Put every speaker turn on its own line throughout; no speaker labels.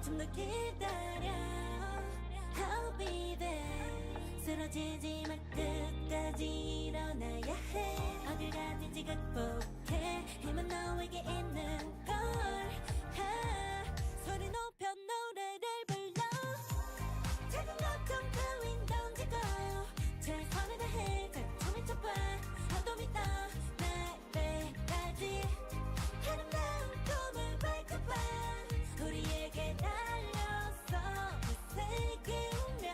좀 더 기다려 I'll be there 쓰러지지 말 끝까지 일어나야 해 어딜 가든지 극복해 힘은 너에게 있는 걸 소리 높여 노래를 불러 작은 걱정 따윈 던지고 최선을 다해 작품을 쳐봐 어둠이 떠 날배까지 아름다운 꿈을 밝혀봐 우리에게 달려서 새기면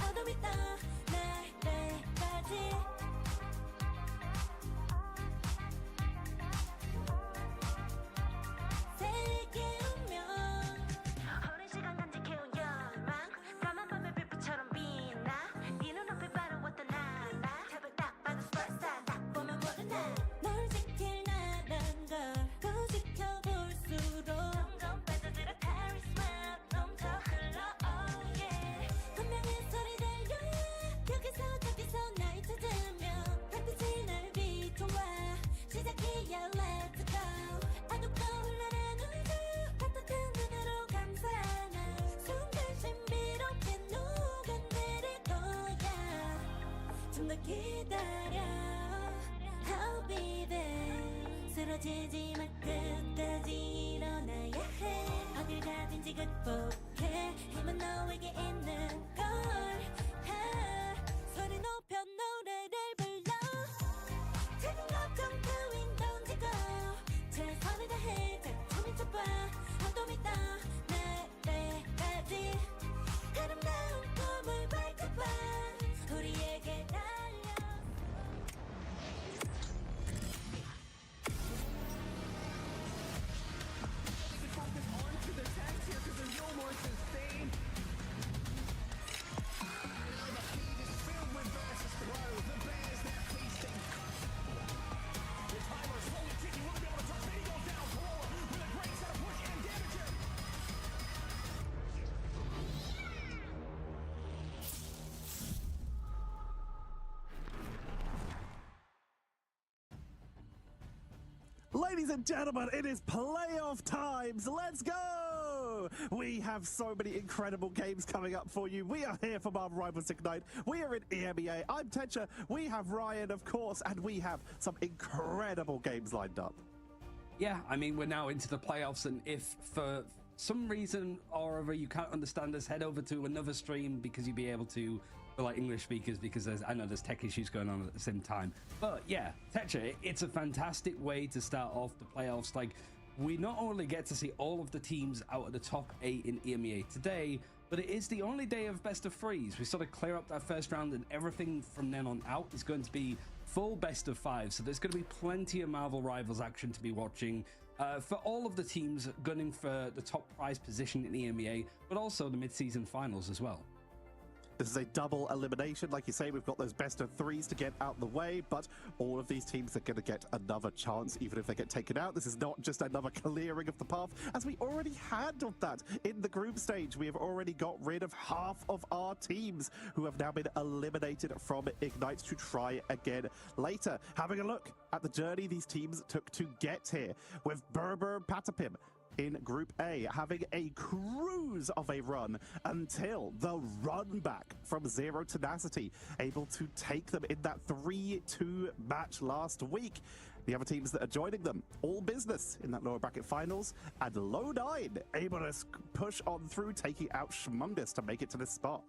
어둠이 떠 날배까지 오랜 시간 간직해온 열망 까만 밤의 빛처럼 빛나 네 눈앞에 바로 어떤 나라 탑을 딱 봐도 superstar 딱 보면 모두 나널 지킬 나란 걸 지켜볼수록 점점 빠져들어 카리스마 넘쳐 흘러 oh yeah 분명히 소리 들려 여기서 저기서 날 찾으면 반드시 날 비춰와 시작이야 let's go 어둡고 흘러는 우주 따뜻한 눈으로 감싸나 순간 신비롭게 녹아내릴 거야 좀 더 기다려 I'll be there 쓰러지지 말 끝까지 일어나야 해 어딜 가든지 극복해 힘은 너에게 있는 걸 소리 높여 노래를 불러 작은 걱정 따윈 던지고 최선을 다해 작품을 쳐봐 어둠이 떠 날배까지 아름다운 꿈을 밝혀봐 우리에게 달려
Focus onto the text here because there's no more sustain. The feed is filled with versus grow. The bears they're feasting. The timer's slowly ticking. Will they be able to touch me? He goes down for with a great set of push and damage him.
Ladies and gentlemen, it is playoff times. Let's go! We have so many incredible games coming up for you. We are here for Marvel Rivals Ignite. We are in EMEA. I'm Tetra. We have Ryan, of course, and we have some incredible games lined up.
Yeah, I mean, we're now into the playoffs, and if for some reason or other you can't understand us, head over to another stream because you'll be able to, for like English speakers, because I know there's tech issues going on at the same time. But yeah, Tetra, it's a fantastic way to start off the playoffs. Like, we not only get to see all of the teams out of the top 8 in EMEA today, but it is the only day of best of threes. We sort of clear up that first round, and everything from then on out is going to be full best of 5. So there's going to be plenty of Marvel Rivals action to be watching for all of the teams gunning for the top prize position in EMEA, but also the mid-season finals as well.
This is a double elimination. Like you say, we've got those best of 3s to get out the way, but all of these teams are going to get another chance, even if they get taken out. This is not just another clearing of the path, as we already handled that in the group stage. We have already got rid of half of our teams who have now been eliminated from Ignite to try again later. Having a look at the journey these teams took to get here, with Berber Patapim in Group A, having a cruise of a run until the run back from Zero Tenacity, able to take them in that 3-2 match last week. The other teams that are joining them, all business in that lower bracket finals, and Low9 able to push on through, taking out Schmungus to make it to this spot.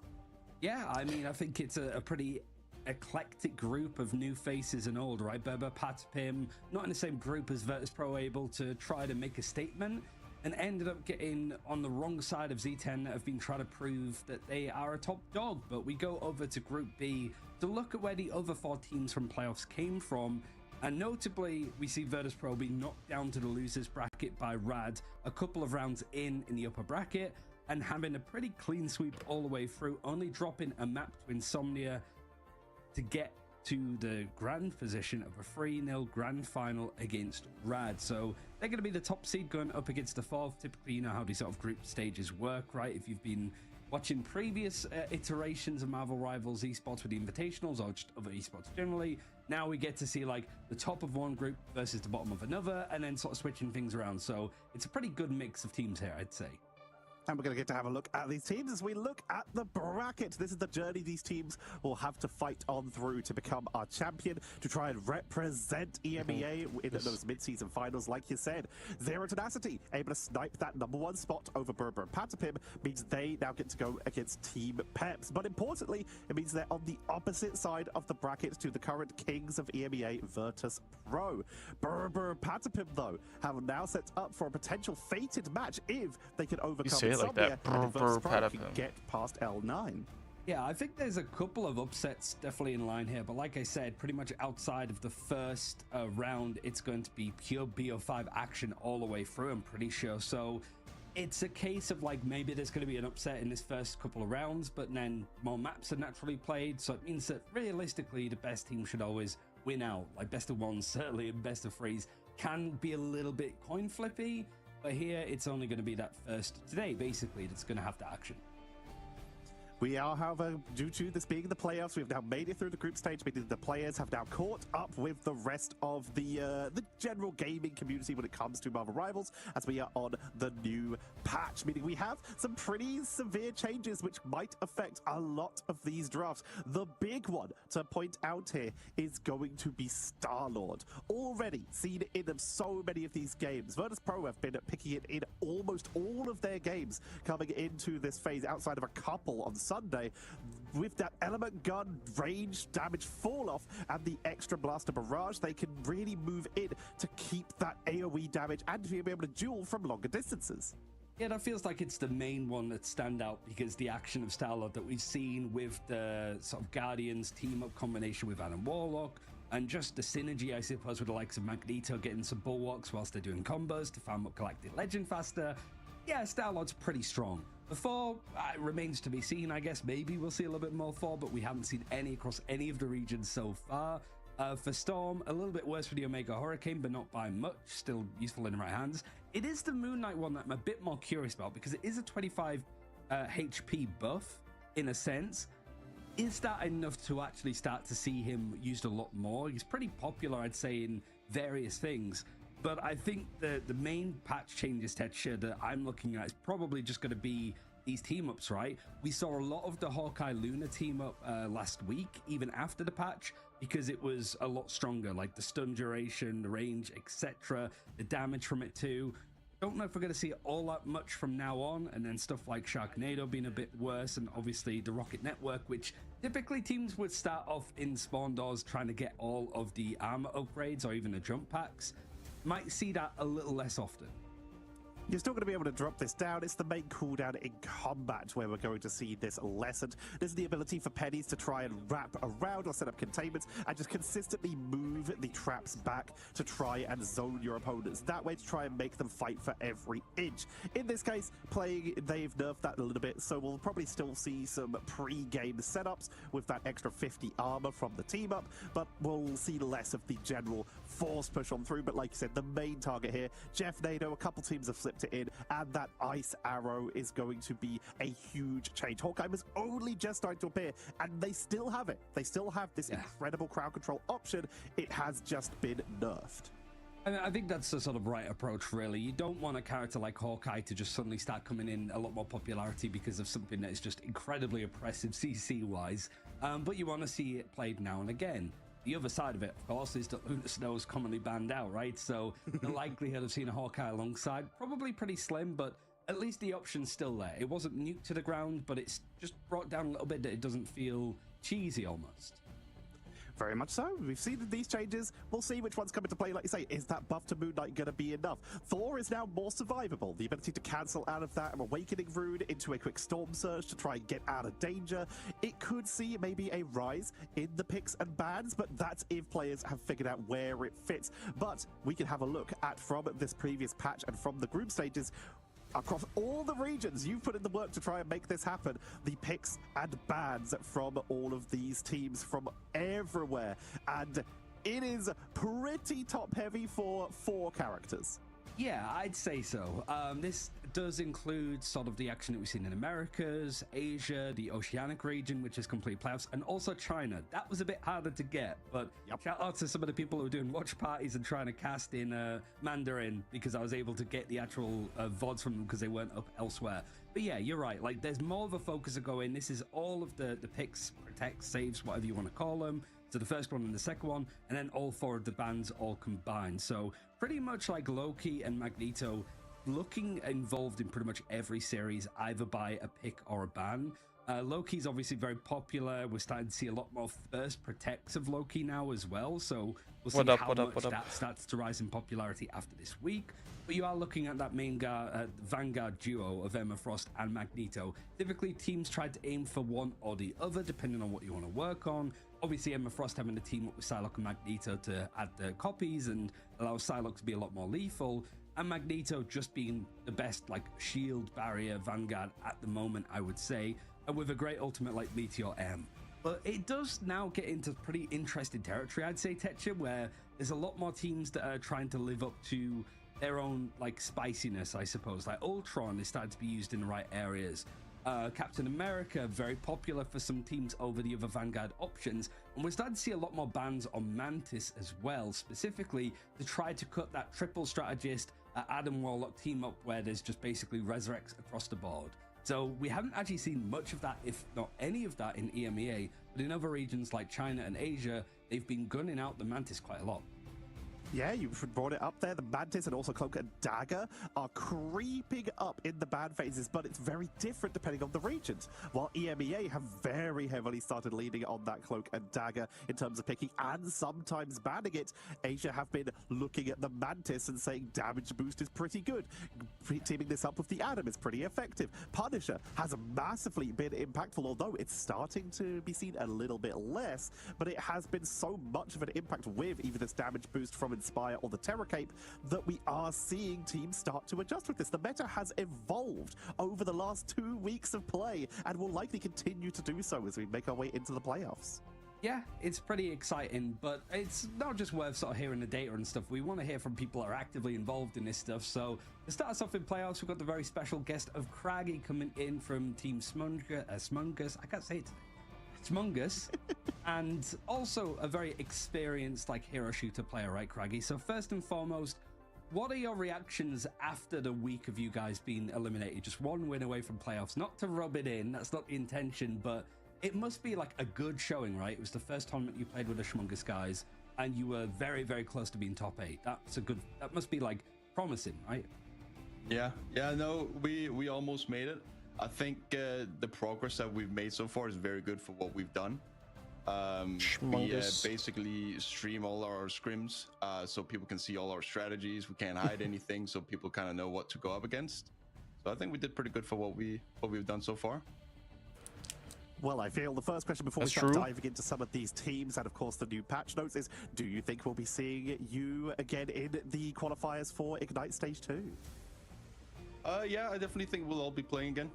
Yeah, I mean, I think it's a pretty eclectic group of new faces and old, right? Berber Patapim, not in the same group as Virtus.pro, able to try to make a statement, and ended up getting on the wrong side of Z10 that have been trying to prove that they are a top dog. But we go over to Group B to look at where the other 4 teams from playoffs came from, and notably we see Virtus.pro be knocked down to the losers bracket by Rad a couple of rounds in the upper bracket, and having a pretty clean sweep all the way through, only dropping a map to Insomnia to get to the grand position of a 3-0 grand final against Rad. So they're going to be the top seed going up against the 4th. Typically, you know how these sort of group stages work, right? If you've been watching previous iterations of Marvel Rivals esports with the invitationals or just other esports generally. Now we get to see like the top of one group versus the bottom of another, and then sort of switching things around. So it's a pretty good mix of teams here, I'd say.
And we're going to get to have a look at these teams as we look at the bracket. This is the journey these teams will have to fight on through to become our champion, to try and represent EMEA in those mid-season finals, like you said. Zero Tenacity, able to snipe that #1 spot over Berber and Patapim, means they now get to go against Team Peps. But importantly, it means they're on the opposite side of the bracket to the current kings of EMEA, Virtus Pro. Berber and Patapim, though, have now set up for a potential fated match if they can overcome
like that.
Can get past L9.
Yeah, I think there's a couple of upsets definitely in line here, but like I said, pretty much outside of the first round, it's going to be pure BO5 action all the way through, I'm pretty sure. So it's a case of like maybe there's going to be an upset in this first couple of rounds, but then more maps are naturally played, so it means that realistically the best team should always win out. Like best of ones certainly, and best of threes can be a little bit coin flippy. But here, it's only going to be that first today, basically, that's going to have the action.
We are, however, due to this being the playoffs, we've now made it through the group stage, meaning the players have now caught up with the rest of the general gaming community when it comes to Marvel Rivals, as we are on the new patch, meaning we have some pretty severe changes which might affect a lot of these drafts. The big one to point out here is going to be Star-Lord. Already seen in so many of these games. Virtus Pro have been picking it in almost all of their games coming into this phase, outside of a couple on Sunday. With that element gun, range, damage, fall off, and the extra blaster barrage, they can really move in to keep that AoE damage and to be able to duel from longer distances.
Yeah, that feels like it's the main one that stand out, because the action of Star-Lord that we've seen with the sort of Guardians team up combination with Adam Warlock, and just the synergy, I suppose, with the likes of Magneto getting some bulwarks whilst they're doing combos to farm up Galactic Legend faster. Yeah, Star-Lord's pretty strong. The Thor remains to be seen, I guess. Maybe we'll see a little bit more Thor, but we haven't seen any across any of the regions so far. For Storm, a little bit worse for the Omega Hurricane, but not by much. Still useful in the right hands. It is the Moonknight one that I'm a bit more curious about, because it is a 25 HP buff, in a sense. Is that enough to actually start to see him used a lot more? He's pretty popular, I'd say, in various things. But I think the main patch changes texture that I'm looking at is probably just going to be these team ups, right? We saw a lot of the Hawkeye Luna team up last week, even after the patch, because it was a lot stronger, like the stun duration, the range, etc., the damage from it too. Don't know if we're going to see it all that much from now on, and then stuff like Sharknado being a bit worse, and obviously the Rocket Network, which typically teams would start off in spawn doors trying to get all of the armor upgrades or even the jump packs. Might see that a little less often.
You're still going to be able to drop this down. It's the main cooldown in combat where we're going to see this lessened. There's the ability for pennies to try and wrap around or set up containments and just consistently move the traps back to try and zone your opponents. That way to try and make them fight for every inch. In this case, they've nerfed that a little bit, so we'll probably still see some pre-game setups with that extra 50 armor from the team up, but we'll see less of the general force push on through. But like you said, the main target here, Jeff Nado, a couple teams have slipped it in, and that ice arrow is going to be a huge change. Hawkeye was only just starting to appear, and they still have it. They still have this incredible crowd control option. It has just been nerfed.
And I think that's the sort of right approach, really. You don't want a character like Hawkeye to just suddenly start coming in a lot more popularity because of something that is just incredibly oppressive CC-wise, but you want to see it played now and again. The other side of it, of course, is that Lunar Snow is commonly banned out, right? So the likelihood of seeing a Hawkeye alongside, probably pretty slim, but at least the option's still there. It wasn't nuked to the ground, but it's just brought down a little bit that it doesn't feel cheesy almost.
Very much so. We've seen these changes. We'll see which ones come into play. Like you say, is that buff to Moonknight going to be enough? Thor is now more survivable. The ability to cancel out of that Awakening Rune into a quick Storm Surge to try and get out of danger. It could see maybe a rise in the picks and bans, but that's if players have figured out where it fits. But we can have a look at, from this previous patch and from the group stages, across all the regions, you've put in the work to try and make this happen. The picks and bans from all of these teams from everywhere. And it is pretty top heavy for 4 characters.
Yeah, I'd say so. This does include sort of the action that we've seen in Americas, Asia, the Oceanic region, which is complete playoffs, and also China. That was a bit harder to get, but shout out to some of the people who are doing watch parties and trying to cast in Mandarin, because I was able to get the actual VODs from them because they weren't up elsewhere. But yeah, you're right. Like, there's more of a focus to go in. This is all of the picks, protects, saves, whatever you want to call them. So the first one and the second one, and then all 4 of the bans all combined. So pretty much like Loki and Magneto looking involved in pretty much every series, either by a pick or a ban. Loki's obviously very popular. We're starting to see a lot more first protects of Loki now as well. So we'll see how much that starts to rise in popularity after this week. But you are looking at that main Vanguard duo of Emma Frost and Magneto. Typically, teams try to aim for one or the other, depending on what you want to work on. Obviously, Emma Frost having to team up with Psylocke and Magneto to add the copies and allow Psylocke to be a lot more lethal. And Magneto just being the best, like, shield barrier Vanguard at the moment, I would say. And with a great ultimate like Meteor M. But it does now get into pretty interesting territory, I'd say, Tetcher, where there's a lot more teams that are trying to live up to their own, like, spiciness, I suppose. Like, Ultron is starting to be used in the right areas. Captain America, very popular for some teams over the other Vanguard options. And we're starting to see a lot more bans on Mantis as well, specifically to try to cut that triple strategist Adam Warlock team up where there's just basically resurrects across the board. So we haven't actually seen much of that, if not any of that, in EMEA, but in other regions like China and Asia, they've been gunning out the Mantis quite a lot.
Yeah, you brought it up there. The Mantis and also Cloak and Dagger are creeping up in the ban phases, but it's very different depending on the regions. While EMEA have very heavily started leaning on that Cloak and Dagger in terms of picking and sometimes banning it, Asia have been looking at the Mantis and saying damage boost is pretty good. Teaming this up with the Atom is pretty effective. Punisher has massively been impactful, although it's starting to be seen a little bit less, but it has been so much of an impact with either this damage boost from Inspire or the Terror Cape that we are seeing teams start to adjust with this. The meta has evolved over the last 2 weeks of play and will likely continue to do so as we make our way into the playoffs.
Yeah, it's pretty exciting, but it's not just worth sort of hearing the data and stuff. We want to hear from people that are actively involved in this stuff. So to start us off in playoffs, we've got the very special guest of Craggy coming in from Team Smungus. I can't say it. Smungus. And also a very experienced, like, hero shooter player, right, Craggy? So first and foremost, what are your reactions after the week of you guys being eliminated? Just one win away from playoffs. Not to rub it in, that's not the intention, but it must be like a good showing, right? It was the first tournament you played with the Smungus guys, and you were very, very close to being top 8. That must be, like, promising, right?
Yeah, no, we almost made it. I think the progress that we've made so far is very good for what we've done. We basically stream all our scrims so people can see all our strategies. We can't hide anything, so people kind of know what to go up against. So I think we did pretty good for what we've done so far.
Well, I feel the first question before we start diving into some of these teams and, of course, the new patch notes is, do you think we'll be seeing you again in the qualifiers for Ignite Stage 2?
Yeah, I definitely think we'll all be playing again.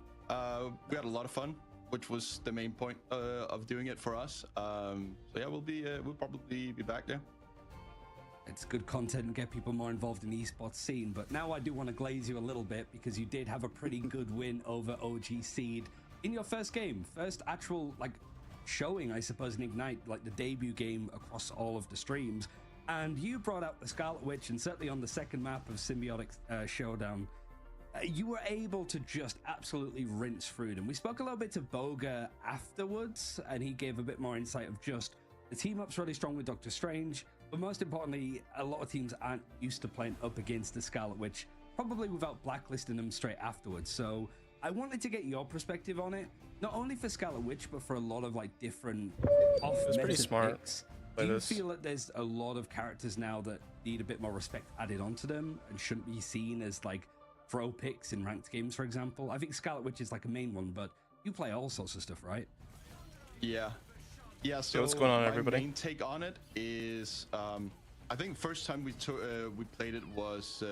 We had a lot of fun, which was the main point of doing it for us. So yeah, we'll probably be back there.
It's good content and get people more involved in the esports scene. But now I do want to glaze you a little bit because you did have a pretty good win over OG Seed in your first game, first actual, like, showing, I suppose, in Ignite, like the debut game across all of the streams. And you brought out the Scarlet Witch, and certainly on the second map of Symbiotic Showdown, you were able to just absolutely rinse through them. We spoke a little bit to Boga afterwards, and he gave a bit more insight of just the team up's really strong with Doctor Strange, but most importantly, a lot of teams aren't used to playing up against the Scarlet Witch, probably without blacklisting them straight afterwards. So I wanted to get your perspective on it, not only for Scarlet Witch, but for a lot of, like, different off-meta picks. Do you feel that there's a lot of characters now that need a bit more respect added onto them and shouldn't be seen as, like, throw picks in ranked games, for example? I think Scarlet Witch is like a main one, but you play all sorts of stuff, right?
Yeah. So
what's going on, everybody?
My main take on it is, I think first time we played it was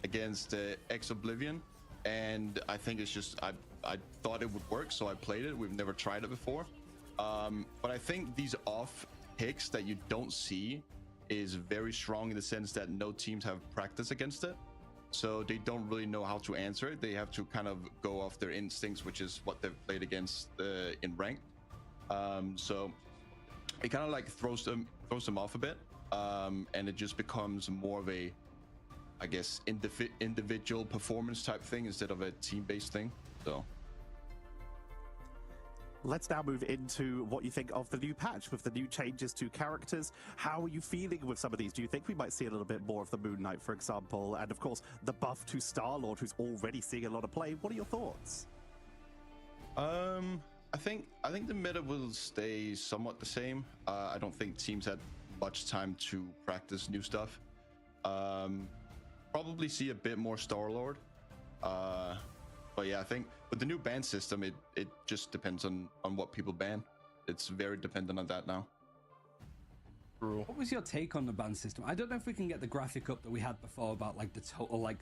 against Ex Oblivion, and I think it's just I thought it would work, so I played it. We've never tried it before, but I think these off picks that you don't see is very strong in the sense that no teams have practice against it. so they don't really know how to answer it. They have to kind of go off their instincts, which is what they've played against in ranked. So it kind of like throws them off a bit, and it just becomes more of a, I guess, individual performance type thing instead of a team-based thing. So
let's now move into what you think of the new patch with the new changes to characters. How are you feeling with some of these? Do you think we might see a little bit more of the Moonknight, for example, and of course the buff to Star-Lord, who's already seeing a lot of play? What are your thoughts?
I think the meta will stay somewhat the same. I don't think teams had much time to practice new stuff. Probably see a bit more Star-Lord. But yeah, I think with the new ban system, it just depends on what people ban. It's very dependent on that now.
What was your take on the ban system? I don't know if we can get the graphic up that we had before about like the total like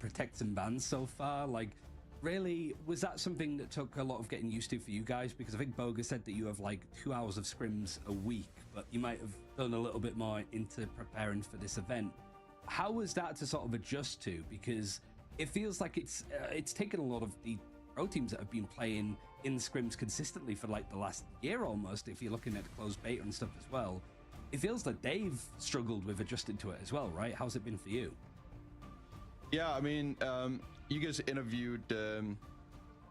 protects and bans so far. Like, really, was that something that took a lot of getting used to for you guys? Because I think Boga said that you have like 2 hours of scrims a week, but you might have done a little bit more into preparing for this event. How was that to sort of adjust to? Because it feels like it's taken a lot of the pro teams that have been playing in scrims consistently for like the last year almost, if you're looking at closed beta and stuff as well. It feels like they've struggled with adjusting to it as well, right? How's it been for you?
Yeah, I mean, you guys interviewed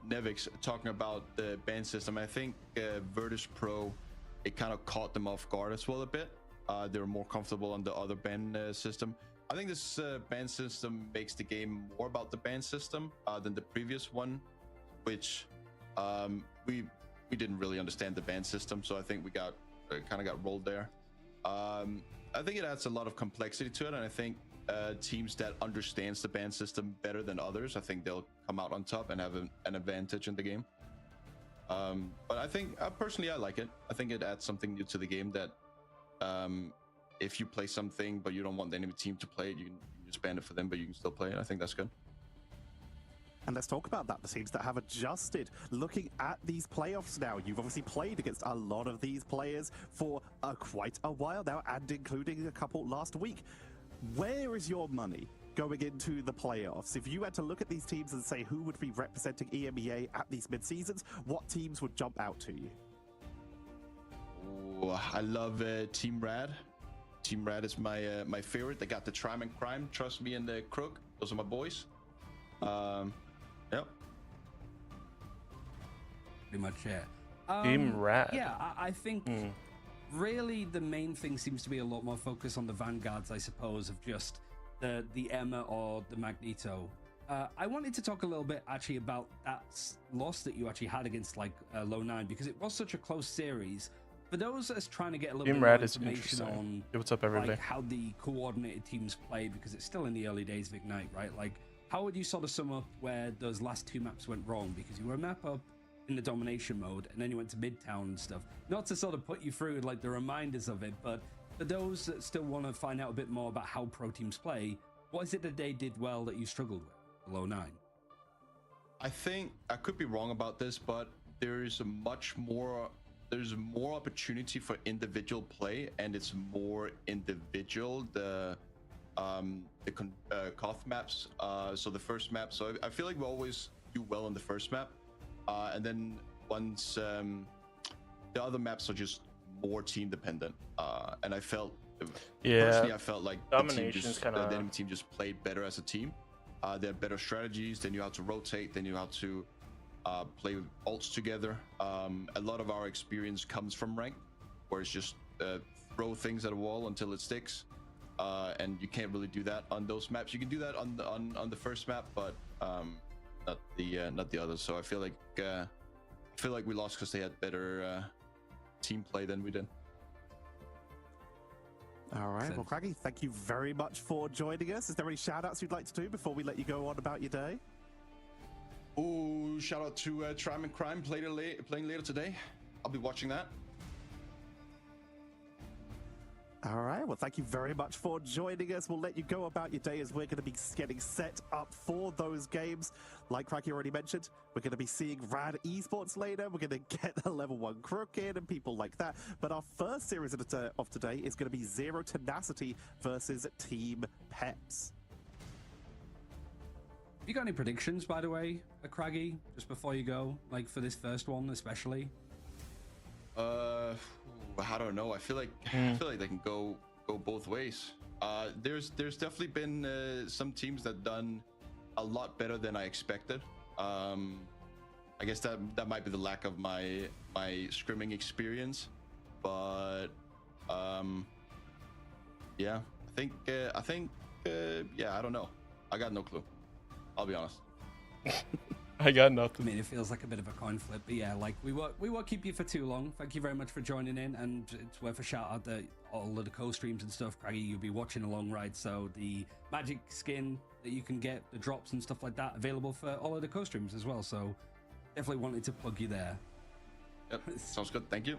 Nevix talking about the ban system. I think Virtus Pro, it kind of caught them off guard as well a bit. They were more comfortable on the other ban system. I think this ban system makes the game more about the ban system than the previous one, which we didn't really understand the ban system, so I think we got kind of got rolled there. I think it adds a lot of complexity to it, and I think teams that understands the ban system better than others, I think they'll come out on top and have an advantage in the game. But I think personally I like it. I think it adds something new to the game that if you play something but you don't want the enemy team to play it, you can just ban it for them, but you can still play it. I think that's good.
And let's talk about that, the teams that have adjusted. Looking at these playoffs now, you've obviously played against a lot of these players for quite a while now, and including a couple last week. Where is your money going into the playoffs? If you had to look at these teams and say who would be representing EMEA at these mid-seasons, what teams would jump out to you?
Ooh, I love Team Rad. Team Rad is my favorite. They got the Trime and Crime, Trust Me, and the Crook. Those are my boys. Yep.
Pretty much, yeah.
Team Rad.
Yeah, I think really the main thing seems to be a lot more focus on the Vanguards, I suppose, of just the Emma or the Magneto. I wanted to talk a little bit actually about that loss that you actually had against like Low 9, because it was such a close series. For those that's trying to get a little bit more information on
what's up, everybody?
Like how the coordinated teams play, because it's still in the early days of Ignite, right? Like, how would you sort of sum up where those last 2 maps went wrong? Because you were a map up in the domination mode, and then you went to Midtown and stuff. Not to sort of put you through like the reminders of it, but for those that still want to find out a bit more about how pro teams play, what is it that they did well that you struggled with, Low 9?
I think I could be wrong about this, but there's more opportunity for individual play, and it's more individual. The Koth maps, so the first map, so I feel like we always do well on the first map, and then once the other maps are just more team dependent, and I felt personally I felt like the enemy team just played better as a team. They had better strategies, they knew how to rotate, they knew how to play ults together. A lot of our experience comes from rank, where it's just throw things at a wall until it sticks. And you can't really do that on those maps. You can do that on the first map, but not the others. So I feel like we lost because they had better team play than we did.
All right, well, Craggy, thank you very much for joining us. Is there any shout-outs you'd like to do before we let you go on about your day?
Oh, shout out to Trime and Crime playing later today. I'll be watching that.
All right, well, thank you very much for joining us. We'll let you go about your day as we're going to be getting set up for those games. Like Cracky already mentioned, we're going to be seeing Rad Esports later. We're going to get the level 1 Crook in and people like that. But our first series of today is going to be Zero Tenacity versus Team Peps.
you got any predictions, by the way, Craggy, just before you go, like for this first one especially?
I don't know. I feel like they can go both ways. There's definitely been some teams that done a lot better than I expected. I guess that might be the lack of my scrimming experience, but yeah, I think yeah, I don't know. I got no clue. I'll be honest.
I got
I
nothing.
mean, it feels like a bit of a coin flip, but yeah, like we won't keep you for too long. Thank you very much for joining in, and it's worth a shout out that all of the co-streams and stuff, Craggy, you'll be watching along, right? So the Magik skin that you can get, the drops and stuff like that, available for all of the co-streams as well. So definitely wanted to plug you there.
Yep, sounds good. Thank you.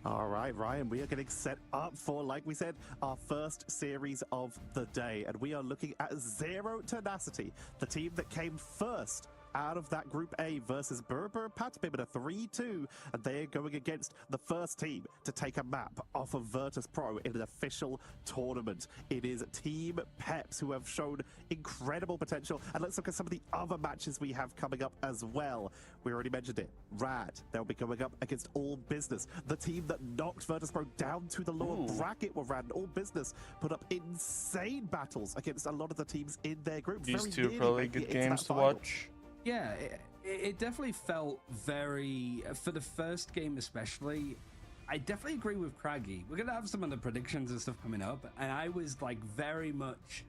All right, Ryan, we are getting set up for, like we said, our first series of the day. And we are looking at Zero Tenacity, the team that came first out of that Group A versus Berber Patapim in a 3-2. And they're going against the first team to take a map off of Virtus Pro in an official tournament. It is Team Peps, who have shown incredible potential. And let's look at some of the other matches we have coming up as well. We already mentioned it. Rad, they'll be going up against All Business, the team that knocked Virtus Pro down to the lower bracket were Rad. All Business put up insane battles against a lot of the teams in their group.
These
Very
two are
nearly
probably
making
good
it into
games
that
to
final.
watch.
Yeah, it definitely felt very, for the first game especially, I definitely agree with Craggy. We're going to have some of the predictions and stuff coming up, and I was like very much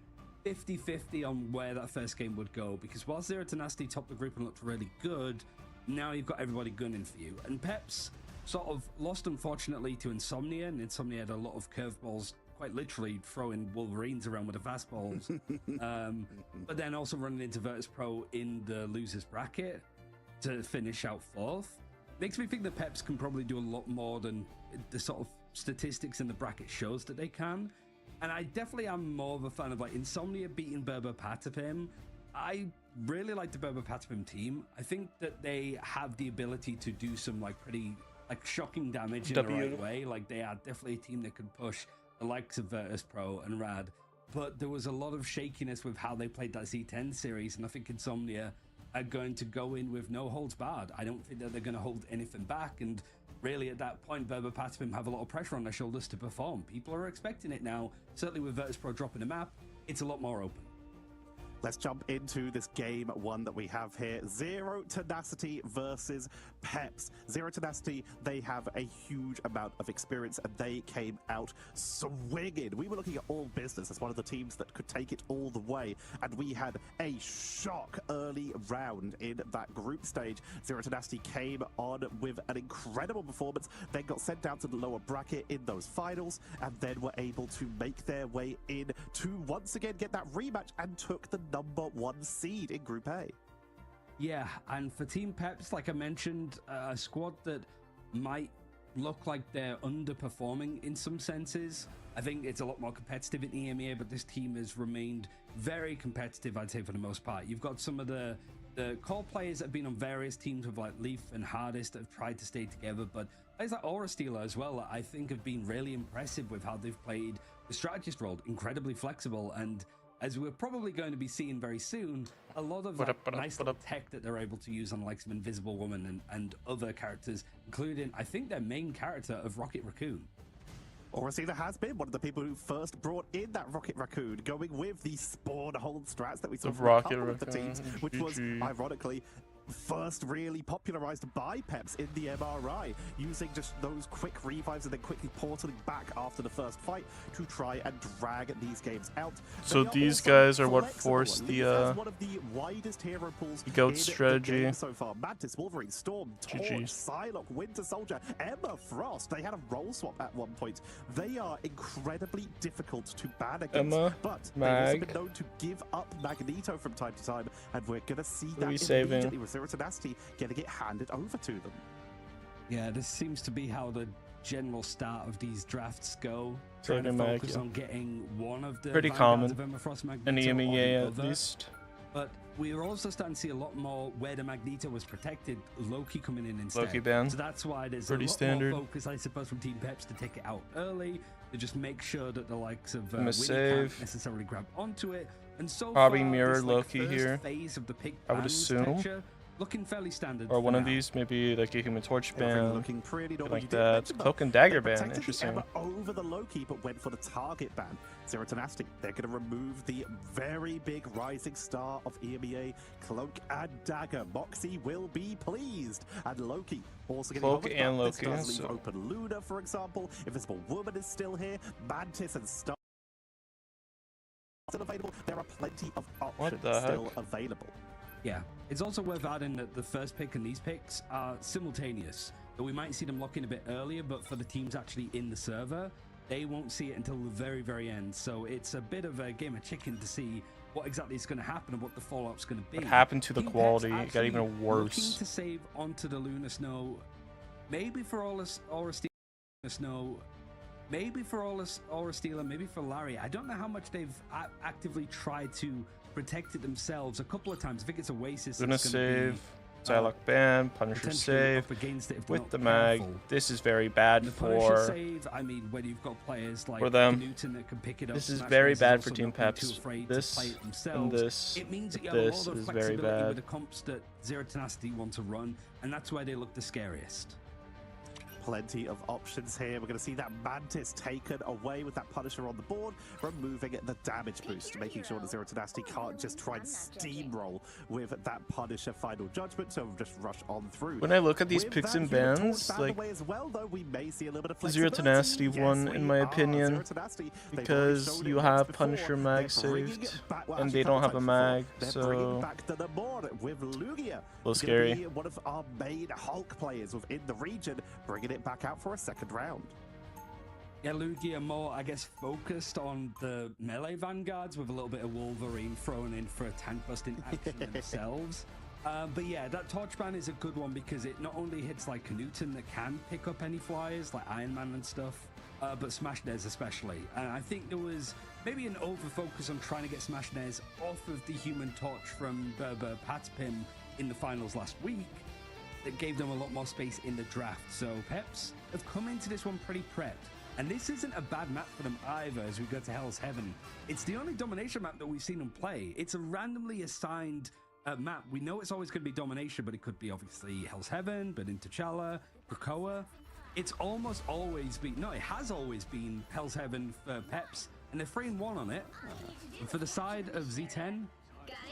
50-50 on where that first game would go, because while Zero Tenacity topped the group and looked really good, now you've got everybody gunning for you. And Peps sort of lost, unfortunately, to Insomnia, and Insomnia had a lot of curveballs, quite literally throwing Wolverines around with the fastballs, but then also running into Virtus Pro in the losers bracket to finish out fourth. Makes me think that Peps can probably do a lot more than the sort of statistics in the bracket shows that they can. And I definitely am more of a fan of like Insomnia beating Berber Patapim. I really like the Berber Patapim team. I think that they have the ability to do some like pretty like shocking damage in the right way. Like they are definitely a team that can push the likes of Virtus Pro and Rad, but there was a lot of shakiness with how they played that Z10 series, and I think Insomnia are going to go in with no holds barred. I don't think that they're going to hold anything back, and really at that point Berber Patapim have a lot of pressure on their shoulders to perform. People are expecting it now. Certainly with Virtus Pro dropping the map, it's a lot more open.
Let's jump into this game one that we have here. Zero Tenacity versus Peps. Zero Tenacity, they have a huge amount of experience and they came out swinging. We were looking at All Business as one of the teams that could take it all the way, and we had a shock early round in that group stage. Zero Tenacity came on with an incredible performance, then got sent down to the lower bracket in those finals, and then were able to make their way in to once again get that rematch and took the #1 seed in Group A.
Yeah, and for Team Peps, like I mentioned, a squad that might look like they're underperforming in some senses. I think it's a lot more competitive in EMEA, but this team has remained very competitive, I'd say, for the most part. You've got some of the core players that have been on various teams with like Leaf and Hardest that have tried to stay together, but players like Aura Stealer as well, I think have been really impressive with how they've played the strategist role, incredibly flexible, and as we're probably going to be seeing very soon, a lot of nice little tech that they're able to use on the likes of Invisible Woman and other characters, including, I think, their main character of Rocket Raccoon.
Oracina has been one of the people who first brought in that Rocket Raccoon, going with the spawn hold strats that we saw from a couple of the teams, which was, ironically, first really popularized by Peps in the MRI, using just those quick revives and then quickly portaling back after the first fight to try and drag these games out.
So these guys are what forced the
one of the widest hero pools
goat strategy
so far. Mantis, Wolverine, Storm, Torch, Psylocke, Winter Soldier, Emma Frost. They had a role swap at one point. They are incredibly difficult to ban against, but they've also been known to give up Magneto from time to time, and we're gonna see that immediately with Zero Tenacity getting it handed over to them.
Yeah, this seems to be how the general start of these drafts go. Trying to focus on getting one of the
pretty common
of Emma Frost,
in
Magneto,
EMEA at least.
But we're also starting to see a lot more where the Magneto was protected, Loki coming in instead.
Loki ban.
So that's why there's
Pretty
a lot
standard.
more focus, I suppose, from Team Peps to take it out early, to just make sure that the likes of
I'm a
Winnie
save.
can't necessarily grab onto it. And so
Probably
far,
mirror
this, like,
Loki
first
here.
phase of the pick
I would
bans
assume.
texture, looking fairly standard.
Or
for
one of
now.
these, maybe like a Human Torch
Everything
ban.
looking pretty normal.
Like
You did
that.
mention, though,
Cloak and Dagger
they
ban.
protected the
Interesting.
Emma over the Loki, but went for the target ban. Zero Tenacity, they're going to remove the very big rising star of EMEA, Cloak and Dagger. Moxie will be pleased. And Loki also getting
Cloak
covered,
and
but this
Loki,
does leave
so-
open Luna, for example. Invisible Woman is still here. Mantis and Star still available. There are plenty of options
the
still
heck?
available.
Yeah, it's also worth adding that the first pick and these picks are simultaneous. That we might see them lock in a bit earlier, but for the teams actually in the server, they won't see it until the very, very end. So it's a bit of a game of chicken to see what exactly is going to happen and what the fallout's going to be.
What happened to the
Team Peps
quality? It got
actually
even
looking
worse.
to save onto the Lunar Snow, maybe for Aura Snow, maybe for Aura Stealer, maybe for Larry. I don't know how much they've actively tried to protect it themselves. A couple of times. I think it's Oasis.
Luna
that's gonna be,
save. Psylocke ban. Punisher
potentially
save.
up against it if
With
not
the mag.
careful.
This is very bad
The Punisher
for.
save, I mean, when you've got players like
for them.
Newton that can pick it up.
This is
Smash
very
Bros.
bad
is
for
also
Team
not being too
Peps.
afraid
This
to play it
and
themselves.
this.
It means that you have a
This
lot of
is very
flexibility with
bad.
the comps that Zero Tenacity want to run, and that's where they look the scariest.
Plenty of options here. We're going to see that Mantis taken away with that Punisher on the board, removing the damage boost, making sure that Zero Tenacity can't just try and steamroll with that Punisher final judgment, so we'll just rush on through.
When I look at these
With
picks
that
and
Human Torch
bans,
banned
like
away as well, though, we may see a little bit of
Zero
flexibility.
Tenacity
Yes,
won,
we
in my
are.
opinion,
Zero Tenacity, they've
because
already shown
you
it
have
once before.
Punisher mag
They're bringing
saved,
it back- well,
and
actually
they don't
couple
have a
times
mag,
before. They're bringing
so
back to the board with Lugia.
little
He's
scary.
gonna be one of our main Hulk players within the region, bringing it back out for a second round.
Yeah, Lugia more, I guess, focused on the melee vanguards with a little bit of Wolverine thrown in for a tank busting action themselves. But yeah, that torch ban is a good one because it not only hits like Newton that can pick up any flyers like Iron Man and stuff, but Smash Nez especially. And I think there was maybe an over focus on trying to get Smash Nez off of the Human Torch from Berber Patspim in the finals last week. That gave them a lot more space in the draft. So Peps have come into this one pretty prepped. And this isn't a bad map for them either as we go to Hell's Heaven. It's the only domination map that we've seen them play. It's a randomly assigned map. We know it's always going to be domination, but it could be obviously Hell's Heaven, but in T'Challa, Krakoa. It's almost always been, no, it has always been Hell's Heaven for Peps, and they're 3-1 on it. And for the side of Z10,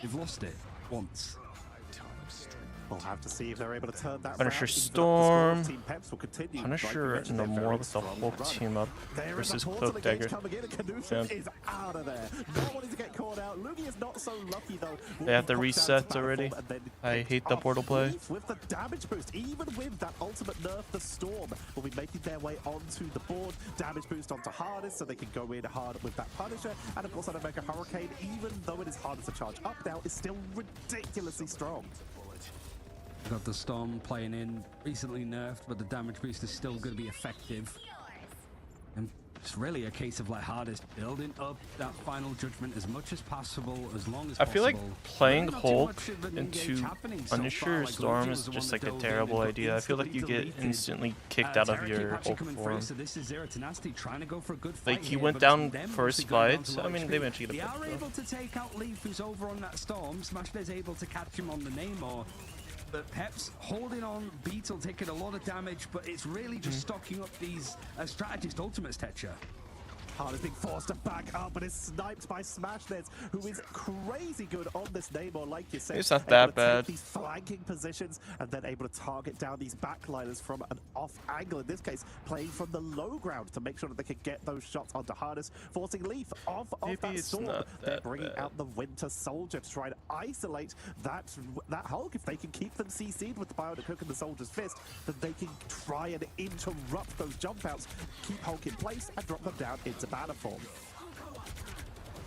they've lost it once.
We'll have to see if they're able to turn that
Punisher
round. Even
Storm.
the Team Peps will continue.
Punisher
Like you mentioned,
no
they're
more
very
with the
strong
whole
run.
team up
There is
versus
a portal
Cloak
engage
Dagger.
coming in, and Canusa
Yeah.
is out of there. Not wanting to get caught out. Lugia is not so lucky though.
They have the
Popped down to
resets
battle
already.
form and then
I
picked
hate the
up
portal play.
Leaf with the damage boost, even with that ultimate nerf, the Storm will be making their way onto the board. Damage boost onto hardest, so they can go in hard with that Punisher. And of course, that Omega Hurricane, even though it is harder to charge up now, is still ridiculously strong.
Got the Storm playing in, recently nerfed, but the damage boost is still going to be effective. And it's really a case of like hardest building up that final judgment as much as possible, as long as
I
possible.
feel like playing
Really not too
Hulk
much of an
into
engage happening so far.
Punisher
Like,
Storm
Lugia
is
was the
just
one
like
that
a
dove in
terrible
and
idea. I feel like you
instantly
get
deleted.
instantly kicked out of
Tarek
your
actually
Hulk
coming
form.
through, so this is Zero Tenacity trying to go for a good fight
Like he
here,
went
but it's
down
them
first
mostly going down
fight.
to
I mean,
low
they
HP.
eventually
They
get
are
the
able to take out Leaf, who's over on that Storm. Smashler's able to catch him on the Namor. But Peps holding on, Beetle taking a lot of damage, but it's really just stocking up these strategist ultimates, Tetcher.
Hard is being forced to back up, but is sniped by Smashnets, who is crazy good on this Namor, like you said.
It's not
Able
that
to
bad.
take these flanking positions and then able to target down these backliners from an off angle. In this case, playing from the low ground to make sure that they can get those shots onto Hardest, forcing Leaf off of
Maybe
that
it's
sword.
not
They're
that
bringing
bad.
out the Winter Soldier to try and isolate that Hulk. If they can keep them CC'd with the Bionic Hook and the Soldier's Fist, then they can try and interrupt those jump outs, keep Hulk in place, and drop them down into banner form.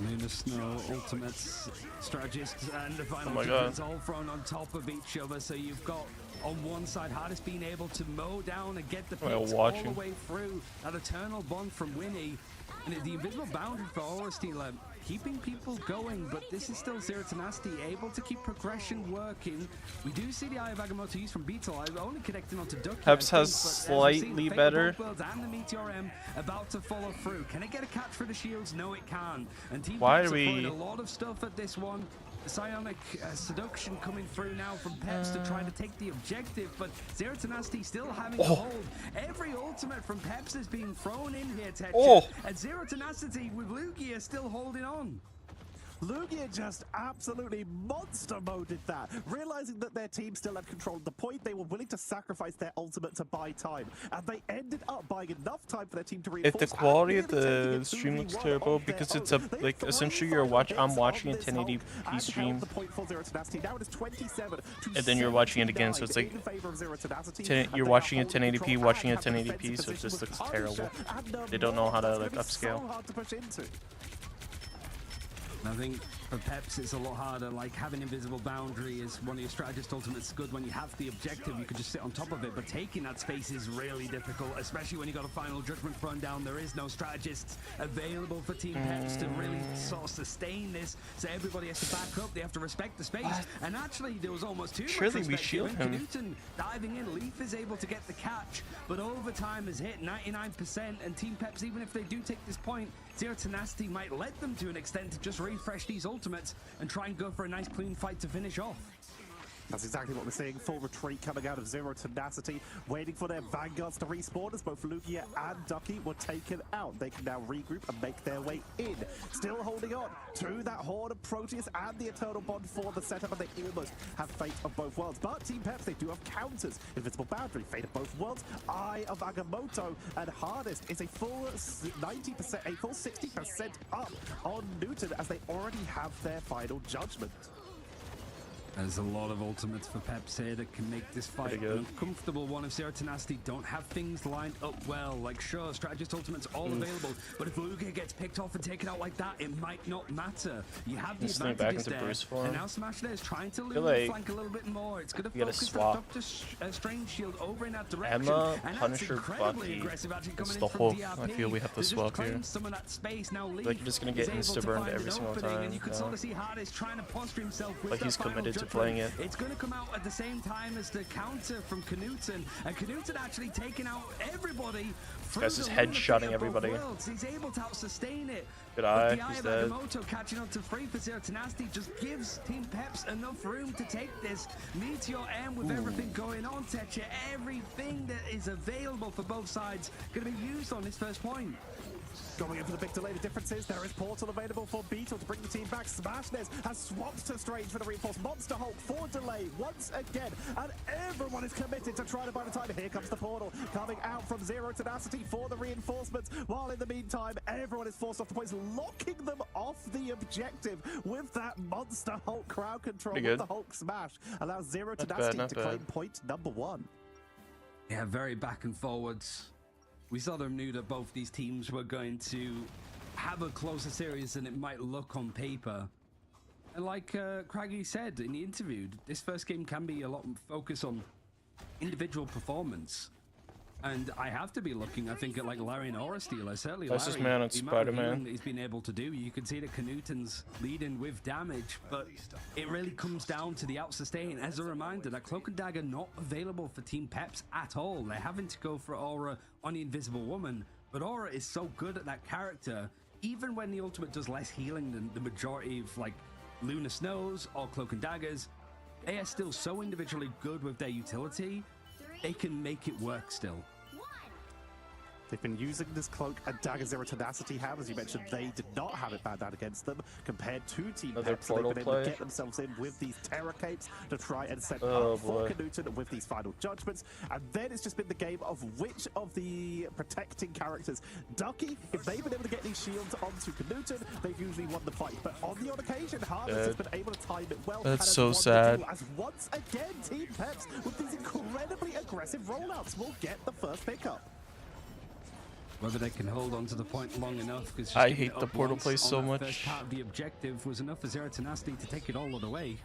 Lunar Snow, Ultimates, Strategists, and the final
Oh my
judgments
God.
all thrown on top of each other. So you've got on one side. Hardest being able to mow down and get the
Well,
picks all
watching.
the way through. That eternal bond from Winnie. And the invisible boundary for Aura Stealer, keeping people going, but this is still Zero to Nasty, able to keep progression working. We do see the Eye of Agamotto used from Beetle, only connecting onto Ducky.
Peps has slightly better.
And the Meteor M about to follow through. Can it get a catch for the shields? No, it can. And Team
Why
Peps
are
are
we-
putting a lot of stuff at this one. The Psionic seduction coming through now from Peps to try to take the objective, but Zero to Nasty still having a hold. Every ultimate from Peps is being thrown in here, Tetcha. And Zero to Nasty with Lugia still holding on.
Lugia just absolutely monster moded that. Realizing that their team still had control of the point, they were willing to sacrifice their ultimate to buy time. And they ended up buying enough time for their team to reinforce.
If the quality of
and really taking
the
it
stream looks
2v1
terrible
of their
because it's
own.
a
They
like
threw
essentially
final
I'm
hits
watching a
on this
1080p
Hulk
stream
and held the point for Zero Tenacity. Now it is 27 to
and then you're watching it again, so it's like
79 in favor of Zero Tenacity.
you're
And
watching
they
a
are holding
1080p,
control
watching a
and have
1080p,
defensive
so it
position
just
with
looks terrible.
Punisher and
They don't know how to
It's
like
gonna be
upscale.
so hard to push into.
I think for Peps it's a lot harder. Like having invisible boundary is one of your strategist ultimates good. When you have the objective, you could just sit on top of it, but taking that space is really difficult, especially when you got a final judgment thrown down. There is no strategists available for Team Peps to really sort of sustain this, so everybody has to back up. They have to respect the space. And actually there was almost too
Surely
much
we
respect
shield
here.
him.
Newton diving in, Leaf is able to get the catch, but overtime has hit 99%, and Team Peps, even if they do take this point, Zero Tenacity might let them to an extent to just refresh these ultimates and try and go for a nice clean fight to finish off.
That's exactly what we're seeing. Full retreat coming out of Zero Tenacity, waiting for their vanguards to respawn as both Lugia and Ducky were taken out. They can now regroup and make their way in. Still holding on to that horde of Proteus and the Eternal Bond for the setup, and they almost have Fate of both worlds. But Team Peps, they do have counters. Invincible Boundary, Fate of both worlds, Eye of Agamotto, and Hardest is a full 90%, a full 60% up on Newton as they already have their final judgment.
There's a lot of ultimates for Peps here that can make this fight
Pretty good.
an uncomfortable one if Zero Tenacity don't have things lined up well. Like, sure, strategist ultimates all available, but if Lugia gets picked off and taken out like that, it might not matter. You have the
Just think back
advantages
into
there,
Bruce form.
and now Smash there is trying to lose
feel
the
like
flank a little bit more. It's going to
you gotta
focus
swap
that Dr. Strange shield over in that direction.
Emma,
and that's
Punisher,
incredibly
Bucky.
aggressive actually
That's
coming
the
in from
whole.
DRP.
I feel we have to
To just
swap
claim
here.
some of that space. Now Leaf
Like you're just gonna get
is able to
insta-burned
find
every
an
single
opening,
time,
and you can
yeah.
sort of see Hardest trying to posture himself with
Like
that
he's
final
committed to
judgment.
playing it.
It's going to come out at the same time as the counter from Knutson, and Knutson actually taking out everybody.
Guy's just headshotting everybody.
He's able to out-sustain it.
Good
But
eye,
the Eye
he's
of
dead.
Agamotto catching up to 3 for Zero Tenacity just gives Team Peps enough room to take this. Meteor M with everything going on, Tetcha. Everything that is available for both sides going to be used on this first point.
Going in for the big delay. The difference is there is Portal available for Beetle to bring the team back. Smashness has swapped to Strange for the reinforced Monster Hulk for delay once again. And everyone is committed to try to buy the time. Here comes the Portal coming out from Zero Tenacity for the reinforcements. While in the meantime, everyone is forced off the points, locking them off the objective with that Monster Hulk crowd control.
Pretty
With
good.
the Hulk smash allows Zero
Not bad,
Tenacity
not
to claim
bad.
point number 1.
Yeah, very back and forwards. We sort of knew that both these teams were going to have a closer series than it might look on paper. And like Craggy said in the interview, this first game can be a lot of focus on individual performance. And I have to be looking, I think, at like Larry and Aura Stealer. Certainly
Fastest
Larry,
man on
the amount of
Spider-Man.
healing that he's been able to do. You can see that Knuten's leading with damage, but it really comes down to the out-sustain. As a reminder, that Cloak and Dagger not available for Team Peps at all. They're having to go for Aura on the Invisible Woman, but Aura is so good at that character, even when the ultimate does less healing than the majority of like Lunar Snows or Cloak and Daggers, they are still so individually good with their utility, they can make it work still.
They've been using this Cloak and Dagger Zero Tenacity have, as you mentioned, they did not have it banned out against them compared to Team
Another
Peps. So they've
portal
been able
play.
to get themselves in with these Terror Capes to try and set
Oh,
up for
boy.
Knutson with these final judgments. And then it's just been the game of which of the protecting characters. Ducky, if they've been able to get these shields onto Knutson, they've usually won the fight. But on the odd occasion, Harvest has been able to time it well.
That's
and has
so
won the
sad.
duel, as once again, Team Peps, with these incredibly aggressive rollouts, will get the first pickup.
Whether they can hold on to the point long enough, because
I hate the portal play so
First
much.
part of the objective was enough for Zero Tenacity to take it all the way.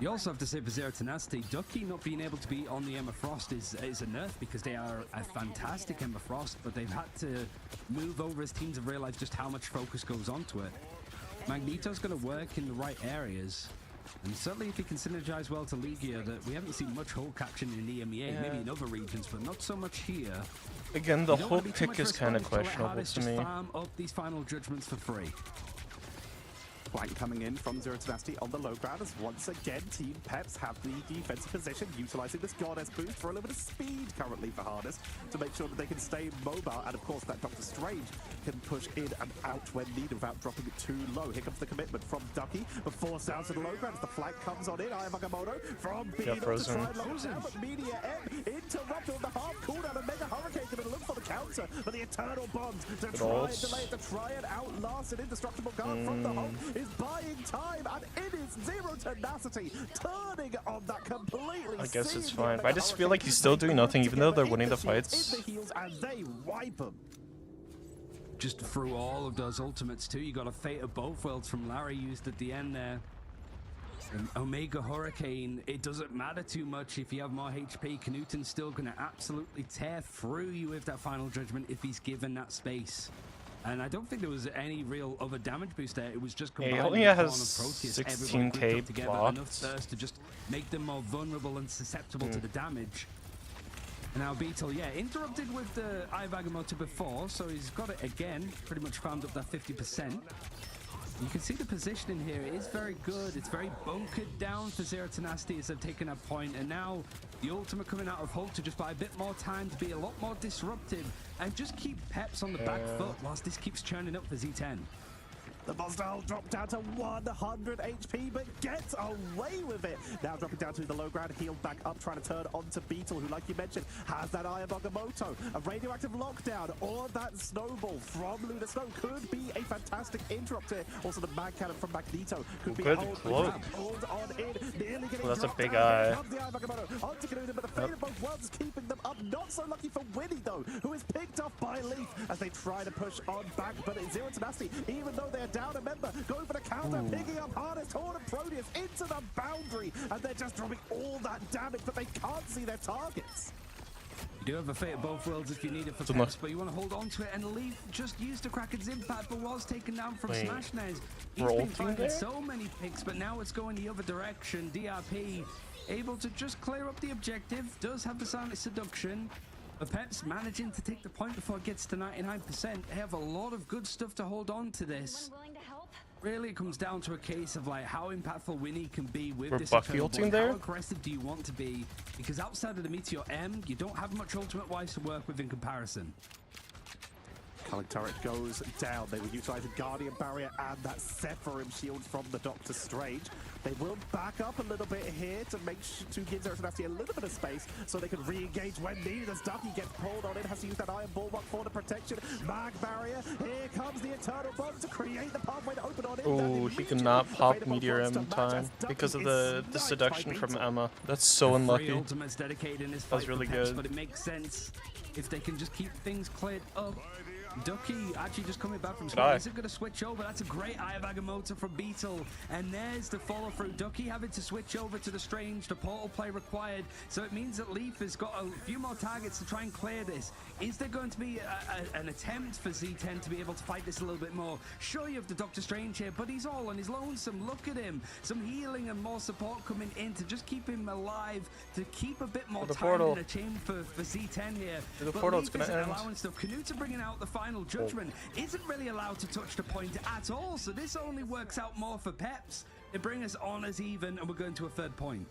You also have to say for Zero Tenacity, Ducky not being able to be on the Emma Frost is a nerf because they are a fantastic Emma Frost, but they've had to move over as teams have realized just how much focus goes onto it. Magneto's going to work in the right areas, and certainly if he can synergize well to Legia, that we haven't seen much Hulk action in EMEA, maybe in other regions, but not so much here.
Again, the whole pick is kind of questionable to me.
Farm up these final judgments for free.
Flank coming in from Zero Tenacity on the low ground as once again Team Peps have the defensive position, utilizing this Goddess boost for a little bit of speed currently for Harness to make sure that they can stay mobile, and of course that Doctor Strange can push in and out when needed without dropping it too low. Here comes the commitment from Ducky, but forced down to the low ground as the flank comes on in. Eye of Agamotto from B to try and lock it down, but Media M interrupted on the half cooldown, and Mega Hurricane going to look for the counter, but the Eternal Bombs to try and delay it, to try and outlast an indestructible guard from the Hulk is buying time, and it is Zero Tenacity turning on that completely.
I guess it's fine, but I just feel like he's still doing nothing even though they're winning the fights.
In the heels, and they wipe him.
Just through all of those ultimates too, you got a Fate of Both Worlds from Larry used at the end there. And Omega Hurricane, it doesn't matter too much if you have more HP. Knuten's still going to absolutely tear through you with that final judgment if he's given that space. And I don't think there was any real other damage boost there. It was just
he
combining
only
the
has
Pawn of Proteus,
16k blocked.
enough thirst to just make them more vulnerable and susceptible to the damage. And now Beetle, yeah, interrupted with the Eye of Agamotto before, so he's got it again, pretty much farmed up that 50%. You can see the positioning here is very good. It's very bunkered down for Zero Tenacity as they've taken a point, and now the ultimate coming out of Hulk to just buy a bit more time to be a lot more disruptive and just keep Peps on the back foot whilst this keeps churning up for Z10.
The Monster Hulk dropped down to 100 HP, but gets away with it. Now dropping down to the low ground, healed back up, trying to turn onto Beetle, who, like you mentioned, has that Eye of Agamotto. A radioactive lockdown or that snowball from Lunar Snow could be a fantastic interrupt here. Also, the mag cannon from Magneto could be
good
hold
cloak.
on in. Nearly getting
Well, that's a
dropped
big
down.
eye.
Here comes the Eye of Agamotto onto Knuten, but the Fate of Both Worlds is keeping them up. Not so lucky for Winnie, though, who is picked off by Leaf as they try to push on back. But it's Zero Tenacity, even though they're down a member, going for the counter, picking up Harness, Torn and Proteus into the boundary, and they're just dropping all that damage, but they can't see their targets.
You do have a Fate of Both Worlds if you need it for Peps, but you want to hold on to it, and Leaf just used the Kraken's impact, but was taken down from Smash Nez. He's been finding so many picks, but now it's going the other direction. DRP able to just clear up the objective, does have the Silent Seduction. But Peps managing to take the point before it gets to 99%. They have a lot of good stuff to hold on to this. Really, it comes down to a case of like how impactful Winnie can be with this ultimate. How aggressive do you want to be? Because outside of the Meteor M, you don't have much ultimate-wise to work with in comparison.
Culling turret goes down. They were utilizing Guardian Barrier and that Sephirim shield from the Doctor Strange. They will back up a little bit here to to give Zero Tenacity a little bit of space so they can re-engage when needed. As Ducky gets pulled on in, has to use that Iron Bulwark for the protection. Mag Barrier. Here comes the Eternal Bomb to create the pathway to open on in.
Oh, he cannot pop Meteor M in time because of the seduction from Emma. That's so unlucky. That was really good.
But it makes sense if they can just keep things cleared up. Ducky actually just coming back from Squirrel. Is it going to switch over? That's a great Eye of Agamotto from Beetle. And there's the follow through. Ducky having to switch over to the Strange. The portal play required. So it means that Leaf has got a few more targets to try and clear this. Is there going to be an attempt for Z10 to be able to fight this a little bit more? Sure, you have the Doctor Strange here, but he's all on his lonesome. Look at him. Some healing and more support coming in to just keep him alive, to keep a bit more time in the chain for Z10 here.
The portal's going to end.
Allowing stuff. Knuta bringing out the final judgment isn't really allowed to touch the point at all, so this only works out more for Peps. They bring us on as even, and we're going to a third point.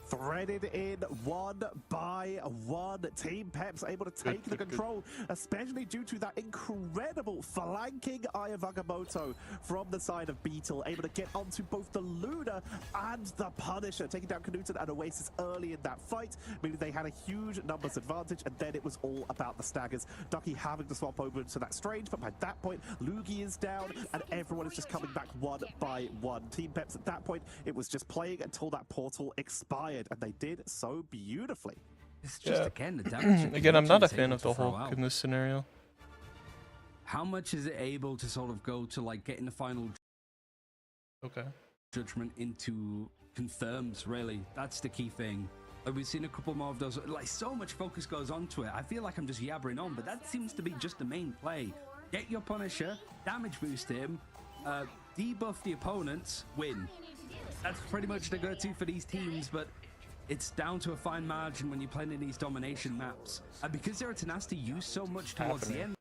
Threaded in one by one. Team Peps able to take the control, especially due to that incredible flanking Eye of Agamotto from the side of Beetle, able to get onto both the Luna and the Punisher, taking down Knuten and Oasis early in that fight, meaning they had a huge numbers advantage, and then it was all about the staggers. Ducky having to swap over to that Strange, but by that point, Lugi is down, and everyone is just coming back one by one. Team Peps at that point, it was just playing until that portal expired, and they did so beautifully.
It's just again the damage.
Again, I'm not a fan of the Hulk in this scenario.
How much is it able to sort of go to like getting the final judgment into confirms, really. That's the key thing. Like, we've seen a couple more of those. Like, so much focus goes onto it. I feel like I'm just yabbering on, but that seems to be just the main play. Get your Punisher, damage boost him, debuff the opponents, win. That's pretty much the go-to for these teams, but it's down to a fine margin when you're playing in these domination maps. And because Zero Tenacity used so much towards the end.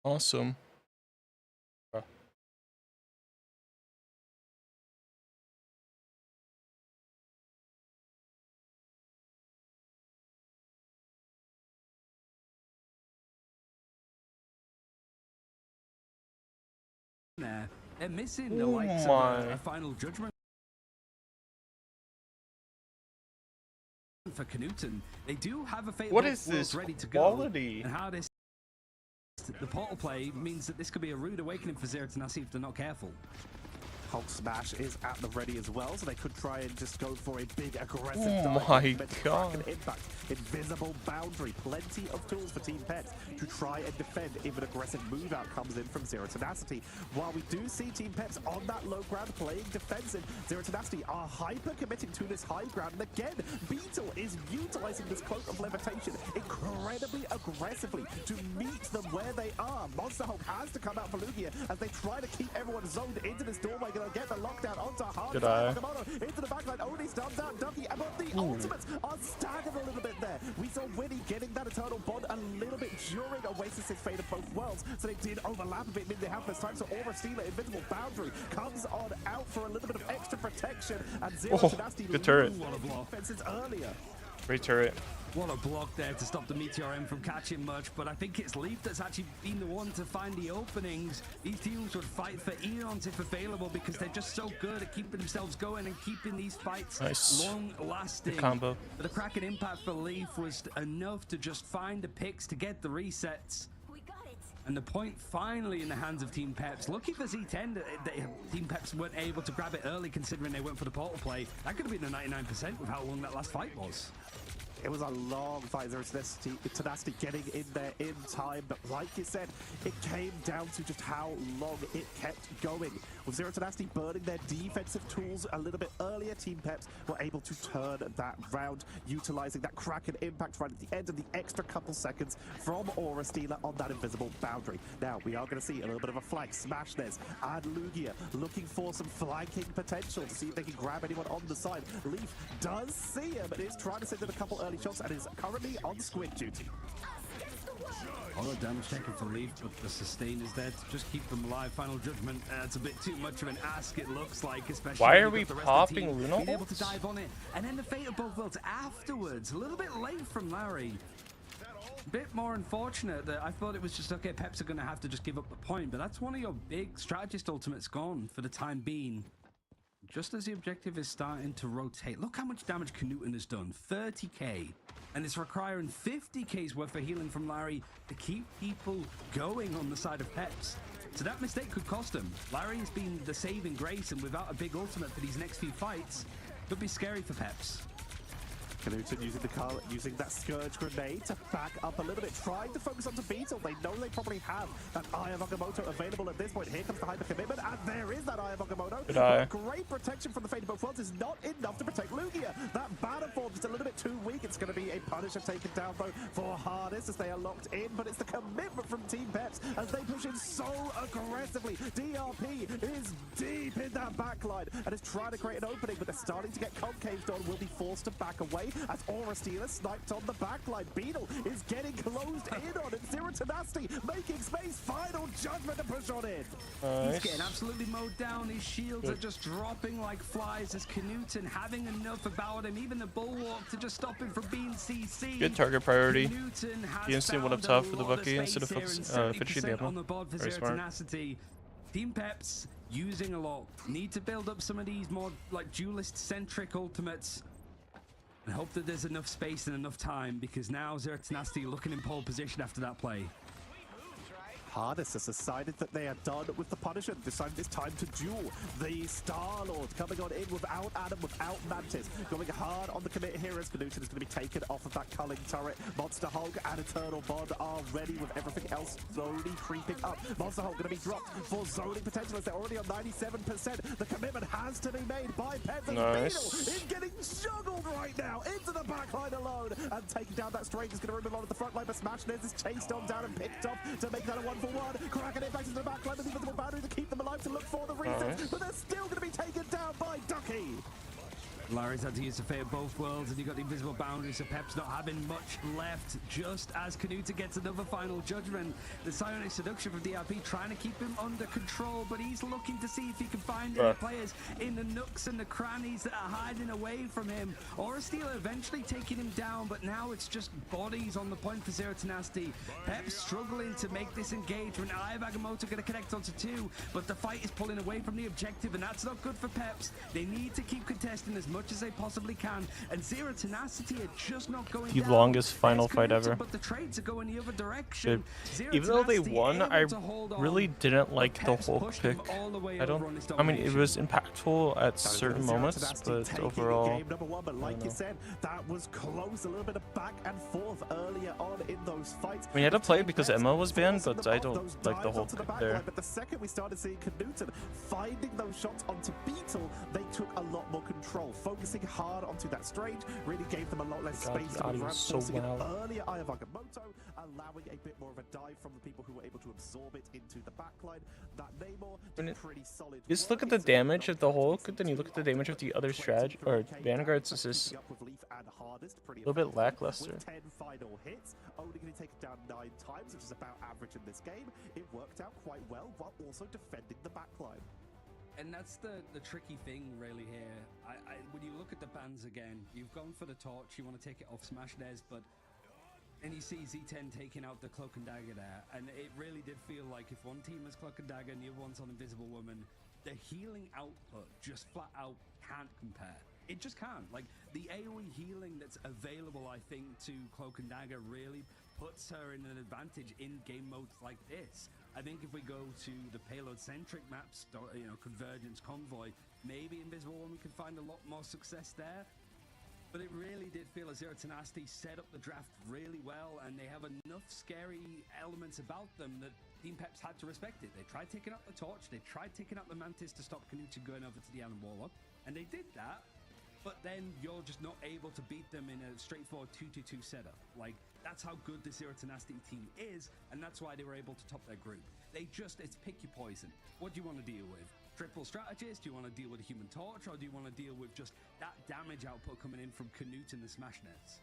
Awesome.
They're missing the likes of a final judgment for Knuten. They do have a fatal
what is this
ready to
quality?
Go, and how this the portal play means that this could be a rude awakening for Zero Tenacity if they're not careful.
Hulk Smash is at the ready as well, so they could try and just go for a big aggressive
Oh my god.
impact. Invisible boundary, plenty of tools for Team Pets to try and defend if an aggressive move out comes in from Zero Tenacity. While we do see Team Pets on that low ground playing defensive, Zero Tenacity are hyper committing to this high ground, and again, Beetle is utilizing this cloak of levitation incredibly aggressively to meet them where they are. Monster Hulk has to come out for Lugia as they try to keep everyone zoned into this doorway. Gonna get the lockdown onto Hard.
Good eye.
Into the backline, only stumps out Ducky, but the ultimates are staggered a little bit there. We saw Winnie getting that Eternal Bond a little bit during Oasis's Fate of Both Worlds, so they did overlap a bit in the half this time, so Aura Stealer, Invisible Boundary, comes on out for a little bit of extra protection, and Zero Tenacity
good turret.
defenses earlier.
Great turret.
What a block there to stop the Meteor M from catching much, but I think it's Leaf that's actually been the one to find the openings. These teams would fight for eons if available because they're just so good at keeping themselves going and keeping these fights long-lasting.
Good combo.
But the cracking impact for Leaf was enough to just find the picks to get the resets. And the point finally in the hands of Team Peps. Lucky for Z10 that Team Peps weren't able to grab it early considering they went for the portal play. That could have been a 99% with how long that last fight was.
It was a long fight. There was Tenacity getting in there in time, but like you said, it came down to just how long it kept going. With Zero Tenacity burning their defensive tools a little bit earlier, Team Peps were able to turn that round, utilizing that Kraken impact right at the end of the extra couple seconds from Aura Stealer on that invisible boundary. Now, we are going to see a little bit of a flank smash this, and Lugia looking for some flanking potential to see if they can grab anyone on the side. Leaf does see him and is trying to send in a couple early shots and is currently on squid duty.
A lot of damage taken for Leaf, but the sustain is there to just keep them alive. Final Judgment, it's a bit too much of an ask, it looks like, especially
why are we
the rest
popping
of the team
Luna
being able to
ults?
dive on it. And then the Fate of Both Worlds afterwards, a little bit late from Larry. A bit more unfortunate that I thought it was just, okay, Peps are going to have to just give up the point, but that's one of your big strategist ultimates gone for the time being. Just as the objective is starting to rotate. Look how much damage Knuten has done, 30k. And it's requiring 50k's worth of healing from Larry to keep people going on the side of Peps. So that mistake could cost him. Larry has been the saving grace, and without a big ultimate for these next few fights, could be scary for Peps.
Knuten using that Scourge Grenade to back up a little bit, trying to focus onto Beetle. They know they probably have that Eye of Agamotto available at this point. Here comes the hyper commitment, and there is that Eye of Agamotto. But great protection from the Fate of Both Worlds is not enough to protect Lugia. That Banner Form is a little bit too weak. It's going to be a Punisher taken down though for Hardest as they are locked in, but it's the commitment from Team Peps as they push in so aggressively. DRP is deep in that backline and is trying to create an opening, but they're starting to get concaved on, will be forced to back away. As Aura Stealer sniped on the backline. Beetle is getting closed in on it. Zero Tenacity making space. Final Judgment to push on in.
Nice.
He's getting absolutely mowed down. His shields are just dropping like flies as Knuten having enough about him. Even the Bulwark to just stop him from being CC.
Good target priority.
Knuten has
He instantly went up top for the Bucky instead of fixing the
on the board for
Very
Zero
smart.
Tenacity. Team Peps using a lot. Need to build up some of these more like duelist-centric ultimates. And hope that there's enough space and enough time, because now Zero Tenacity looking in pole position after that play.
Hardest has decided that they are done with the Punisher, decided it's time to duel. The Star-Lord coming on in without Adam, without Mantis, going hard on the commit here as Knudsen is going to be taken off of that culling turret. Monster Hulk and Eternal Bond are ready with everything else slowly creeping up. Monster Hulk going to be dropped for zoning potential as they're already on 97%. The commitment has to be made by Pets, and Beetle is getting juggled right now into the backline alone, and taking down that Strange is going to remove on at the front line, but Smashnez is chased on down and picked up to make that a 1-for-1. Cracking it back into the backline with the invisible boundary to keep them alive, to look for the resets, but they're still going to be taken down by Ducky.
Larry's had to use the fate of both worlds, and you got the invisible boundary, so Pep's not having much left. Just as Knudsen gets another final judgment, the psionic seduction from DRP trying to keep him under control, but he's looking to see if he can find any players in the nooks and the crannies that are hiding away from him. Aura Stealer eventually taking him down, but now it's just bodies on the point for Zero Tenacity. Pep's struggling to make this engagement. Eye of Agamotto going to connect onto 2, but the fight is pulling away from the objective, and that's not good for Peps. They need to keep contesting as much as they possibly can, and Zero Tenacity are just not going
the
down.
longest final fight ever.
But the trades are going the other direction.
Even though they won, I really didn't like the Hulk pick. I mean, it was impactful at certain moments, but overall,
game number 1, but like you said, that was close. A little bit of back and forth earlier on in those fights.
I mean, you had to play because Emma was banned, but I don't like the Hulk pick there.
But the second we started seeing Knudsen finding those shots onto Beetle, they took a lot more control, focusing hard onto that Strange, really gave them a lot less space to move around, forcing an earlier Eye of Agamotto, allowing a bit more of a dive from the people who were able to absorb it into the backline. That Namor did pretty solid.
Just look at the damage of the Hulk, then you look at the damage of the other strategy, or Vanguards is just a little bit lackluster.
10 final hits, only going to take it down 9 times, which is about average in this game. It worked out quite well, while also defending the backline.
And that's the tricky thing really here. When you look at the bans again, you've gone for the torch, you want to take it off Smashnez, but then you see Z10 taking out the Cloak and Dagger there, and it really did feel like if one team has Cloak and Dagger and the other one's on Invisible Woman, the healing output just flat out can't compare. It just can't. Like, the AoE healing that's available, I think, to Cloak and Dagger really puts her in an advantage in game modes like this. I think if we go to the payload-centric maps, you know, Convergence, Convoy, maybe Invisible Woman can find a lot more success there. But it really did feel as Zero Tenacity set up the draft really well, and they have enough scary elements about them that Team Peps had to respect it. They tried taking up the torch, they tried taking up the Mantis to stop Knudsen going over to the Alan Warlock, and they did that, but then you're just not able to beat them in a straightforward 2-2-2 setup. Like, that's how good the Zero Tenacity team is, and that's why they were able to top their group. It's pick your poison. What do you want to deal with? Triple strategist? Do you want to deal with a Human Torch, or do you want to deal with just that damage output coming in from Knudsen and the Smashnez?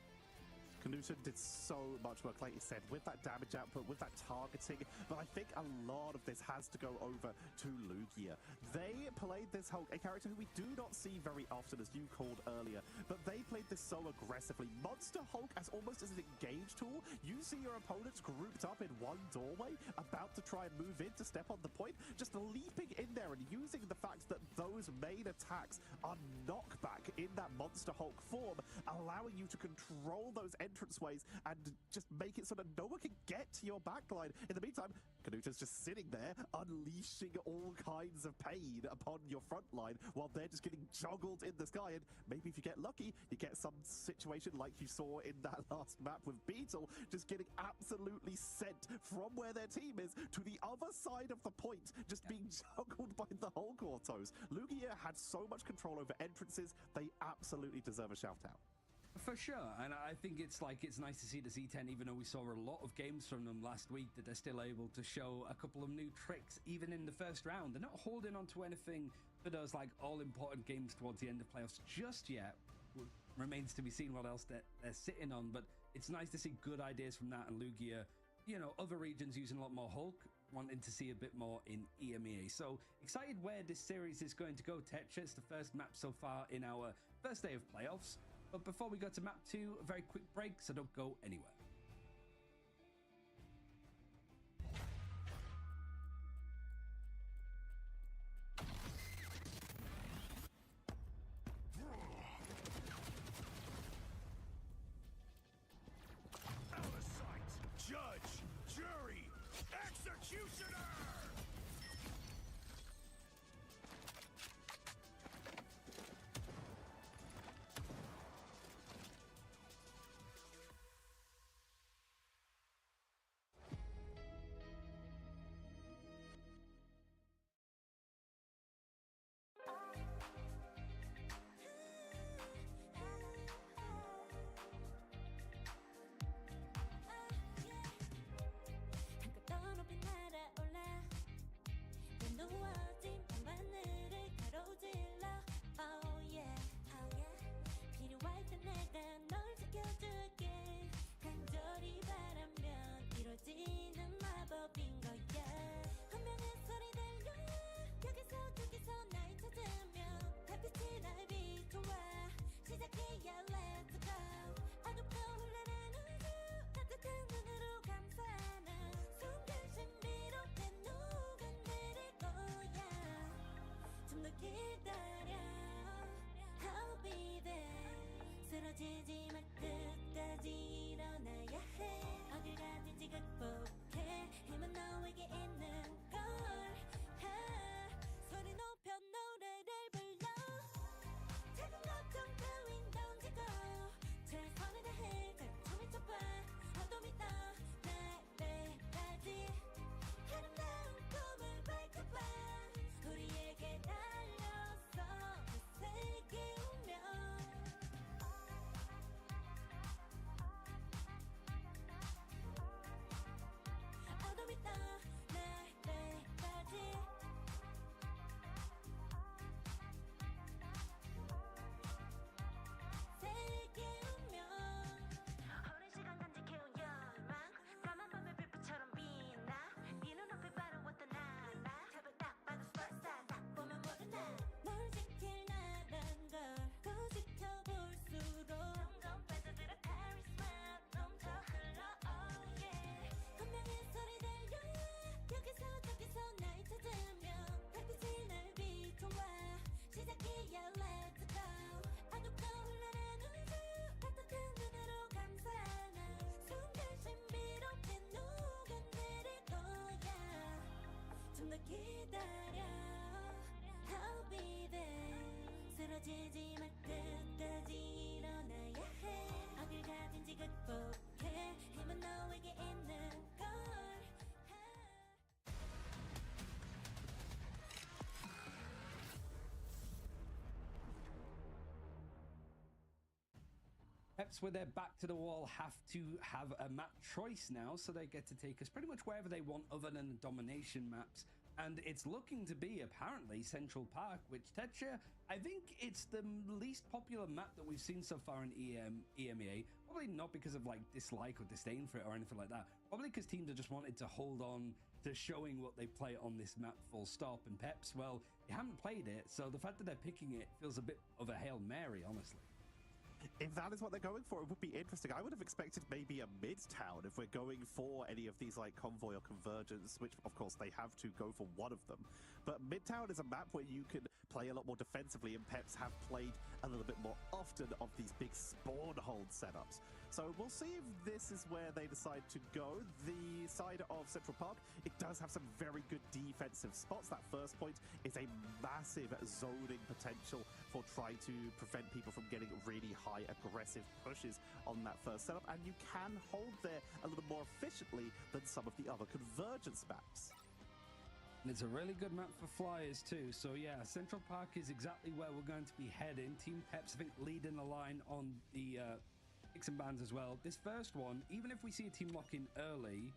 Knudsen did so much work, like you said, with that damage output, with that targeting, but I think a lot of this has to go over to Lugia. They played this Hulk, a character who we do not see very often, as you called earlier, but they played this so aggressively. Monster Hulk as almost as an engage tool. You see your opponents grouped up in one doorway, about to try and move in to step on the point, just leaping in there and using the fact that those main attacks are knockback in that Monster Hulk form, allowing you to control those entranceways and just make it so that no one can get to your backline. In the meantime, Knudsen's just sitting there, unleashing all kinds of pain upon your front line while they're just getting juggled in the sky. And maybe if you get lucky, you get some situation like you saw in that last map with Beetle, just getting absolutely sent from where their team is to the other side of the point, just being juggled by the Hulk autos. Lugia had so much control over entrances, they absolutely deserve a shout out.
For sure, and I think it's nice to see the Z10, even though we saw a lot of games from them last week, that they're still able to show a couple of new tricks, even in the first round. They're not holding on to anything for those like all-important games towards the end of playoffs just yet. Remains to be seen what else they're sitting on, but it's nice to see good ideas from that and Lugia. You know, other regions using a lot more Hulk, wanting to see a bit more in EMEA. So excited where this series is going to go. Tetris, the first map so far in our first day of playoffs. But before we go to map 2, a very quick break, so don't go anywhere.
Out of sight. Judge, jury, execute. executioner!
한껏 더 높이 날아올라 내 누워진 밤하늘을 가로질러 Oh yeah, oh yeah 필요할 때 내가 널 지켜줄게 간절히 바라면 이루어지는 마법인 거야 분명한 소리 들려 여기서 저기서 날 찾으면 달빛이 날 비춰와 시작해야 let's go 어둡고 흘러는 우주 따뜻한 눈으로 감싸는 순간 신비롭게 녹아내릴 거야 좀 더 기다려 I'll be there 쓰러지지 말 끝까지 일어나야 해 어딜 가든지 극복해 힘은 너에게 있는 걸 소리 높여 노래를 불러 작은 걱정 따윈 던지고 최선을 다해 결정을 쳐봐 어둠이 떠날 때까지 아름다운 꿈을 밝혀봐 우리에게 달려서 그 세계 오면 어둠이 떠날 때까지 세계 오면 오랜 시간 간직해온 열망 까만 밤의 빛처럼 빛나 네 눈앞에 바로 어떤 나나 탑을 딱 봐도 스파이사 딱 보면 모르나 널 지킬라란 걸 더 지켜볼수록 점점 빠져들어 카리스마 넘쳐 흘러 oh yeah 분명한 소리 들려 여기서 저기서 날 찾으면 달빛이 날 비춰와 시작이야 let's go 어둡고 흘러는 우주 따뜻한 눈으로 감싸는 순간 신비롭게 녹아내릴 거야 좀 더 기다려 I'll be there 쓰러지지 말 끝까지 일어나야 해 어딜 가든지 극복해 힘은 너에게 있는 걸
Peps, with their back to the wall, have to have a map choice now, so they get to take us pretty much wherever they want other than the domination maps. And it's looking to be, apparently, Central Park, which, Tetcher, I think it's the least popular map that we've seen so far in EMEA. Probably not because of, like, dislike or disdain for it or anything like that. Probably because teams have just wanted to hold on to showing what they play on this map full stop. And Peps, well, you haven't played it, so the fact that they're picking it feels a bit of a Hail Mary, honestly.
If that is what they're going for, it would be interesting. I would have expected maybe a Midtown if we're going for any of these like Convoy or Convergence, which of course they have to go for one of them. But Midtown is a map where you can play a lot more defensively, and Peps have played a little bit more often of these big spawn hold setups. So we'll see if this is where they decide to go. The side of Central Park, it does have some very good defensive spots. That first point is a massive zoning potential for trying to prevent people from getting really high aggressive pushes on that first setup, and you can hold there a little more efficiently than some of the other Convergence maps.
And it's a really good map for flyers too. So yeah, Central Park is exactly where we're going to be heading. Team Peps, I think, leading the line on the picks and bans as well. This first one, even if we see a team lock in early,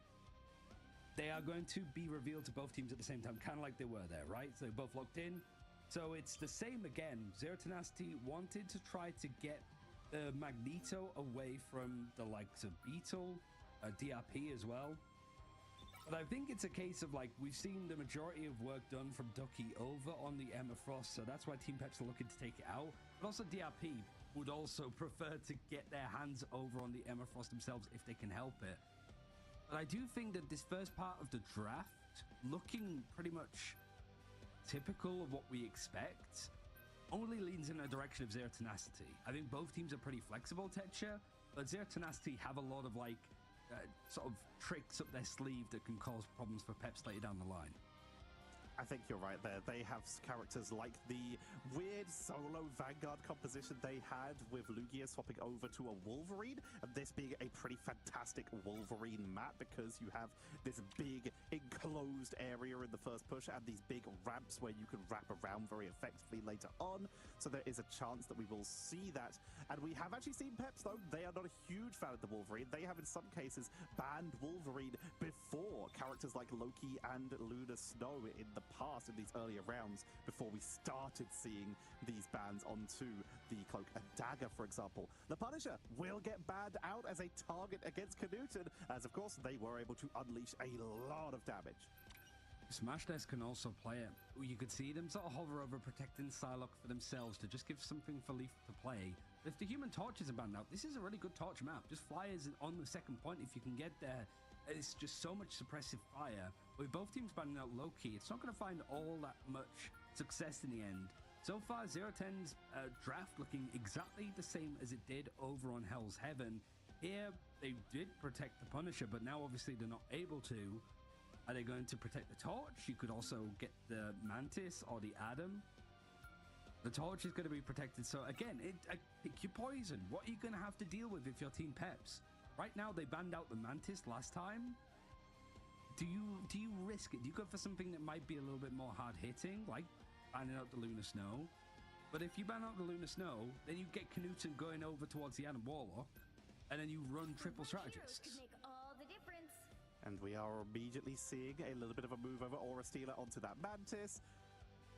they are going to be revealed to both teams at the same time, kind of like they were there, right? So they're both locked in. So it's the same again. Zero Tenacity wanted to try to get Magneto away from the likes of Beetle, DRP as well. But I think it's a case of, like, we've seen the majority of work done from Ducky over on the Emma Frost, so that's why Team Peps are looking to take it out. But also DRP would also prefer to get their hands over on the Emma Frost themselves if they can help it. But I do think that this first part of the draft, looking pretty much typical of what we expect, only leans in the direction of Zero Tenacity. I think both teams are pretty flexible, Tetcher, but Zero Tenacity have a lot of, like, sort of tricks up their sleeve that can cause problems for Peps later down the line.
I think you're right there. They have characters like the weird solo Vanguard composition they had with Lugia swapping over to a Wolverine, and this being a pretty fantastic Wolverine map because you have this big enclosed area in the first push and these big ramps where you can wrap around very effectively later on. So there is a chance that we will see that. And we have actually seen Peps, though. They are not a huge fan of the Wolverine. They have in some cases banned Wolverine before characters like Loki and Luna Snow in the past in these earlier rounds before we started seeing these bans onto the Cloak and Dagger, for example. The Punisher will get banned out as a target against Knuten, as of course they were able to unleash a lot of damage.
Smashdance can also play it. You could see them sort of hover over protecting Psylocke for themselves to just give something for Leaf to play. If the Human Torch is banned out, this is a really good torch map. Just flyers on the second point if you can get there. It's just so much suppressive fire. With both teams banning out Loki, it's not going to find all that much success in the end. So far, 010's draft looking exactly the same as it did over on Hell's Heaven. Here, they did protect the Punisher, but now obviously they're not able to. Are they going to protect the Torch? You could also get the Mantis or the Atom. The Torch is going to be protected. So again, pick your poison. What are you going to have to deal with if you're Team Peps? Right now, they banned out the Mantis last time. Do you risk it? Do you go for something that might be a little bit more hard-hitting, like banning out the Lunar Snow? But if you ban out the Lunar Snow, then you get Knuten going over towards the Adam Warlock, and then you run triple strategists.
Make all the difference.
And we are immediately seeing a little bit of a move over Aura Stealer onto that Mantis.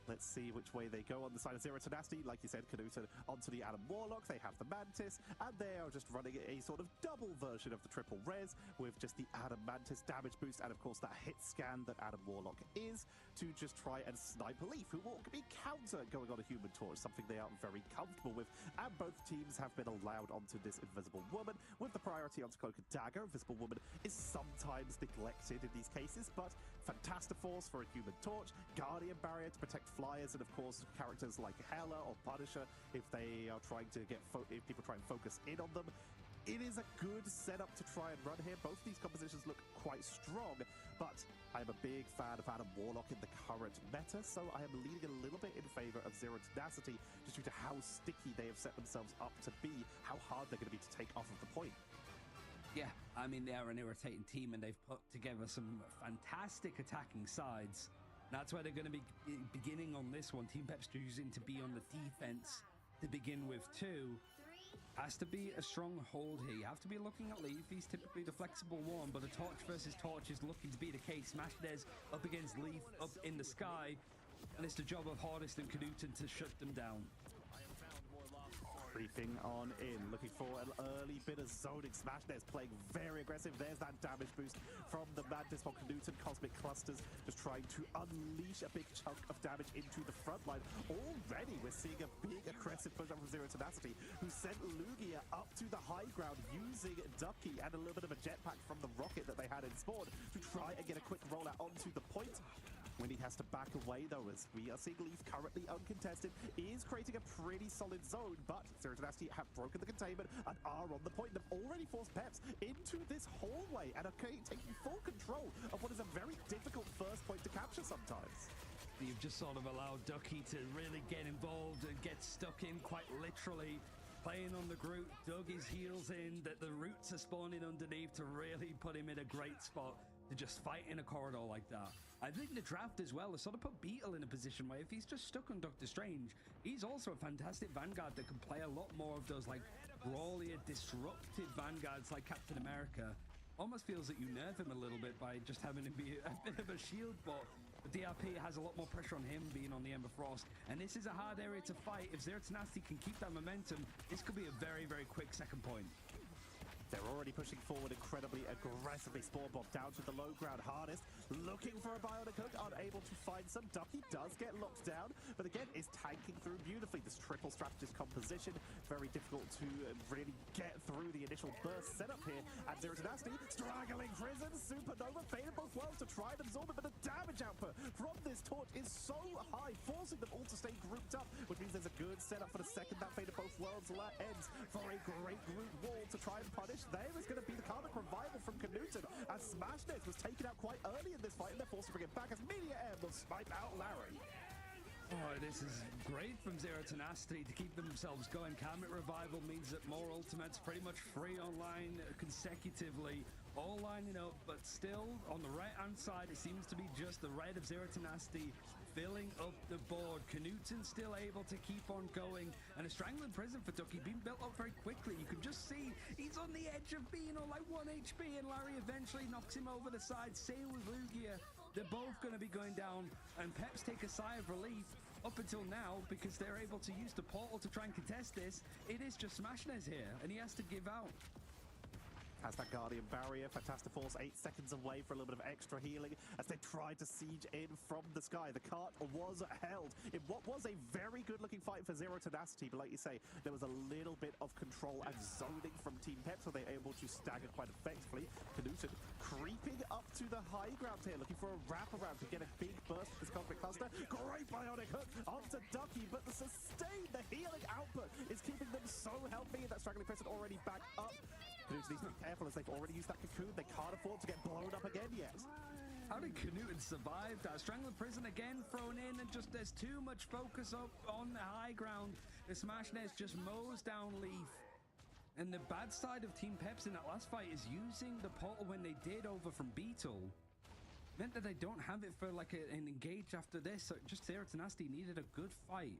Let's see which way they go on the side of Zero Tenacity. Like you said, Knuten onto the Adam Warlock. They have the Mantis, and they are just running a sort of double version of the triple res with just the Adam Mantis damage boost and, of course, that hit scan that Adam Warlock is to just try and snipe a Leaf, who will be counter going on a Human Torch, something they are very comfortable with. And both teams have been allowed onto this Invisible Woman with the priority onto Cloak and Dagger. Invisible Woman is sometimes neglected in these cases, but Fantastiforce for a Human Torch, Guardian Barrier to protect flyers, and of course characters like Hela or Punisher if they are trying to get if people try and focus in on them. It is a good setup to try and run here. Both of these compositions look quite strong, but I'm a big fan of Adam Warlock in the current meta, so I am leaning a little bit in favor of Zero Tenacity just due to how sticky they have set themselves up to be, how hard they're going to be to take off of the point.
Yeah, I mean, they're an irritating team, and they've put together some fantastic attacking sides. That's why they're going to be beginning on this one. Team Peps choosing to be on the defense to begin with too. Has to be a strong hold here. You have to be looking at Leaf. He's typically the flexible one, but a Torch versus Torch is looking to be the case. Smashdez up against Leaf up in the sky, and it's the job of Hardest and Knuten to shut them down.
Creeping on in, looking for an early bit of zoning. Smashdez playing very aggressive. There's that damage boost from the Mantis for Knuten. Cosmic Clusters just trying to unleash a big chunk of damage into the front line. Already we're seeing a big aggressive push up from Zero Tenacity, who sent Lugia up to the high ground using Ducky and a little bit of a jetpack from the rocket that they had in spawn to try and get a quick rollout onto the point. Winnie has to back away though, as we are seeing Leaf currently uncontested, is creating a pretty solid zone, but Zero Tenacity have broken the containment and are on the point. They've already forced Peps into this hallway and are taking full control of what is a very difficult first point to capture sometimes.
You've just sort of allowed Ducky to really get involved and get stuck in, quite literally playing on the Groot. Dug his heels in, that the roots are spawning underneath to really put him in a great spot to just fight in a corridor like that. I think the draft as well has sort of put Beetle in a position where if he's just stuck on Doctor Strange, he's also a fantastic Vanguard that can play a lot more of those like brawlier, disruptive Vanguards like Captain America. Almost feels that you nerve him a little bit by just having him be a bit of a shield bot. But DRP has a lot more pressure on him being on the Ember Frost, and this is a hard area to fight. If Zero Tenacity can keep that momentum, this could be a very, very quick second point.
They're already pushing forward incredibly aggressively. Spawn Bomb down to the low ground. Hardest looking for a bionic hook, unable to find some. Ducky does get locked down, but again is tanking through beautifully. This triple strategist composition, very difficult to really get through the initial burst setup here. And Zero Tenacity straggling Prison, Supernova, faded both worlds to try and absorb it, but the damage output from this torch is so high, forcing them all to stay grouped up, which means there's a good setup for the second that faded both worlds ends for a great group wall to try and punish damage there is going to be the Karmic Revival from Knuten, as Smashness was taken out quite early in this fight, and they're forced to bring it back as Media M will snipe out Larry.
Oh, this is great from Zero Tenacity to keep themselves going. Karmic Revival means that more ultimates pretty much free online consecutively, all lining up, but still on the right-hand side, it seems to be just the red of Zero Tenacity filling up the board. Knuten still able to keep on going, and a Strangling Prison for Ducky being built up very quickly. You can just see he's on the edge of being on like 1 HP, and Larry eventually knocks him over the side. Same with Lugia. They're both going to be going down, and Peps take a sigh of relief up until now because they're able to use the portal to try and contest this. It is just Smashness here, and he has to give out.
Has that Guardian Barrier. Fantastic Force 8 seconds away for a little bit of extra healing as they tried to siege in from the sky. The cart was held in what was a very good looking fight for Zero Tenacity, but like you say, there was a little bit of control and zoning from Team Pep, so they were able to stagger quite effectively. Knuten creeping up to the high ground here, looking for a wraparound to get a big burst of this Cosmic Cluster. Great bionic hook onto Ducky, but the sustain, the healing output is keeping them so healthy. That Straggling Prison already back up. Knuten needs to be careful as they've already used that cocoon. They can't afford to get blown up again yet.
How did Knuten survive that? Strangling Prison again thrown in, and just there's too much focus up on the high ground. The Smashness just mows down Leaf. And the bad side of Team Peps in that last fight is using the portal when they did over from Beetle. Meant that they don't have it for like an engage after this. So just Zero Tenacity needed a good fight.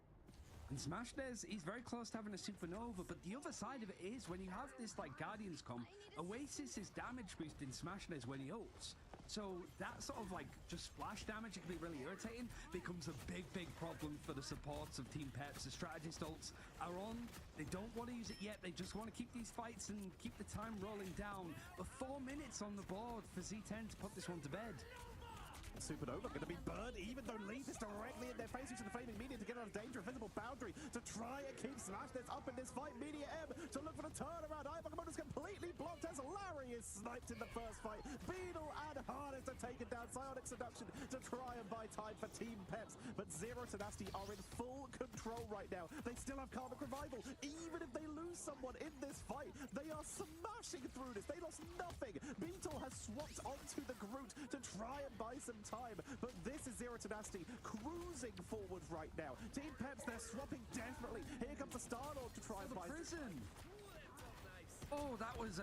And Smashness, he's very close to having a supernova, but the other side of it is when you have this like Guardians come, Oasis is damage boosting Smashness when he ults. So that sort of like just splash damage, it can be really irritating, becomes a big problem for the supports of Team Peps. The strategist ults are on, they don't want to use it yet, they just want to keep these fights and keep the time rolling down. But 4 minutes on the board for Z10 to put this one to bed.
Supernova going to be burned, even though Leaf is directly in their face, using the Flaming Meteor to get out of danger. Invisible Boundary to try and keep Smashness up in this fight. Media M to look for the turnaround. Ivan is completely blocked as Larry is sniped in the first fight. Beetle and Harness are taken down. Psionic Seduction to try and buy time for Team Peps. But Zero Tenacity are in full control right now. They still have Karmic Revival. Even if they lose someone in this fight, they are smashing through this. They lost nothing. Beetle has swapped onto the Groot to try and buy some time, but this is Zero Tenacity cruising forward right now. Team Peps, they're swapping desperately. Here comes the Star-Lord to try and buy
prison. Oh, that was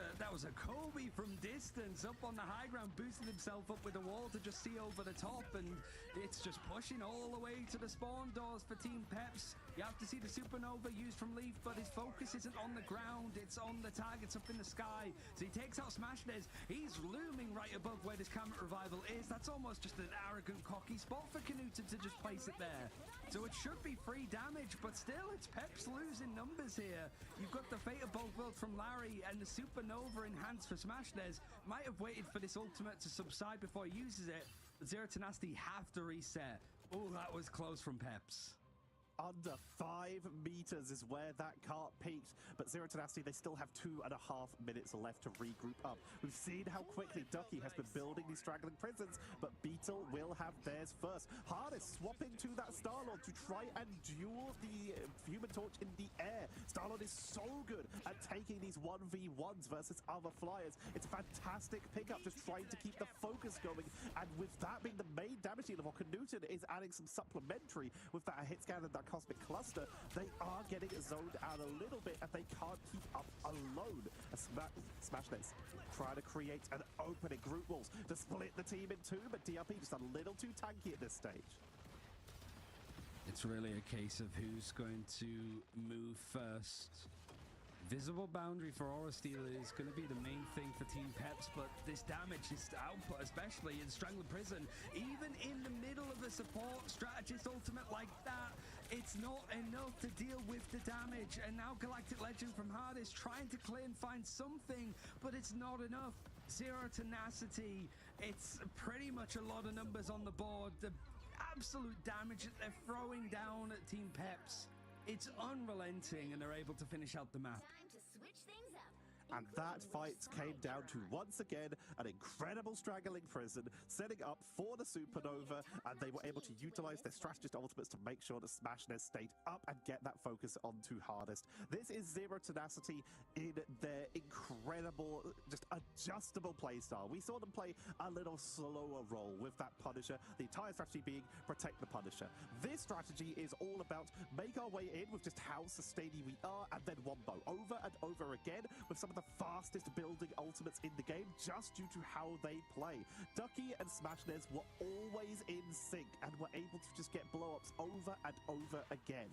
a Kobe from distance up on the high ground, boosted himself up with a wall to just see over the top, and it's just pushing all the way to the spawn doors for Team Peps. You have to see the supernova used from Leaf, but his focus isn't on the ground, it's on the targets up in the sky. So he takes out Smashness. He's looming right above where this Karmic Revival is. That's almost just an arrogant, cocky spot for Knuten to just place it there. So it should be free damage, but still, it's Peps losing numbers here. You've got the Fate of Both Worlds from Larry, and the supernova enhanced for Smashness. Might have waited for this ultimate to subside before he uses it, but Zero Tenacity have to reset. Oh, that was close from Peps.
Under 5 meters is where that cart peaked, but Zero Tenacity, they still have 2.5 minutes left to regroup up. We've seen how quickly Ducky has been building these straggling prisons, but Beetle will have theirs first. Harness swapping to that Star-Lord to try and duel the Human Torch in the air. Star-Lord is so good at taking these 1v1s versus other flyers. It's a fantastic pickup, just trying to keep the focus going, and with that being the main damage dealer, while Knuten is adding some supplementary with that hit scan and that Cosmic Cluster, they are getting zoned out a little bit and they can't keep up alone. Smashness trying to create an opening, group walls to split the team in two, but DRP just a little too tanky at this stage.
It's really a case of who's going to move first. Visible boundary for Aura Steel is going to be the main thing for Team Peps, but this damage, this output, especially in Strangling Prison, even in the middle of a support strategist ultimate like that, it's not enough to deal with the damage. And now Galactic Legend from Hardest trying to clear and find something, but it's not enough. Zero Tenacity, it's pretty much a lot of numbers on the board. The absolute damage that they're throwing down at Team Peps, it's unrelenting, and they're able to finish out the map.
Time to switch things up.
And that fight came down to, once again, an incredible strangling prison, setting up for the supernova, and they were able to utilize their strategist ultimates to make sure that SmashNez stayed up and get that focus onto hardest. This is Zero Tenacity in their incredible, just adjustable playstyle. We saw them play a little slower role with that Punisher, the entire strategy being protect the Punisher. This strategy is all about make our way in with just how sustainy we are, and then wombo over and over again with some of the fastest building ultimates in the game, just due to how they play. Ducky and SmashNez were always in sync and were able to just get blow-ups over and over again.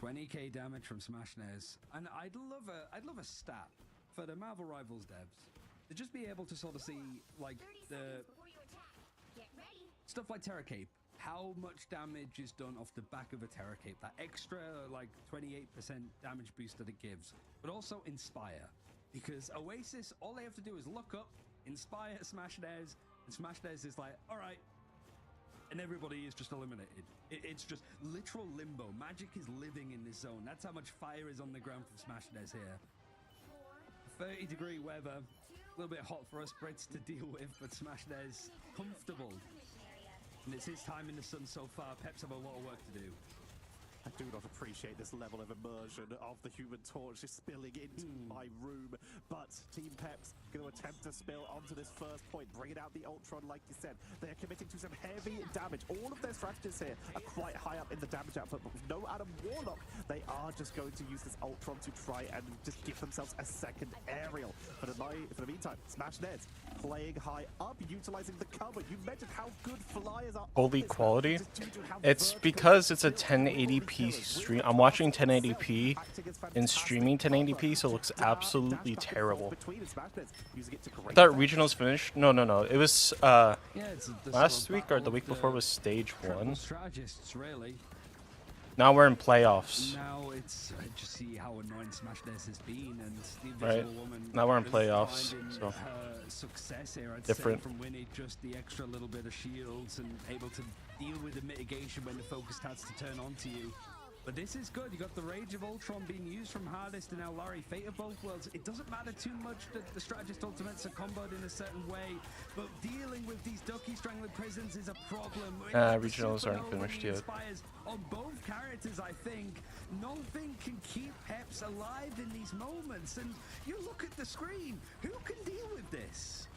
20k damage from SmashNez, and I'd love a stat for the Marvel Rivals devs to just be able to sort of see like the stuff like Terra Cape, how much damage is done off the back of a Terra Cape, that extra like 28% damage boost that it gives, but also Inspire, because Oasis, all they have to do is look up, Inspire SmashNez, and SmashNez is like, all right, and everybody is just eliminated. It's just literal limbo. Magik is living in this zone. That's how much fire is on the ground from SmashNez here. 30-degree weather, a little bit hot for us Brits to deal with, but SmashNez comfortable. And it's his time in the sun so far. Peps have a lot of work to do.
I do not appreciate this level of immersion of the Human Torch just spilling into my room, but Team Peps going to attempt to spill onto this first point, bringing out the Ultron like you said. They are committing to some heavy damage. All of their strategies here are quite high up in the damage output, but with no Adam Warlock, they are just going to use this Ultron to try and just give themselves a second aerial. For the meantime, SmashNez playing high up, utilizing the cover. You mentioned how good flyers are.
Holy quality. It's because it's a 1080p stream. I'm watching 1080p and streaming 1080p, so it looks absolutely terrible. I thought regionals finished. No. It was last week or the week before was stage 1. Now we're in playoffs.
Now it's just see how annoying SmashNez has been, and the
Right.
woman
Now we're in playoffs,
her
so
success here, I'd
different.
say, from winning just the extra little bit of shields and able to deal with the mitigation when the focus starts to turn onto you. But this is good. You got the Rage of Ultron being used from hardest, and now Larry, Fate of both worlds. It doesn't matter too much that the strategist ultimates are comboed in a certain way, but dealing with these Ducky Strangler prisons is a problem.
Regionals aren't finished yet.
On both characters, I think nothing can keep Peps alive in these moments. And you look at the screen. Who can deal with this?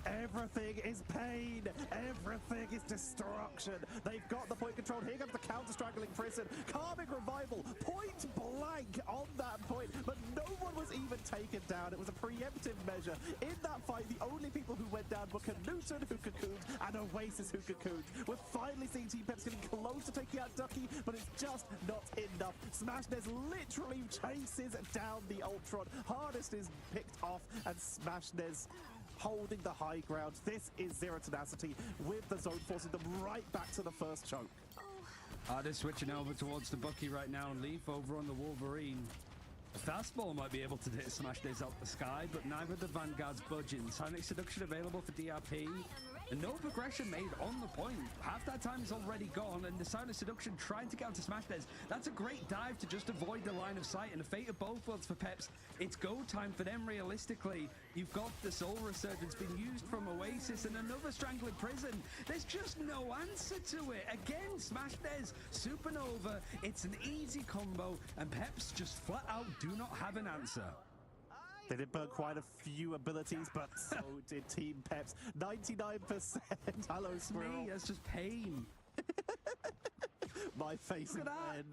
Everything is pain. Everything is destruction. They've got the point control. Here comes the counter-straggling prison. Karmic Revival, point blank on that point. But no one was even taken down. It was a preemptive measure. In that fight, the only people who went down were Knuten, who cocooned, and Oasis, who cocooned. We're finally seeing Team Peps getting close to taking out Ducky, but it's just not enough. SmashNez literally chases down the Ultron. Hardest is picked off, and SmashNez holding the high ground. This is Zero Tenacity with the zone forcing them right back to the first choke.
They're switching over towards the Bucky right now, and Leaf over on the Wolverine. The fastball might be able to hit SmashNez out the sky, but neither the Vanguard's budging. Sonic Seduction available for DRP. And no progression made on the point. Half that time is already gone, and the Sonic Seduction trying to get onto SmashNez. That's a great dive to just avoid the line of sight, and the fate of both worlds for Peps. It's go time for them realistically. You've got the Soul Resurgence being used from Oasis and another Strangling Prison. There's just no answer to it. Again, SmashNez, Supernova. It's an easy combo, and Peps just flat out do not have an answer.
They did burn quite a few abilities, but so did Team Peps. 99%. Hello, Squirrel.
That's just pain.
My face again.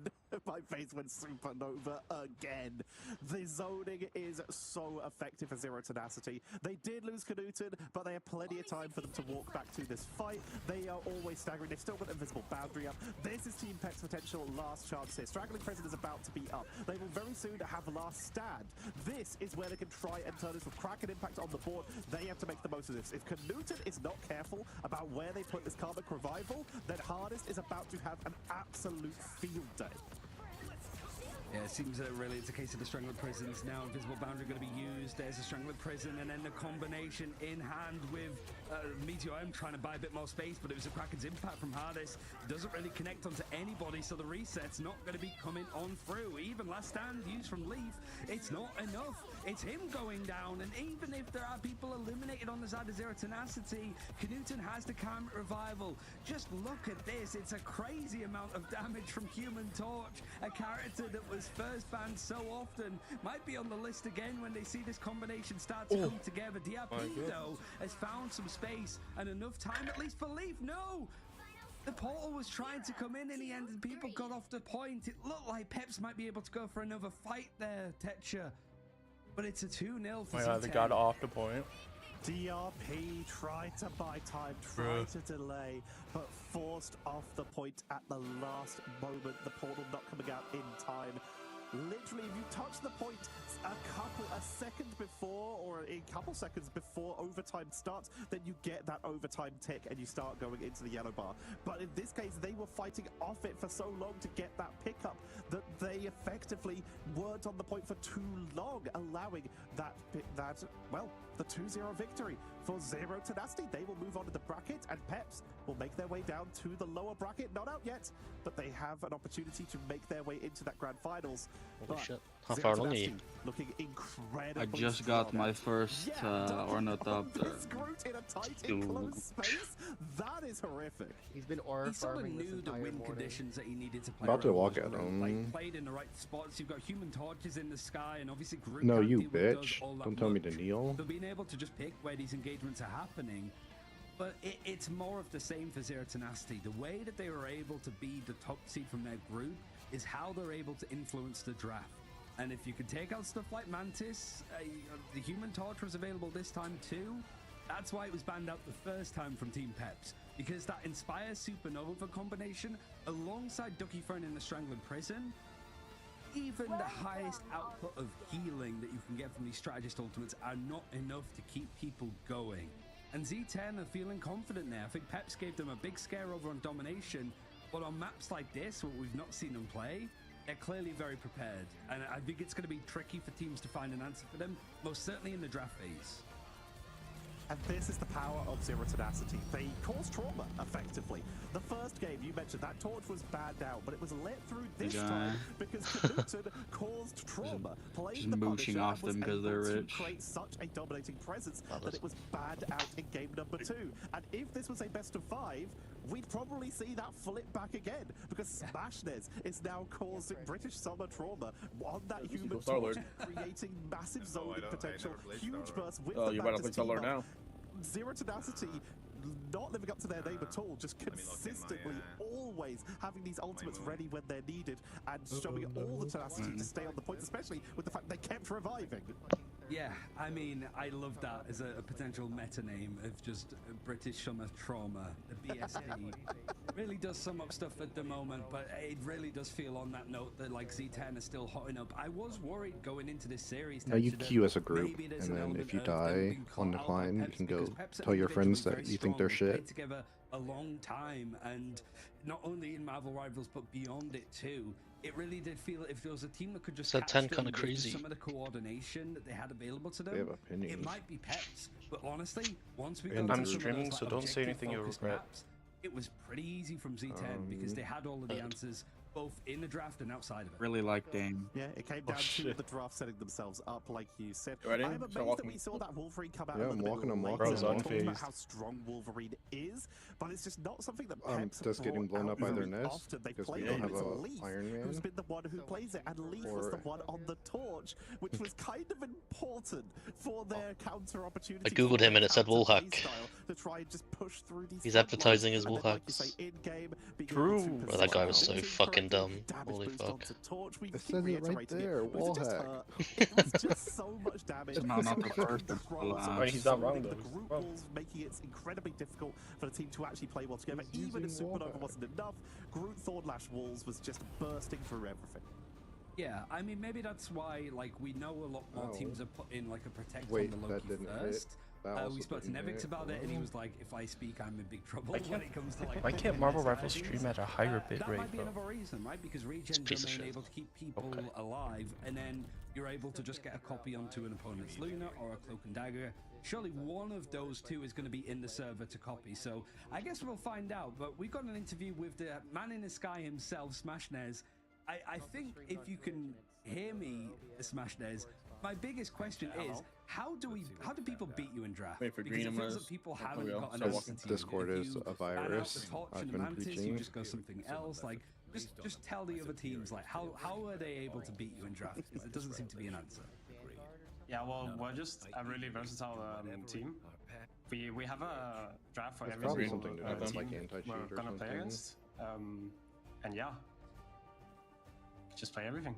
My face went supernova again. The zoning is so effective for Zero Tenacity. They did lose Knuten, but they have plenty of time for them to walk back to this fight. They are always staggering. They've still got Invisible Boundary up. This is Team Peps' potential last chance here. Straggling Prison is about to be up. They will very soon have Last Stand. This is where they can try and turn this with Kraken Impact on the board. They have to make the most of this. If Knuten is not careful about where they put this Karmic Revival, then Hardest is about to have an absolute field day.
Yeah, it seems that really it's a case of the Strangler Prisons now. Invisible Boundary going to be used. There's a Strangler Prison, and then the combination in hand with Meteor M trying to buy a bit more space, but it was a Kraken's Impact from Hardest. Doesn't really connect onto anybody, so the reset's not going to be coming on through. Even Last Stand used from Leaf, it's not enough. It's him going down, and even if there are people eliminated on the side of Zero Tenacity, Knudsen has the Karma Revival. Just look at this. It's a crazy amount of damage from Human Torch, a character that was first banned so often, might be on the list again when they see this combination start to come together. DRP though has found some space and enough time at least for Leaf. No! The portal was trying to come in the end and people got off the point. It looked like Peps might be able to go for another fight there, Tetcher. But it's a 2-0 for
Yeah, they got off the point.
DRP tried to buy time, tried to delay, but forced off the point at the last moment. The portal not coming out in time. Literally, if you touch the point a second before, or a couple seconds before overtime starts, then you get that overtime tick and you start going into the yellow bar. But in this case, they were fighting off it for so long to get that pickup that they effectively weren't on the point for too long, allowing the 2-0 victory for Zero Tenacity. They will move on to the bracket, and Peps will make their way down to the lower bracket. Not out yet, but they have an opportunity to make their way into that grand finals.
Holy shit. How
Zero
far along are you?
Tenacity looking incredibly
I just got
strong.
my first Ornith up there.
Groot in a tight enclosed space? That is horrific.
He's been aura
He sort of
farming this
knew the
entire
win
morning.
conditions that he needed to play.
About to
around
walk
those
at
roads.
him.
Like, played in the right spots. You've got Human Torches in the sky, and obviously Groot
No,
can't
you
deal with those
bitch.
all that
Don't tell me to
much.
kneel.
So being able to just pick where these engagements are happening, but it's more of the same for Zero Tenacity. The way that they were able to be the top seed from their group is how they're able to influence the draft. And if you could take out stuff like Mantis, the Human Torch was available this time too. That's why it was banned out the first time from Team Peps, because that Inspire Supernova combination alongside Ducky Fern in the Strangling Prison, even the highest output of healing that you can get from these strategist ultimates are not enough to keep people going. And Z10 are feeling confident there. I think Peps gave them a big scare over on domination, but on maps like this, where we've not seen them play, they're clearly very prepared. And I think it's going to be tricky for teams to find an answer for them, most certainly in the draft phase.
And this is the power of Zero Tenacity. They cause trauma, effectively. The first game, you mentioned that torch was banned out, but it was let through this time because Knudsen caused trauma.
Just mooching off them because they're rich.
Create such a dominating presence that it was banned out in game number 2. And if this was a best of 5, we'd probably see that flip back again, because Smashness is now causing British summer trauma on that Human Torch, creating massive zoning potential, huge bursts with the
you better play
Mantis team
Solar
up.
now.
Zero Tenacity not living up to their name at all, just consistently always having these ultimates ready when they're needed and showing all the tenacity to stay on the point, especially with the fact they kept reviving.
Yeah, I mean, I love that as a potential meta name of just British Summer Trauma. The BST really does sum up stuff at the moment, but it really does feel on that note that like Z10 is still hotting up. I was worried going into this series.
Now you
that
queue as a group,
maybe there's
and
an
then
element
if you
of them
die
being caught
on the
out by
climb, you
Peps,
can go
because Peps are
tell your friends
individually
that
very
you think they're
strong. They played
shit.
together a long time, and not only in Marvel Rivals but beyond it too. It really did feel if there was a team that could just
That 10
catch them
kinda
with
crazy.
some of the coordination that they had available to
They
them,
have opinions.
it might be Peps. But honestly, once we
And
got
I'm
to some of
streaming,
those,
so don't say anything you'll
objective-focused
regret.
maps, it was pretty easy from Z10 because they had all of the answers both in the draft and outside of it.
Really like Dame.
Yeah, it came down to
shit.
the draft setting themselves up, like you said.
Ready?
I am amazed
Start
that
walking.
we saw that Wolverine come out
Yeah,
a
I'm
little
walking,
bit
I'm
later.
walking.
Bro's
We talked about
unfazed.
how strong Wolverine is, but it's just not something that
I'm
Peps
just getting
brought
blown
out
up by their
very
nest
often. They
because
played
we don't
it
have
with
a
Leaf,
Iron
who's
Man.
been the one who plays it, and Leaf was the
Or-
one on the torch, which was kind of important for their counter opportunity.
I googled him and it said Woolhack.
To try and just push through these
He's
front
advertising
lines,
his
and then, like you
Woolhacks.
say, in-game, being
True.
able to
Well, that guy was so
position
fucking
correctly,
dumb.
damage
Holy
boost
fuck.
onto Torch. We
It
keep
says it right
reiterating
there,
it, but it just
wallhack.
hurt. It was just so much damage.
It's not
so
the
much
first,
the
it's the
throws,
last.
so
Right,
much
he's not
zoning,
wrong,
the
though. He's
group
wrong.
walls making it incredibly difficult for the team to actually play well together.
He's
Even if
using
Supernova
wallhack.
wasn't enough, Groot Thornlash walls was just bursting through everything.
Yeah, I mean maybe that's why like we know a lot more
Oh.
teams are putting like a protect
Wait,
on the
that
Loki
didn't hit.
first. We spoke to Nevix about it, and he was like, "If I speak, I'm in big trouble when it comes to like."
Why can't Marvel Rivals stream at a higher bit
That
rate,
might be
bro?
another reason, right? Because regen
piece of
domain
shit.
able to keep people alive, and then you're able to just get a copy onto an opponent's Luna or a Cloak and Dagger. Surely one of those two is going to be in the server to copy. So I guess we'll find out. But we got an interview with the man in the sky himself, Smashnez. I think if you can hear me, Smashnez, my biggest question is, how do people beat you in draft?
Wait for
Because it
green
feels
emas.
like people
There
haven't
we go.
got
So
an
welcome
answer to
Discord
you. If
is
you
a
ban out
virus.
the torch
I've
and the
been
Mantis, you
preaching.
just go something else. Like, just tell the other teams, like, how are they able to beat you in draft? Because it doesn't seem to be an answer.
Yeah, well, we're just a really versatile team. We have a draft for
It's
every
probably
single
something to do with,
team
like, anti-cheat
we're
or
gonna play
something.
against. And yeah, just play everything.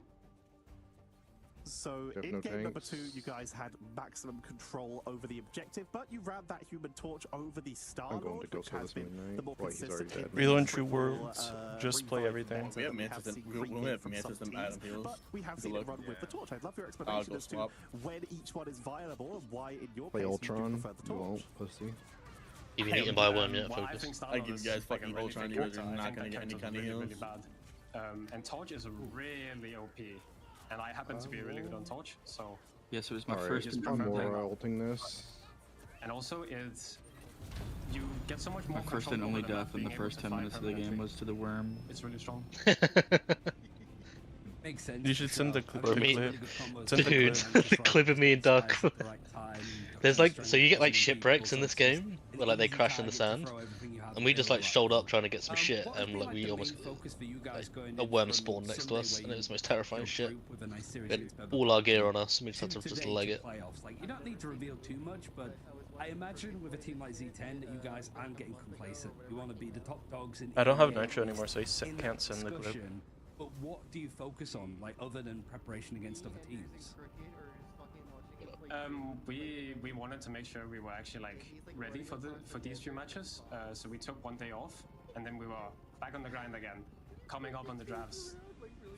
So
You have
in
no
game number
tanks.
2, you guys had maximum control over the objective, but you ran that Human Torch over the
I'm going
Star-Lord,
to go
which
for
has
this
been
Moon
the
Knight.
more
Wait, he's
consistent
already
hit
dead.
Real and
with
true
triple,
worlds. Just play
revive
everything.
meta
We have
that
Mantis
seen
and we
green
have
from
Mantis
some
and
teams,
Adam Heals.
but we have
Good
seen it
luck.
run with the Torch. I'd love your
I'll
explanation
go
as to
swap.
when each one is viable and why, in your
Play
case,
Ultron.
you do prefer the
You
Torch.
won't, pussy.
You've been eaten by a worm, yeah,
Well, I
focus.
think
I
Star-Lord
give
is
you guys
like a
fucking
really
Ultron,
big
you guys
character.
are
I
not
think
gonna
that
get any
character's
kind of
really, really
heals.
bad. And Torch is really OP. And I happen to be really good on Torch, so...
Yes, it was my
Alright,
first
just
I'm
prefer
more
playing-
ulting this.
And also, it's... You get so much more
My first
control
and only
over the map
death in
being
the
able
first
to
10
fly
minutes of the game
permanently.
was to the worm.
It's really strong.
Makes sense.
You should send the clip.
Or me.
Send the
Dude,
clip.
the clip of me and Duck. There's like, so you get like shipwrecks in this game, where like they crash in the sand, and we just like showed up trying to get some shit, and like we almost, like, a worm spawned next to us, and it was the most terrifying shit. We had all our gear on us, and we just had to just leg it.
Like, you don't need to reveal too much, but I imagine with a team like Z10 that you guys aren't getting complacent. You want to be the top dogs in.
I don't have
EMEA,
Nitro
at
anymore, so I
least in
can't
that
send the clip.
discussion. But what do you focus on, like, other than preparation against other teams?
We wanted to make sure we were actually like ready for these few matches. So we took one day off, and then we were back on the grind again, coming up on the drafts,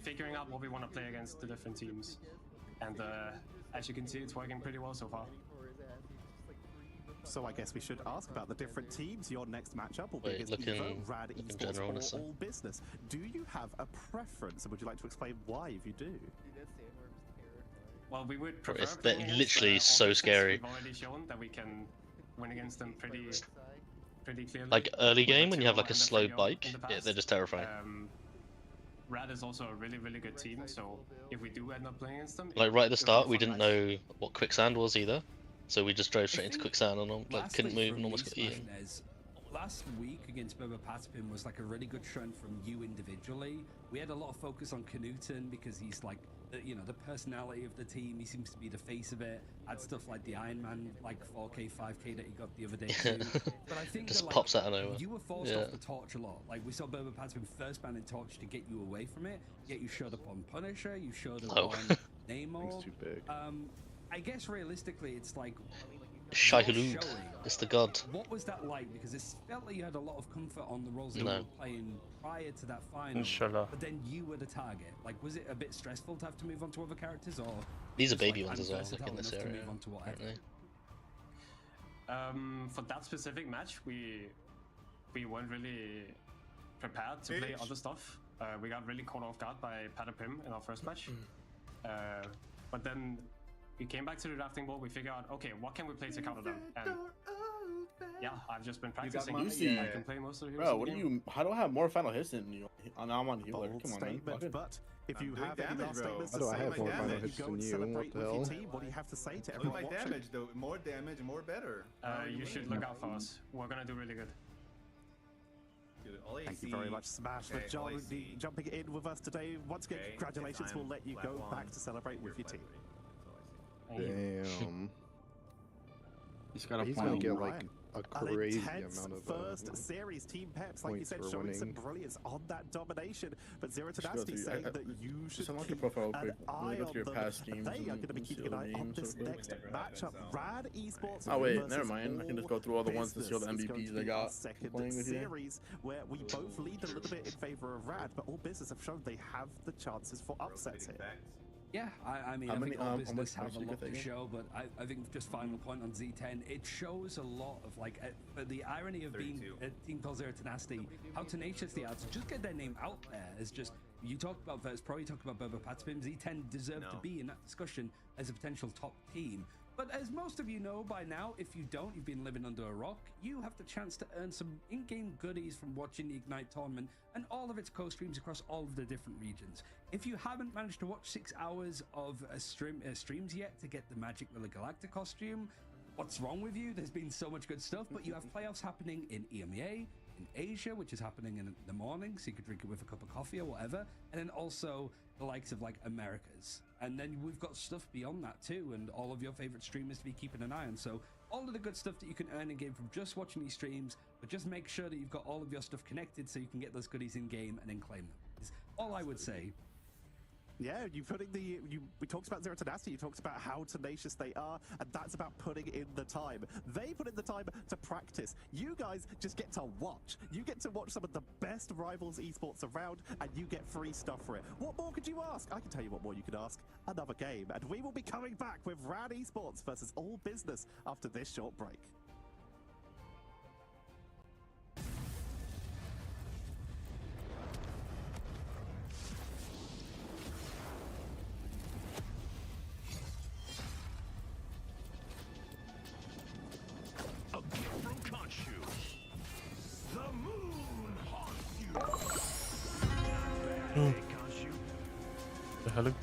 figuring out what we want to play against the different teams. And as you can see, it's working pretty well so far.
So I guess we should ask about the different teams. Your next matchup will be
Wait,
against
looking-
either Rad
looking
Esports
general on
or
this side.
All Business. Do you have a preference, and would you like to explain why if you do?
Well, we would prefer
It's
playing
they're
against,
literally
All
so
Business.
scary.
We've already shown that we can win against them pretty clearly.
Like early
with the
game when you have
2-0
like a
and the
slow
3-0
bike,
in the
yeah,
past.
they're just terrifying.
Rad is also a really, really good team, so if we do end up playing against them...
Like right at the
it'll be a
start, we
fun
didn't
match.
know what quicksand was either, so we just drove straight into
think
quicksand and like
Lastly,
couldn't move
from
and almost
me,
got eaten.
Smashnez, last week against Boba Patapin was like a really good strength from you individually. We had a lot of focus on Knuten because he's like, the personality of the team. He seems to be the face of it. Had stuff like the Iron Man, like 4K, 5K that he got the other day too. But I think
Just
that, like,
pops out of nowhere.
you were forced
Yeah.
off the torch a lot. Like we saw Boba Patapin first banning torch to get you away from it. Yet you showed up on Punisher. You showed up
Oh.
on Namor.
Thing's too big.
I guess realistically, it's like.
Shai-Hulud,
showing.
it's the god.
What was that like? Because it felt like you had a lot of comfort on the roles that
No.
you were playing prior to that final.
Inshallah.
But then you were the target. Like, was it a bit stressful to have to move on to other characters, or
These are
just, like,
baby ones
I'm
as well,
versatile
like in this
enough to
area.
move on to whatever?
Apparently.
For that specific match, we weren't really prepared to play other stuff. We got really caught off guard by Patapim in our first match. But then we came back to the drafting board. We figured out, okay, what can we play to counter them? And yeah, I've just been practicing.
Lucy.
I can play most of the heroes.
Bro,
in
what
the
do
game.
you? How do I have more final hits than you? I'm on healer.
Bold
Come on, man.
statement,
Fuck it.
but if you
I'm doing
have any
damage,
last
bro.
statements
How
to
do I
say
have more
before
final
you
hits
go
than
and
you?
celebrate
What the
with your
hell?
team, what do you have to say to
Look at
everyone
my
watching?
damage though. More damage, more better.
You should look out for us. We're gonna do really good.
Dude, all
Thank you very much, Smash, for
Okay, all I see.
jumping in with us today. Once again,
Okay,
congratulations.
if
We'll
I'm
let you
black
go
one,
back to celebrate with
you're
your team.
black already.
Thank you.
Damn.
He's got a
He's gonna
point.
get like
Ryan.
a
An
crazy
intense
amount of
first series team peps, like you
points
said,
for
showing some
winning.
brilliance on that domination. But Zero
Just go
Tenacity
through-
saying
I-
that you should
Just unlock your
keep
profile
an
quick.
eye
Really go
on
through your
them.
past games.
They are going to be
and
keeping an eye on
seal
this
games,
next
so quick.
matchup. Rad Esports.
Oh wait,
versus
never mind. I can just go
All
through all the ones to see all the
Business is going
MVPs
to
I
be our
got
second
playing with you.
series where we both lead a little bit in favor of Rad, but All Business have shown they have the chances for upsets here.
Yeah, I mean,
How
I
many,
think all
how
business
much
have a
you
lot
get
to
again?
show, but I think just final point on Z10, it shows a lot of like the irony of being
32.
a team called Zero Tenacity, how tenacious they are to just get their name out there. As just, you talked about Virtus Pro, you talked about Boba Patapim, Z10 deserve to
No.
be in that discussion as a potential top team. But as most of you know by now, if you don't, you've been living under a rock, you have the chance to earn some in-game goodies from watching the Ignite tournament and all of its co-streams across all of the different regions. If you haven't managed to watch 6 hours of streams yet to get the Magik Willa Galacta costume, what's wrong with you? There's been so much good stuff, but you have playoffs happening in EMEA, in Asia, which is happening in the morning, so you could drink it with a cup of coffee or whatever, and then also the likes of like Americas. And then we've got stuff beyond that too, and all of your favorite streamers to be keeping an eye on. So all of the good stuff that you can earn in game from just watching these streams, but just make sure that you've got all of your stuff connected so you can get those goodies in game and then claim them. Is all I would say.
Yeah, we talked about Zero Tenacity, you talked about how tenacious they are, and that's about putting in the time. They put in the time to practice. You guys just get to watch. You get to watch some of the best rivals esports around, and you get free stuff for it. What more could you ask? I can tell you what more you could ask. Another game, and we will be coming back with Rad Esports versus All Business after this short break.
Hello.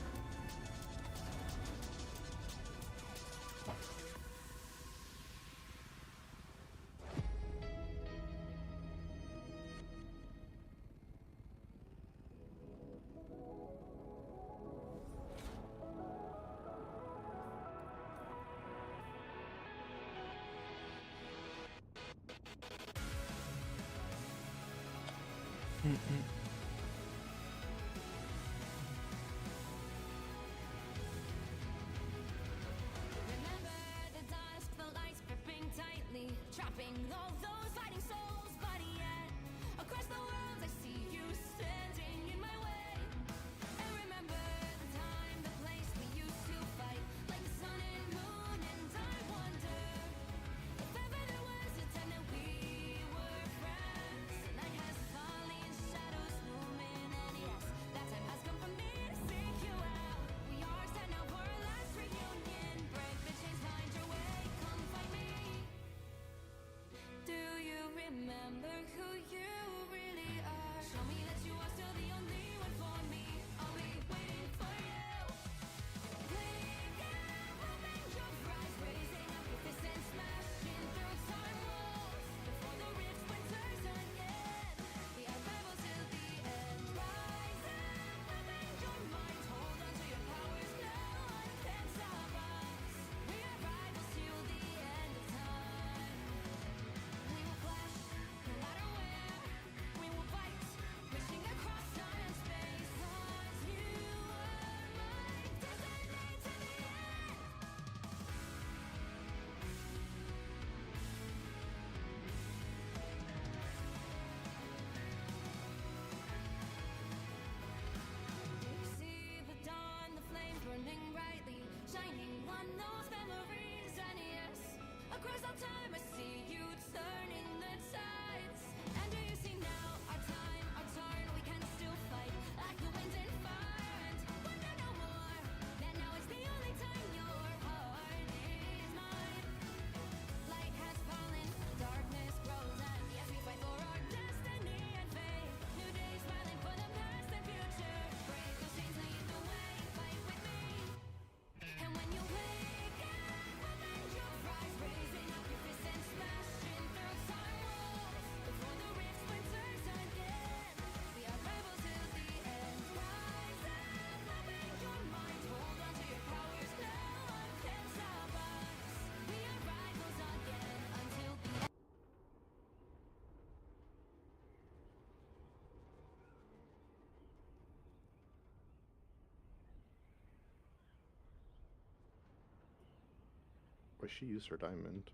Remember the dusk, the lights gripping tightly, trapping all those fighting souls. But yet, across the world, I see you standing in my way. And remember the time, the place we used to fight, like the sun and moon. And I wonder if ever there was a time that we were friends. The night has fallen, shadows looming, and yes, that time has come for me to seek you out. We are set now for our last reunion. Break the chains, find your way, come find me. Do you remember who you really are? Show me that you are still the only one for me. I'll be waiting for you. Wake up, open your eyes, raising up your fists and smashing through time walls. Before the rifts splinters again, we are rebels till the end. Rise up, open your mind, hold on to your powers. No one can stop us. We are rivals till the end of time. We will flash, no matter where. We will fight, reaching across time and space. 'Cause you are my destiny to the end. You see the dawn, the flame burning brightly, shining on those memories. And yes, across all time I see you turning the tides. And do you see now our time, our turn? We can still fight like the wind and fire. And wonder no more that now is the only time your heart is mine. Light has fallen, darkness grows, and yes, we fight for our destiny and fate. New days smiling for the past and future. Break those chains, lead the way, fight with me. And when you wake up, open your eyes, raising up your fists and smashing through time walls. Before the rift splinters again, we are rebels till the end. Rise up, open your mind, hold on to your powers. No one can stop us. We are rivals again until the end.
Why she use her diamond?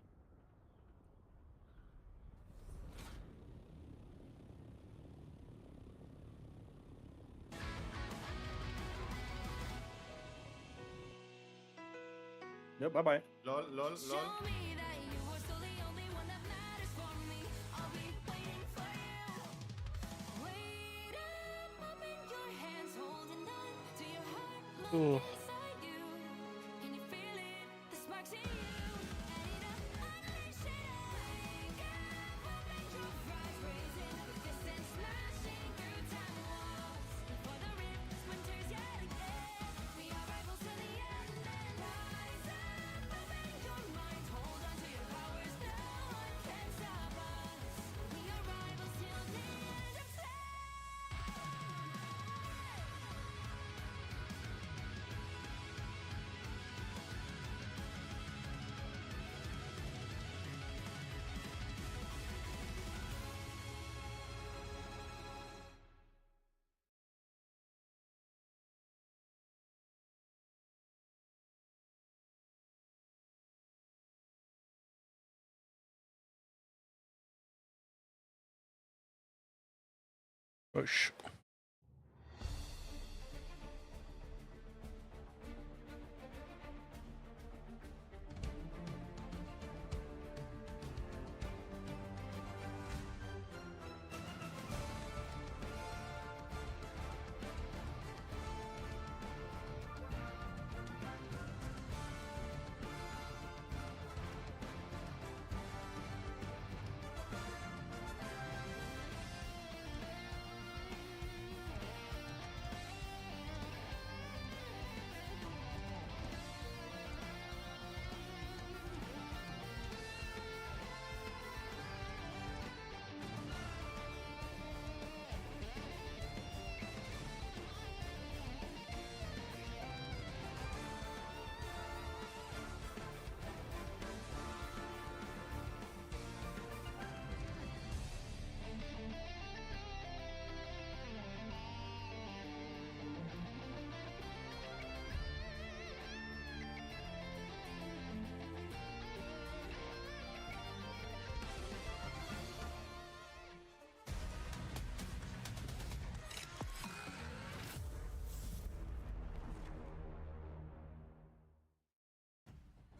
Yep, bye-bye.
Lol, lol, lol.
Show me that you were still the only one that matters for me. I'll be waiting for you. Waiting, open your hands, holding on to your heart. Look inside you. Can you feel it? The sparks in you. Ready to unleash it all. Wake up, open your eyes, raising the distance, smashing through time walls. Before the rift splinters yet again. We are rivals to the end. And rise up, open your minds, hold on to your powers. No one can stop us. We are rivals till the end of time.
Push.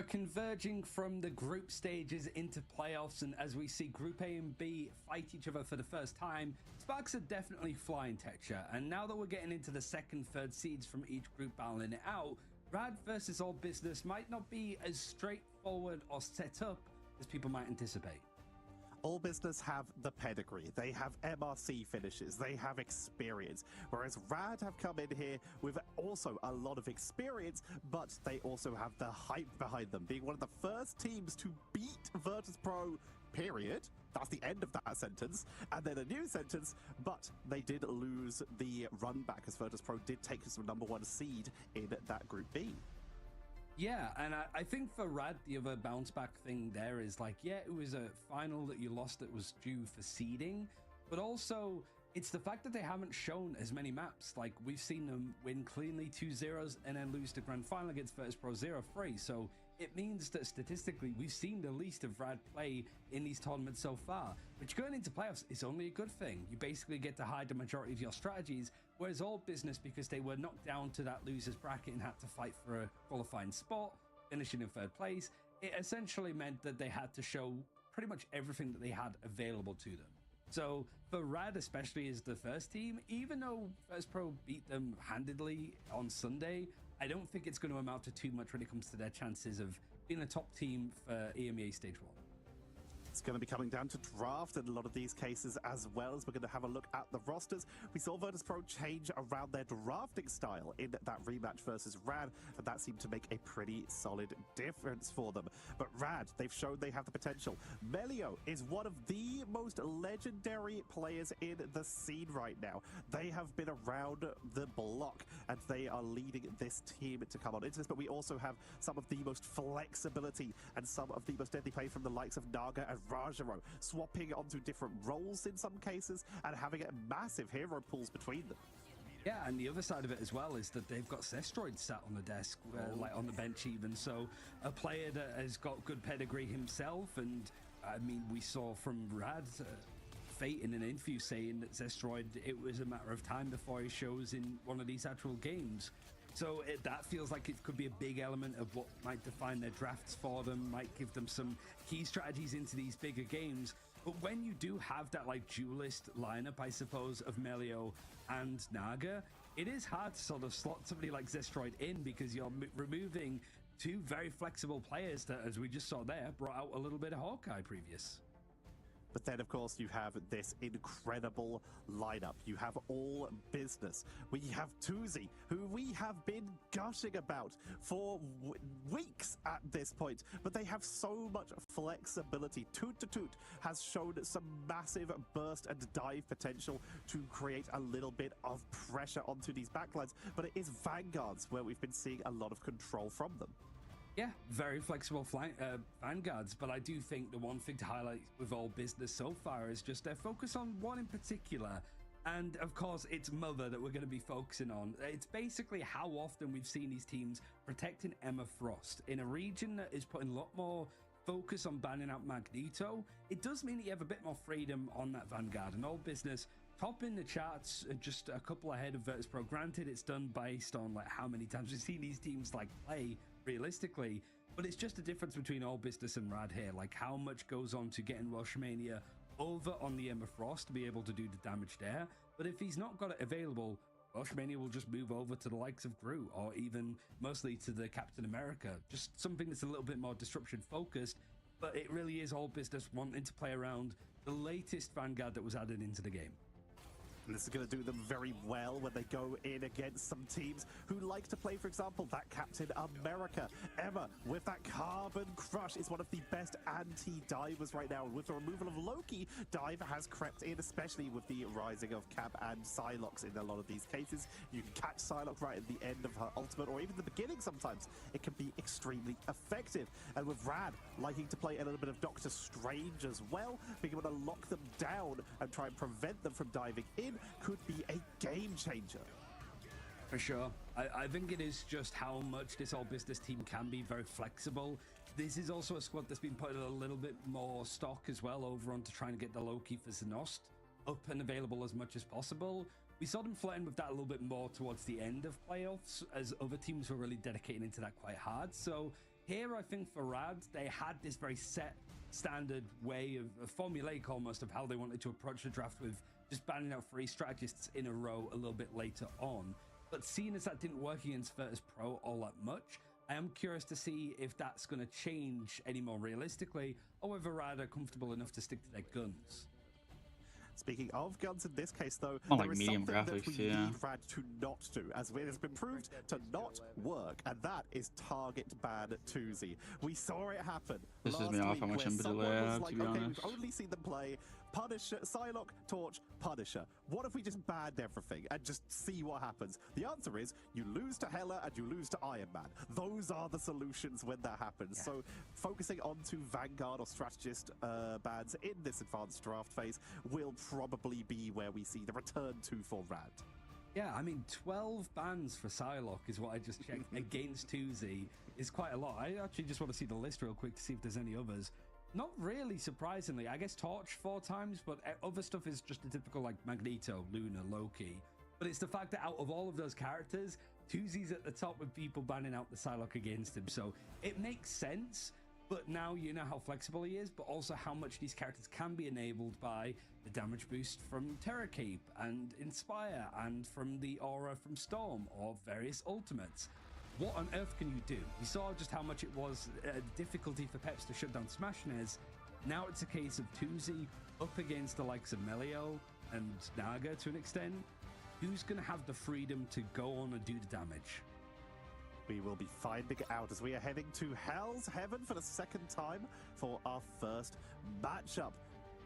Converging from the group stages into playoffs, and as we see Group A and B fight each other for the first time, sparks are definitely flying texture. And now that we're getting into the second, third seeds from each group battling it out, Rad versus All Business might not be as straightforward or set up as people might anticipate.
All Business have the pedigree, they have MRC finishes, they have experience, whereas Rad have come in here with also a lot of experience, but they also have the hype behind them, being one of the first teams to beat Virtus Pro, period. That's the end of that sentence, and then a new sentence, but they did lose the run back as Virtus Pro did take us to #1 seed in that Group B.
Yeah, and I think for Rad, the other bounce back thing there is like, yeah, it was a final that you lost that was due for seeding, but also it's the fact that they haven't shown as many maps. Like, we've seen them win cleanly 2-0s and then lose the grand final against Virtus Pro 0-3. So it means that statistically, we've seen the least of Rad play in these tournaments so far. Which going into playoffs is only a good thing. You basically get to hide the majority of your strategies, whereas All Business, because they were knocked down to that loser's bracket and had to fight for a qualifying spot, finishing in third place, it essentially meant that they had to show pretty much everything that they had available to them. So for Rad, especially as the first team, even though Virtus Pro beat them handedly on Sunday, I don't think it's going to amount to too much when it comes to their chances of being a top team for EMEA Stage 1.
It's going to be coming down to draft in a lot of these cases, as well as we're going to have a look at the rosters. We saw Virtus Pro change around their drafting style in that rematch versus Rad, and that seemed to make a pretty solid difference for them. But Rad, they've shown they have the potential. Melio is one of the most legendary players in the scene right now. They have been around the block, and they are leading this team to come on into this. But we also have some of the most flexibility and some of the most deadly play from the likes of Naga and Rajaro, swapping onto different roles in some cases and having massive hero pools between them.
Yeah, and the other side of it as well is that they've got Zestroid sat on the desk, like on the bench even. So a player that has got good pedigree himself, and I mean, we saw from Rad, Fate in an interview saying that Zestroid, it was a matter of time before he shows in one of these actual games. So that feels like it could be a big element of what might define their drafts for them, might give them some key strategies into these bigger games. But when you do have that like duelist lineup, I suppose, of Melio and Naga, it is hard to sort of slot somebody like Zestroid in, because you're removing two very flexible players that, as we just saw there, brought out a little bit of Hawkeye previous.
But then, of course, you have this incredible lineup. You have All Business. We have Tuzi, who we have been gushing about for weeks at this point. But they have so much flexibility. Toot to Toot has shown some massive burst and dive potential to create a little bit of pressure onto these backlines. But it is Vanguards where we've been seeing a lot of control from them.
Yeah, very flexible Vanguards, but I do think the one thing to highlight with All Business so far is just their focus on one in particular. And of course, it's Mother that we're going to be focusing on. It's basically how often we've seen these teams protecting Emma Frost in a region that is putting a lot more focus on banning out Magneto. It does mean that you have a bit more freedom on that Vanguard, and All Business top in the charts, just a couple ahead of Virtus.pro. Granted, it's done based on like how many times we've seen these teams like play realistically, but it's just a difference between All Business and Rad here, like how much goes on to getting Welshmania over on the Emma Frost to be able to do the damage there. But if he's not got it available, Welshmania will just move over to the likes of Gru, or even mostly to the Captain America, just something that's a little bit more disruption focused. But it really is All Business wanting to play around the latest Vanguard that was added into the game.
And this is going to do them very well when they go in against some teams who like to play, for example, that Captain America. Emma, with that Carbon Crush, is one of the best anti-divers right now. And with the removal of Loki, dive has crept in, especially with the rising of Cap and Psylocke in a lot of these cases. You can catch Psylocke right at the end of her ultimate, or even the beginning sometimes. It can be extremely effective. And with Rad liking to play a little bit of Doctor Strange as well, being able to lock them down and try and prevent them from diving in, could be a game changer.
For sure. I think it is just how much this All Business team can be very flexible. This is also a squad that's been putting a little bit more stock as well over on to trying to get the Loki for Zenost up and available as much as possible. We saw them flirting with that a little bit more towards the end of playoffs, as other teams were really dedicating into that quite hard. So here, I think for Rad, they had this very set standard way of formulaic almost of how they wanted to approach the draft, with just banning out 3 strategists in a row a little bit later on. But seeing as that didn't work against Virtus.pro all that much, I am curious to see if that's going to change any more realistically, or whether Rad are comfortable enough to stick to their guns.
Speaking of guns in this case, though,
More
there
like
is
medium
something that
graphics,
we
yeah.
need Rad to not do, as it has been proved to not work, and that is target ban Tuzi. We saw it happen
Pisses
last
me off
week,
how much
where
input
someone
delay I
was
have,
like,
to be
okay,
honest.
we've only seen them play Punisher, Psylocke, Torch, Punisher. What if we just banned everything and just see what happens? The answer is you lose to Hela and you lose to Iron Man. Those are the solutions when that happens. Yeah. So focusing onto Vanguard or strategist bans in this advanced draft phase will probably be where we see the return to for Rad.
Yeah, I mean, 12 bans for Psylocke is what I just checked against Tuzi is quite a lot. I actually just want to see the list real quick to see if there's any others. Not really, surprisingly. I guess Torch 4 times, but other stuff is just the typical like Magneto, Luna, Loki. But it's the fact that out of all of those characters, Tuzi's at the top with people banning out the Psylocke against him. So it makes sense, but now you know how flexible he is, but also how much these characters can be enabled by the damage boost from Terror Cape and Inspire, and from the aura from Storm, or various ultimates. What on earth can you do? We saw just how much it was difficulty for Peps to shut down Smashnez. Now it's a case of Tuzi up against the likes of Melio and Naga to an extent. Who's going to have the freedom to go on and do the damage?
We will be finding out as we are heading to Hell's Heaven for the second time for our first matchup.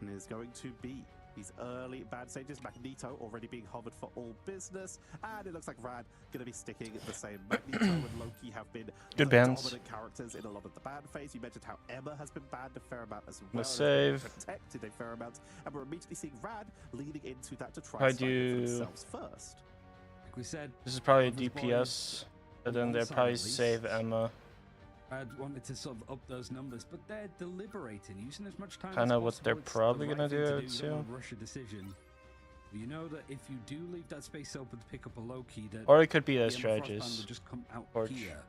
And it is going to be these early bad stages. Magneto already being hovered for All Business, and it looks like Rad going to be sticking the same. Magneto and Loki have been
Good
the
bans.
dominant characters in a lot of the ban phase. You mentioned how Emma has been banned a fair amount as well.
Must save.
Protected a fair amount, and we're immediately seeing Rad leading into that to try
I
and sign it for
do-
themselves first.
Like we said,
This is probably a
Mother's
DPS, but then
on
they'll
one side
probably
at least.
save Emma.
Rad wanted to sort of up those numbers, but they're deliberating, using as much time
Kinda
as
what they're
possible. It's
probably
the
gonna
right thing
do,
to
I would
You don't wanna
assume.
rush a decision. You know that if you do leave that space open to pick up a Loki, that
Or it could be a
the Emma Frost band
strategist.
will just come out
Torch.
here.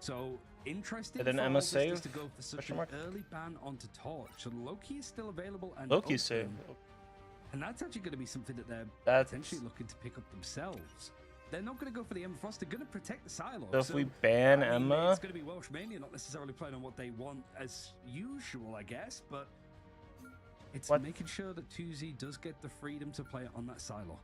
So interesting.
Did an
for
Emma
all business
save?
to go for such
Question
an
mark?
early ban onto Torch. So Loki is still available and
Loki's
open.
saved.
And that's actually going to be something that they're
That's-
potentially looking to pick up themselves. They're not going to go for the Emma Frost. They're going to protect the Psylocke.
So if we ban
I mean,
Emma,
it's going to be Welsh Mania, not necessarily playing on what they want as usual, I guess. But it's
What?
making sure that 2Z does get the freedom to play it on that Psylocke.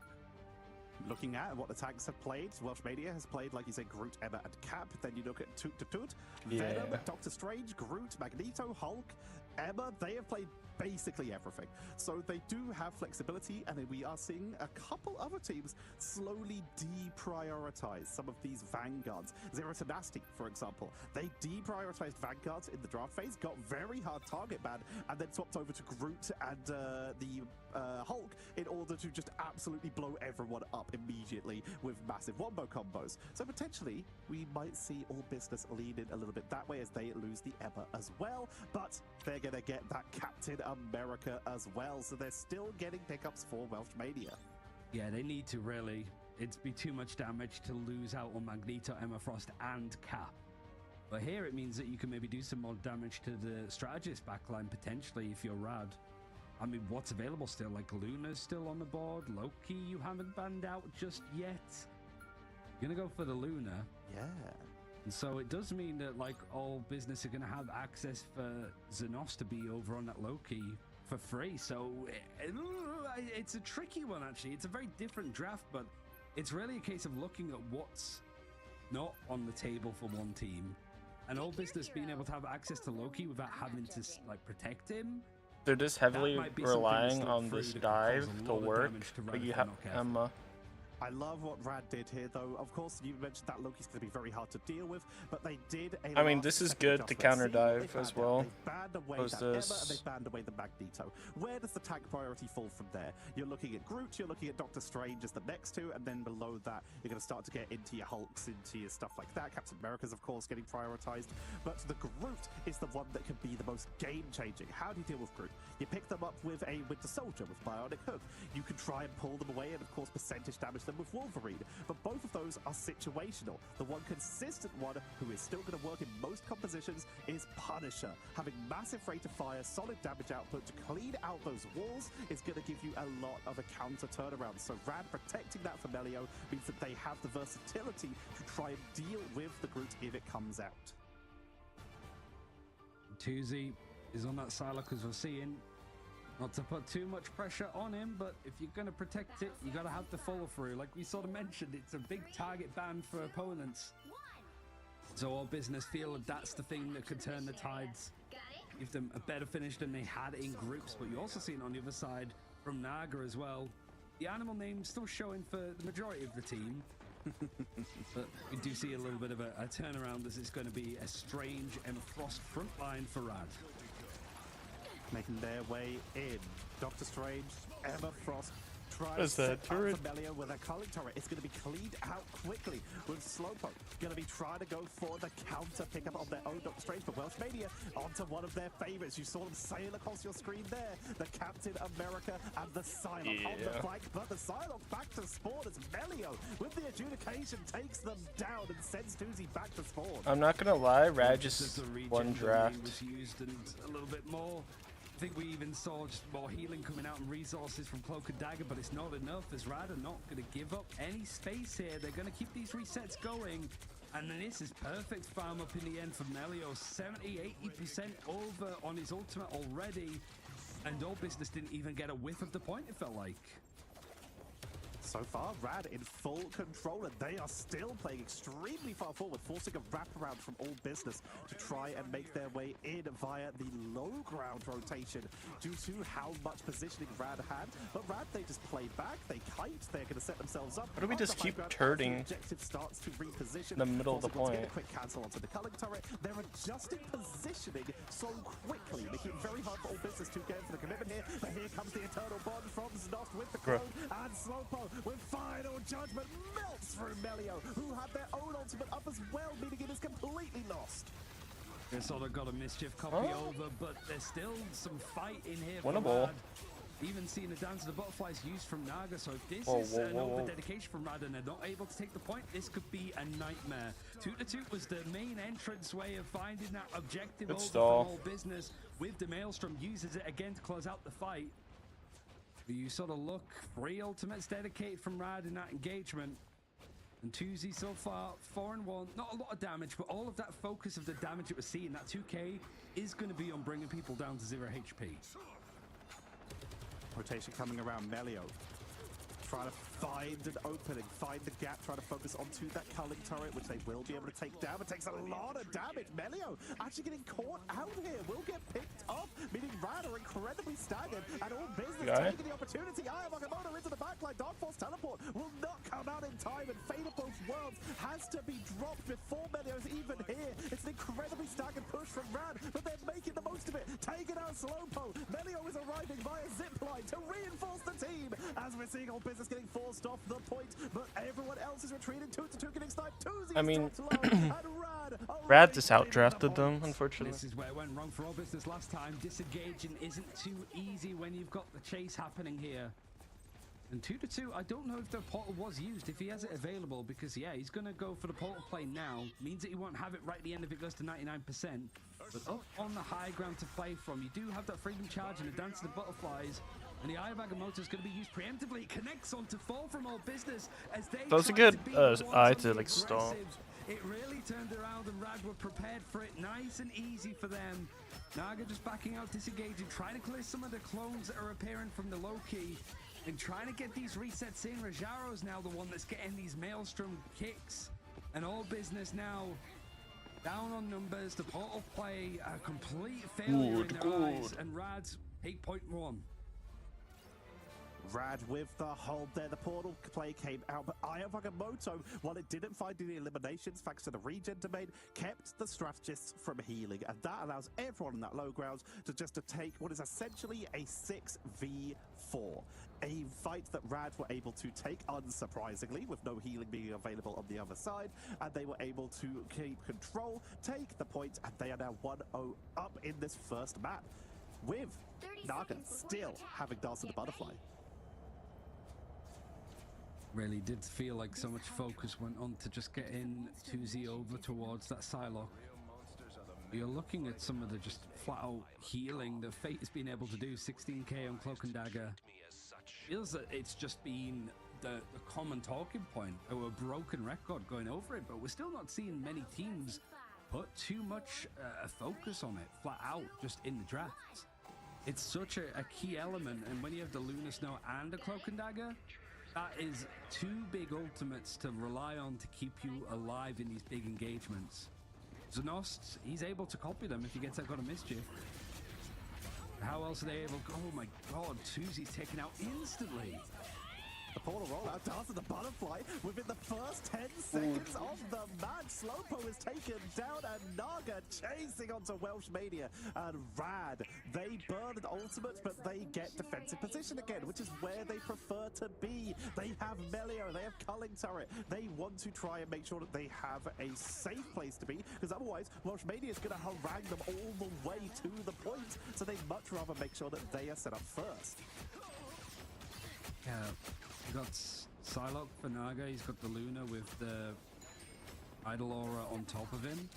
Looking at what the tanks have played, Welsh Mania has played, like you said, Groot, Emma, and Cap. Then you look at Toot to Toot, Venom,
Yeah.
Doctor Strange, Groot, Magneto, Hulk, Emma. They have played basically everything. So they do have flexibility, and we are seeing a couple other teams slowly deprioritize some of these vanguards. Zero Tenacity, for example. They deprioritized vanguards in the draft phase, got very hard target ban, and then swapped over to Groot and the Hulk in order to just absolutely blow everyone up immediately with massive wombo combos. So potentially we might see all business lean in a little bit that way as they lose the Emma as well, but they're gonna get that Captain America as well, so they're still getting pickups for Welsh Mania.
Yeah, they need to really. It'd be too much damage to lose out on Magneto, Emma Frost, and Cap. But here it means that you can maybe do some more damage to the strategist backline potentially if you're Rad. I mean, what's available still? Like Luna's still on the board. Loki, you haven't banned out just yet. You're gonna go for the Luna.
Yeah.
And so it does mean that like all business are going to have access for Xenos to be over on that Loki for free. So it's a tricky one actually. It's a very different draft, but it's really a case of looking at what's not on the table for one team, and all business being able to have access to Loki without having to like protect him.
they're just heavily
might be something
relying
that's
on
free
this
that could
dive
cause a
to
lot of
work,
damage to
but
Rad
you
if
have
they're not careful.
Emma.
I love what Rad did here, though. Of course, you mentioned that Loki's going to be very hard to deal with, but they did.
I mean, this is good to counter dive as well.
They banned away
Close
that Emma, and
this.
they banned away the Magneto. Where does the tank priority fall from there? You're looking at Groot, you're looking at Doctor Strange as the next two, and then below that, you're going to start to get into your Hulks, into your stuff like that. Captain America's, of course, getting prioritized, but the Groot is the one that can be the most game-changing. How do you deal with Groot? You pick them up with a Winter Soldier, with Bionic Hook. You can try and pull them away and, of course, percentage damage them with Wolverine, but both of those are situational. The one consistent one who is still going to work in most compositions is Punisher. Having massive rate of fire, solid damage output to clean out those walls is going to give you a lot of a counter turnaround. So Rad protecting that for Melio means that they have the versatility to try and deal with the Groot if it comes out.
2Z is on that Psylocke as we're seeing. Not to put too much pressure on him, but if you're going to protect it, you got to have the follow through. Like we sort of mentioned, it's a big target ban for opponents. So all business feel that that's the thing that could turn the tides, give them a better finish than they had in groups. But you also seen on the other side from Naga as well, the animal name still showing for the majority of the team. But we do see a little bit of a turnaround as it's going to be a Strange and Frost front line for Rad.
Making their way in. Doctor Strange, Emma Frost, trying
What is
to
that,
set up
turret?
Familiar with a culling turret. It's going to be cleaned out quickly with Slowpoke. Going to be trying to go for the counter pickup on their own Doctor Strange, but Welsh Mania onto one of their favorites. You saw them sail across your screen there. The Captain America and the Psylocke on the flank, but the Psylocke back to spawn as Melio with the adjudication takes them down and sends Doozy back to spawn.
I'm not gonna lie, Rad
Just
just
as the regen
one
domain
draft.
was used and a little bit more. I think we even saw just more healing coming out and resources from Cloak and Dagger, but it's not enough as Rad are not going to give up any space here. They're going to keep these resets going. And then this is perfect farm up in the end for Melio. 70-80% over on his ultimate already. And all business didn't even get a whiff of the point, it felt like.
So far, Rad in full control, and they are still playing extremely far forward, forcing a wraparound from all business to try and make their way in via the low ground rotation due to how much positioning Rad had. But Rad, they just play back, they kite, they're going to set themselves up.
Why do we
on
just
the
keep
high ground as
turning
the objective starts to reposition
in the middle of the
forcing them to get
point?
a quick cancel onto the culling turret. They're adjusting positioning so quickly, making it very hard for all business to get into the commitment here. But here comes the eternal bond from Znos with the clone and Slowpoke with final judgment melts through Melio, who had their own ultimate up as well, meaning it is completely lost.
They sort of got a mischief copy over, but there's still some fight in here for
Winnable.
Rad. Even seeing a dance of the butterflies used from Naga, so if this
Whoa,
is
whoa,
an
whoa, whoa.
over-dedication from Rad and they're not able to take the point, this could be a nightmare. Toot the Toot was the main entrance way of finding that objective
Good
over
stall.
from all business. With the Maelstrom, uses it again to close out the fight. You sort of look 3 ultimates dedicated from Rad in that engagement. And 2Z so far, 4-1. Not a lot of damage, but all of that focus of the damage that we're seeing, that 2K, is going to be on bringing people down to 0 HP.
Rotation coming around Melio. Trying to find an opening, find the gap, trying to focus onto that culling turret, which they will be able to take down. It takes a lot of damage. Melio actually getting caught out here. Will get picked up, meaning Rad are incredibly staggered and all business taking the opportunity. Eye of Agamotto into the backline. Dark Force teleport will not come out in time, and Fate of both worlds has to be dropped before Melio's even here. It's an incredibly staggered push from Rad, but they're making the most of it. Taking out Slowpo. Melio is arriving via zipline to reinforce the team as we're seeing all business getting forced off the point, but everyone else is retreating. 2-2 getting sniped.
I mean,
Rad
just outdrafted them, unfortunately.
This is where it went wrong for all business last time. Disengaging isn't too easy when you've got the chase happening here. And 2-2, I don't know if the portal was used, if he has it available, because yeah, he's going to go for the portal play now. Means that he won't have it right at the end if it goes to 99%. But up on the high ground to play from, you do have that freedom charge and the dance of the butterflies. And the Eye of Agamotto is going to be used preemptively. It connects onto Fall from all business as they
That was a
try
good
to be the ones
eye
on
to
the
like stall.
aggressive. It really turned around and Rad were prepared for it. Nice and easy for them. Naga just backing out, disengaging, trying to clear some of the clones that are appearing from the low key. And trying to get these resets in. Rajaro's now the one that's getting these Maelstrom kicks. And all business now down on numbers. The portal play a complete failure in their eyes. And Rad's 8.1.
Rad with the hold there. The portal play came out, but Eye of Agamotto, while it didn't find any eliminations thanks to the regen domain, kept the strategists from healing, and that allows everyone in that low ground to just to take what is essentially a 6v4. A fight that Rad were able to take, unsurprisingly, with no healing being available on the other side, and they were able to keep control, take the point, and they are now 1-0 up in this first map, with Naga still having Dance of the Butterfly.
Really did feel like so much focus went on to just getting 2Z over towards that Psylocke. You're looking at some of the just flat out healing that Fate has been able to do. 16k on Cloak and Dagger. Feels that it's just been the common talking point, or a broken record going over it, but we're still not seeing many teams put too much focus on it flat out just in the drafts. It's such a key element, and when you have the Lunar Snow and a Cloak and Dagger, that is 2 big ultimates to rely on to keep you alive in these big engagements. Zenost, he's able to copy them if he gets that God of Mischief. How else are they able? Oh my god, Susie's taken out instantly.
The portal rollout, Dance of the Butterfly, within the first 10 seconds of the match. Slowpo is taken down, and Naga chasing onto Welsh Mania. And Rad, they burn an ultimate, but they get defensive position again, which is where they prefer to be. They have Melio, they have Culling Turret. They want to try and make sure that they have a safe place to be, because otherwise Welsh Mania is going to harangue them all the way to the point. So they'd much rather make sure that they are set up first.
Yeah. He's got Psylocke for Naga, he's got the Luna with the Idol Aura on top of him.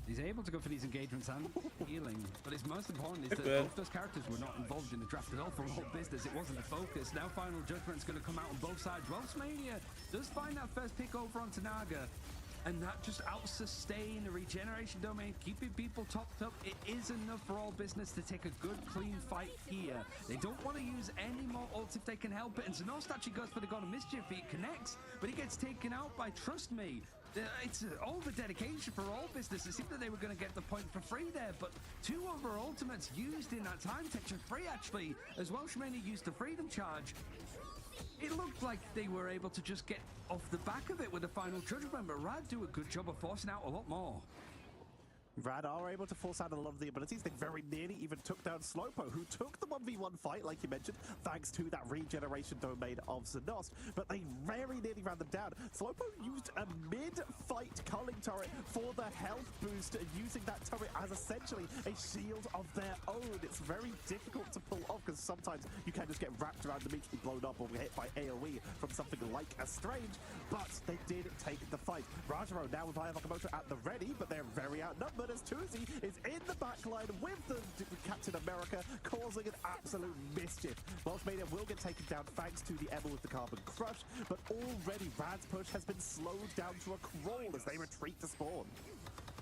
He's able to go for these engagements and healing, but it's most important is that both those characters were not involved in the draft at all for all business. It wasn't the focus. Now Final Judgment's going to come out on both sides. Welsh Mania does find that first pick over onto Naga, and that just out-sustain the regeneration domain, keeping people topped up. It is enough for all business to take a good, clean fight here. They don't want to use any more ults if they can help it, and Zenost actually goes for the God of Mischief. He connects, but he gets taken out by Trust Me. It's all the dedication for all business. It seemed that they were going to get the point for free there, but 2 other ultimates used in that time section free, actually, as Welsh Mania used the Freedom Charge. It looked like they were able to just get off the back of it with the Final Judgment, but Rad do a good job of forcing out a lot more.
Rad are able to force out a lot of the abilities. They very nearly even took down Slopo, who took the 1v1 fight, like you mentioned, thanks to that regeneration domain of Xenos, but they very nearly ran them down. Slopo used a mid-fight culling turret for the health boost, using that turret as essentially a shield of their own. It's very difficult to pull off, because sometimes you can just get wrapped around, immediately blown up, or hit by AoE from something like a Strange, but they did take the fight. Rajaro now with Ayamoto at the ready, but they're very outnumbered, as Tuzi is in the backline with the Captain America, causing an absolute mischief. Welshmania will get taken down thanks to the Emma with the Carbon Crush, but already Rad's push has been slowed down to a crawl as they retreat to spawn.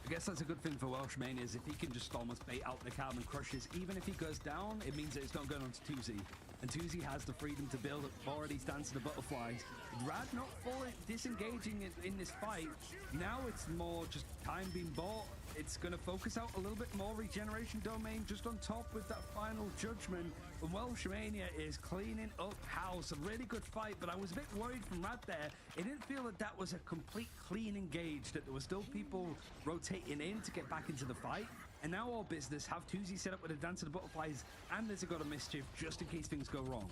I guess that's a good thing for Welshmania, is if he can just almost bait out the Carbon Crushes, even if he goes down, it means that it's not going on to Tuzi. And Tuzi has the freedom to build up more of these Dance of the Butterflies. Rad not fully disengaging in this fight. Now it's more just time being bought. It's going to focus out a little bit more regeneration domain just on top with that final judgment. And Welshmania is cleaning up house. A really good fight, but I was a bit worried from Rad there. It didn't feel that that was a complete clean engage, that there were still people rotating in to get back into the fight. And now All Business have Tuzi set up with a Dance of the Butterflies and there's a God of Mischief just in case things go wrong.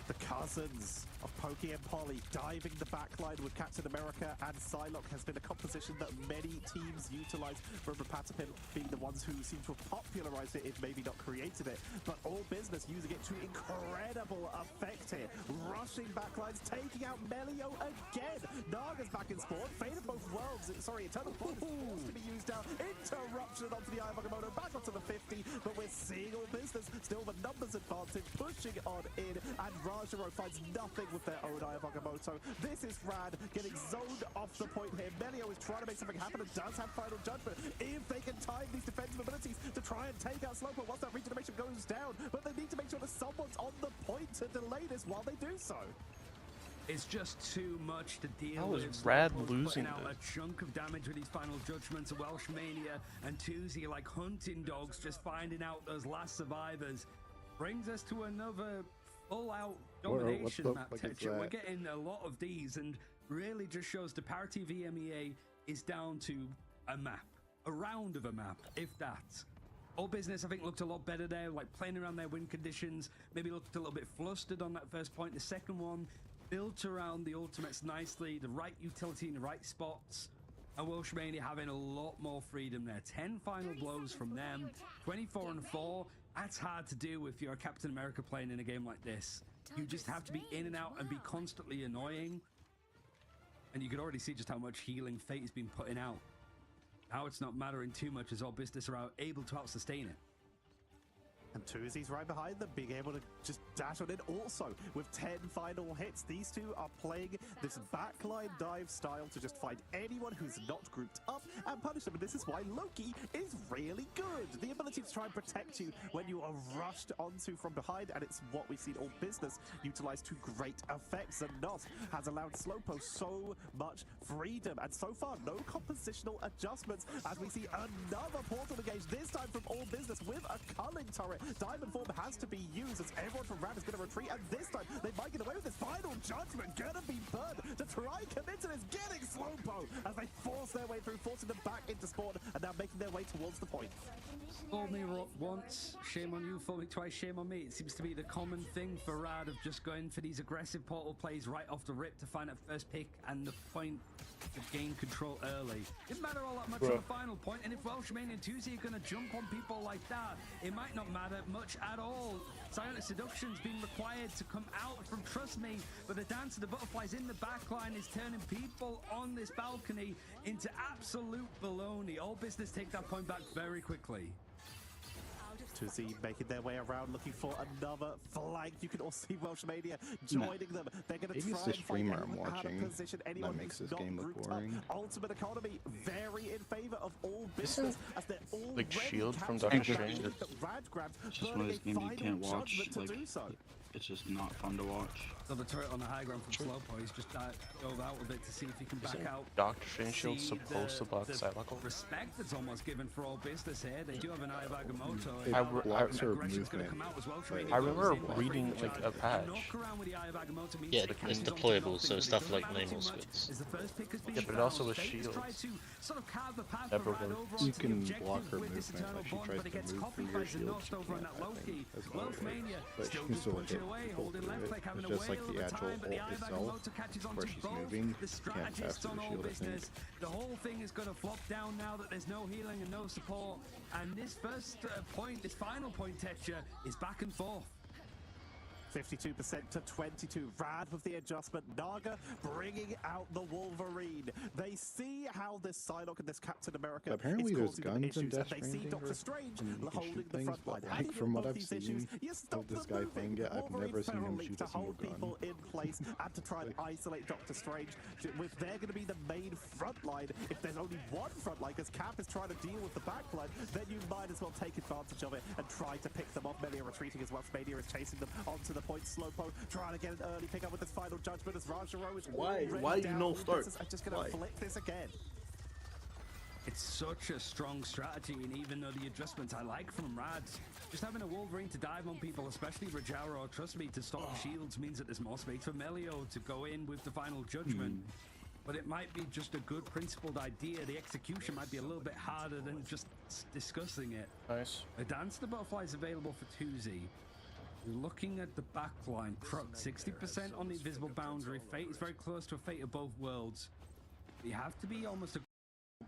The cousins of Pokey and Polly diving the backline with Captain America and Psylocke has been a composition that many teams utilize, from Patapim being the ones who seem to have popularized it, if maybe not created it. But All Business using it to incredible effect here. Rushing backlines, taking out Melio again. Naga's back in spawn. Fate of both worlds, sorry, Eternal Bond is forced to be used now. Interruption onto the Ayamoto, back onto the 50, but we're seeing All Business still the numbers advantage, pushing on in, and Rajaro finds nothing with their own Ayamoto. This is Rad getting zoned off the point here. Melio is trying to make something happen and does have final judgment. If they can time these defensive abilities to try and take out Sloper once that regeneration goes down, but they need to make sure that someone's on the point to delay this while they do so.
It's just too much to deal
That
with.
was Rad
Slowpoke's
losing
putting out
this.
a chunk of damage with these final judgments of Welshmania and Tuzi like hunting dogs, just finding out those last survivors. Brings us to another full-out domination map texture. We're getting a lot of these, and really just shows the parity of EMEA is down to a map, a round of a map, if that. All Business, I think, looked a lot better there, like playing around their win conditions, maybe looked a little bit flustered on that first point. The second one built around the ultimates nicely, the right utility in the right spots. And Welshmania having a lot more freedom there. 10 final blows from them, 24-4. That's hard to do if you're a Captain America playing in a game like this. You just have to be in and out and be constantly annoying. And you can already see just how much healing Fate has been putting out. Now it's not mattering too much as All Business are able to out-sustain it.
And Tuzi's right behind them, being able to just dash on in. Also, with 10 final hits, these two are playing this backline dive style to just find anyone who's not grouped up and punish them. And this is why Loki is really good. The ability to try and protect you when you are rushed onto from behind, and it's what we've seen All Business utilize to great effect. Xenos has allowed Slowpoke so much freedom, and so far, no compositional adjustments as we see another portal engage, this time from All Business with a culling turret. Diamond Form has to be used as everyone from Rad is going to retreat, and this time they might get away with this final judgment. Gonna be burned to try and commit to this, getting Slowpoke as they force their way through, forcing them back into spawn, and now making their way towards the point.
Fool me once, shame on you. Fool me twice, shame on me. It seems to be the common thing for Rad of just going for these aggressive portal plays right off the rip to find that first pick and the point to gain control early. Didn't matter all that much on the final point, and if Welshmania and Tuzi are going to jump on people like that, it might not matter much at all. Silent Seduction's been required to come out from Trust Me, but the Dance of the Butterflies in the backline is turning people on this balcony into absolute baloney. All Business take that point back very quickly.
Tuzi making their way around, looking for another flank. You can also see Welshmania joining them. They're going to try and find anyone out of position, anyone who's not grouped up. Ultimate Economy very in favor of All Business as they're all
like shield from Doctor Strange.
Rad grabs,
just one of those games you can't watch. Like, It's just not fun to watch.
So the turret on the high ground from Slowpoke, he's just dove out a bit to see if he can back out.
Dr. Strangeshield
See
supposed to block Psylocke?
Respect that's almost given for all business here. They do have an Eye of Agamotto.
I remember reading like a patch.
Yeah, it's deployable, so stuff like Namor squids.
Yeah, but it also was shields. Never worked.
You can block her movement, like she tries to move through your shield, she can't, I think, as well, right? But she can still hit people through it. It's just like the actual ult itself, where she's moving, you can't pass through the shield, I think.
The whole thing is going to flop down now that there's no healing and no support. And this first point, this final point, Tetcher, is back and forth.
52% to 22. Rad with the adjustment. Naga bringing out the Wolverine. They see how this Psylocke and this Captain America
Apparently
is
there's
causing
guns
issues,
in Death
and they see
Stranding
Doctor
where
Strange
you can
holding
shoot
the
things,
front line.
but
How do
like
you
from
deal
what
with
I've
these issues?
seen
You stop
of this
them
guy
moving.
playing it, I've
Wolverine
never seen him
fell
shoot
to
a single
hold
gun.
people in place and to try and isolate Doctor Strange. If they're going to be the main front line, if there's only one front line, because Cap is trying to deal with the back line, then you might as well take advantage of it and try to pick them off. Melia retreating as well. Mania is chasing them onto the point. Slowpoke trying to get an early pick up with this final judgment as Rajaro is
Why you no start?
I'm just going to flip this again.
It's such a strong strategy, and even though the adjustments I like from Rad, just having a Wolverine to dive on people, especially Rajaro, trust me, to stop shields means that there's more space for Melio to go in with the final judgment. But it might be just a good principled idea. The execution might be a little bit harder than just discussing it.
Nice.
A Dance the Butterfly is available for 2Z. Looking at the backline, Kruk 60% on the invisible boundary. Fate is very close to a Fate of both worlds. You have to be almost a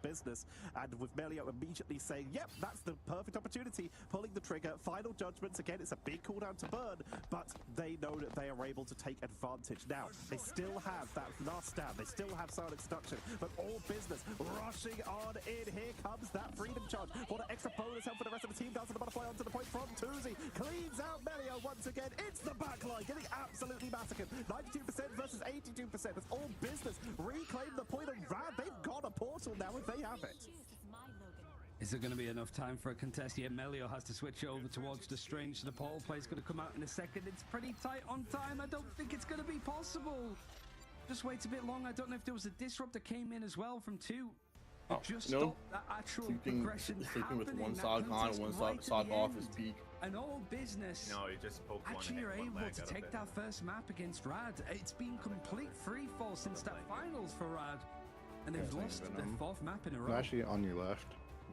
business, and with Melio immediately saying, yep, that's the perfect opportunity, pulling the trigger. Final judgments, again, it's a big cooldown to burn, but they know that they are able to take advantage. Now, they still have that last stand, they still have silent seduction, but all business rushing on in. Here comes that freedom charge. What an extra bonus help for the rest of the team. Down to the butterfly onto the point from Tuzi. Cleans out Melio once again. It's the backline, getting absolutely massacred. 92% versus 82%. It's all business. Reclaim the point of Rad. They've got a portal now if they have it.
Is there going to be enough time for a contest? Yeah, Melio has to switch over towards the Strange. The portal play is going to come out in a second. It's pretty tight on time. I don't think it's going to be possible. Just waits a bit long. I don't know if there was a disrupt that came in as well from 2. Just stop that actual progression
sleeping with one
happening.
side
That
on,
puts
one
us right
side
to the
off
end.
his peak.
And all business.
No, you just poke one
actually
and
are
one
able
leg
to
out of
take
it.
that first map against Rad. It's been complete free fall since that finals for Rad. And they've lost their 4th map in a row.
Actually, on your left.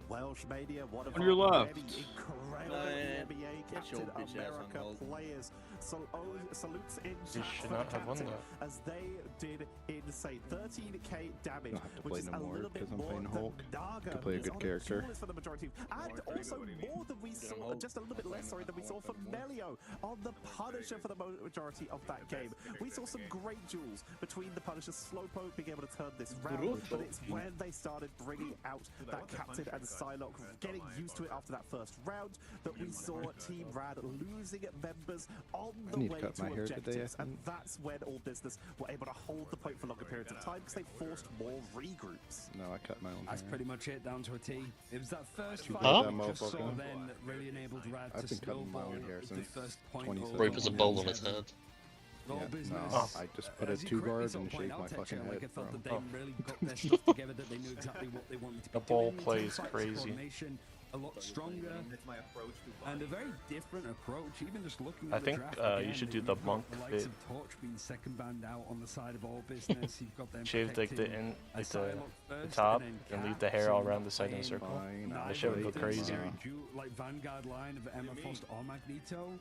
Welsh Mania, one of
On your
our
left.
many incredible NBA Captain America players. Salutes in
They
chat
should
for
not
the
have won
captain,
that.
as they did insane 13k damage,
Don't have to
which
play
is
no
a
more
little bit
because I'm
more
playing
than
Hulk
Naga
to play a
is
good
on
character.
Julius for the majority, and also more than we saw, just a little bit less, sorry, than we saw from Melio on the Punisher for the majority of that game. We saw some great duels between the Punisher, Slowpoke being able to turn this round, but it's when they started bringing out that Captain and Psylocke, getting used to it after that first round, that we saw Team Rad losing members on the
need to
way
cut
to
my hair today,
objectives,
I
and
think.
that's when all business were able to hold the point for longer periods of time because they forced more regroups.
No, I cut my own
That's
hair.
pretty much it, down to a T. It was that first
Huh?
fight
That
we just saw
motherfucker.
then that really enabled Rad
I've
to
been cutting my
snowball
own hair
the
since
first point
2017.
over
Rope as a bowl on his head.
all
Yeah,
business.
no, I just put a
As you
2
correctly
guard
sort
and
of point
shaved my
out,
fucking
Tetcher, like
head.
I felt that
bro.
they really got their stuff together, that they knew exactly what they wanted to be
The ball
doing.
play is
Team fights,
crazy.
coordination, a lot stronger,
It's my approach to
and a very different approach. Even just looking
I
at
think,
the draft
you
again,
should do
you've
the
got
monk
the likes
bit.
of Torch being second band out on the side of all business. You've got them
Shave like the
protecting
like
a Psylocke
the
first,
top
then
and leave
Cap,
the hair all
so
around the side in a
playing
circle.
Fine,
neither
I'll
shit would
play
go
of them
crazy.
very like Vanguard line of Emma Frost or Magneto.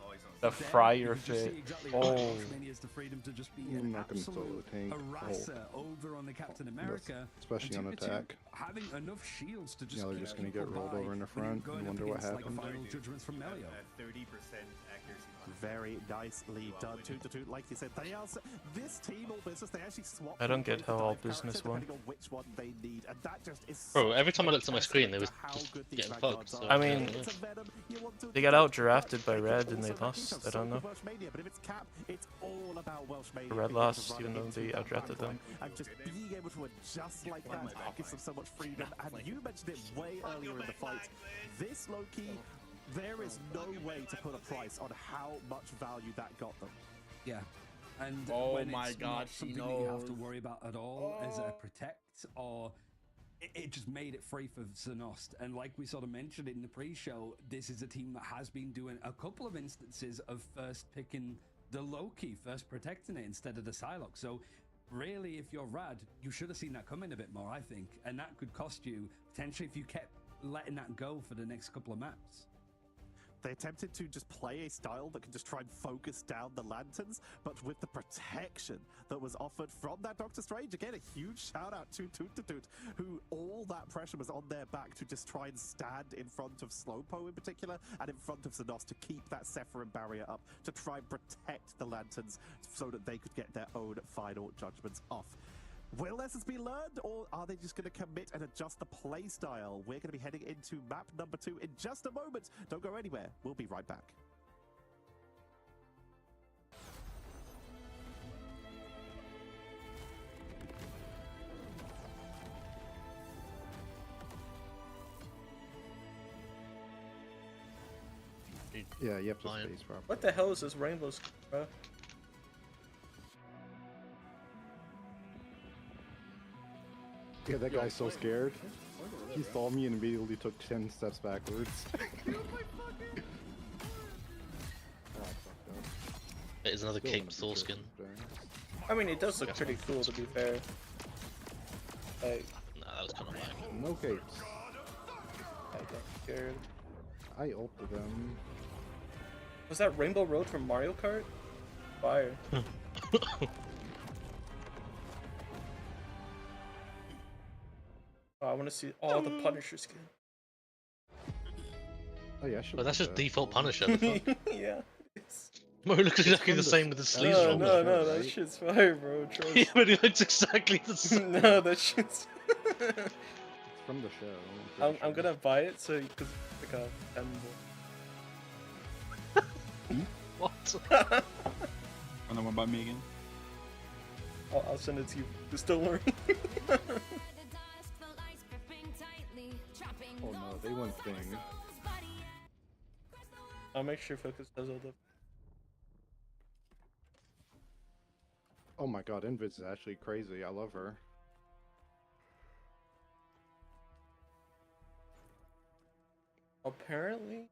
The
Then
fryer
you can just see
fit.
exactly
Oh.
how Watchmen has the freedom to just be
I'm
an
not gonna solo
absolute
the tank.
harasser over on the Captain America,
especially
and
on
Timbuktu
attack.
having enough shields to just
Yeah, they're
keep
just gonna
people
get rolled
by
over in the
when you're
front
going
and
up
wonder what
against, like,
happened.
final judgments from Melio.
30% accuracy.
Very nicely done, 2-2. Like you said, they are this team all business. They actually swap.
I don't get
between
how
the
all
dive character
business won.
depending on which one they need, and that just is.
Bro,
such
every time I
a
looked at my screen, they was
testament to
just
how good these
getting
Vanguards
fucked,
are.
so
I mean,
If it's a Venom, you want to
They got out drafted by Red and they
also
lost.
Magneto,
I don't know.
so Welsh Mania, but if it's Cap, it's all about Welsh Mania.
Red
being able to
lost,
run
even though
into
they
that
outdrafted them.
backline, and just being able to adjust like that gives them so much freedom. And you mentioned it way earlier in the fight. This low-key There is no way to put a price on how much value that got them.
Yeah. And
Oh
when
my
it's
God,
not
she
something that you have to
knows.
worry about at all as a protect, or it just made it free for Zenost. And like we sort of mentioned in the pre-show, this is a team that has been doing a couple of instances of first picking the Loki, first protecting it instead of the Psylocke. So really, if you're Rad, you should have seen that coming a bit more, I think. And that could cost you potentially if you kept letting that go for the next couple of maps.
They attempted to just play a style that can just try and focus down the lanterns, but with the protection that was offered from that Doctor Strange, again, a huge shout out to Toot, who all that pressure was on their back to just try and stand in front of Slowpo in particular, and in front of Zenos to keep that Sephiroth barrier up, to try and protect the lanterns so that they could get their own final judgments off. Will lessons be learned, or are they just going to commit and adjust the play style? We're going to be heading into map number 2 in just a moment. Don't go anywhere. We'll be right back.
Yeah, you have to
Fine.
space properly.
What the hell is this rainbow, bro?
Yeah, that guy's so scared. He saw me and immediately took 10 steps backwards.
It is another
Still
Cape
wanna be
Thor
careful
skin.
there.
I mean, it does look pretty cool, to be fair. Like,
Nah, that was kind of whack.
No capes.
I got scared.
I ulted them.
Was that Rainbow Road from Mario Kart? Fire. Oh, I want to see all the Punisher skin.
Oh yeah, I should.
But that's
put
just
that.
default Punisher. The fuck?
Yeah.
Bro, it looks exactly
from
the
the
same with the sleeves
No,
rolled
no,
up.
no, that
right?
shit's fire, bro. Trust.
Yeah, but it looks exactly the same.
No, that shit's.
It's from the show.
I'm
pretty sure.
gonna buy it so you could pick up M.
What?
Another one by me again.
I'll send it to you. Just don't worry.
Oh no, they went thing.
I'll make sure Focus does all the.
Oh my god, Invis is actually crazy. I love her.
Apparently,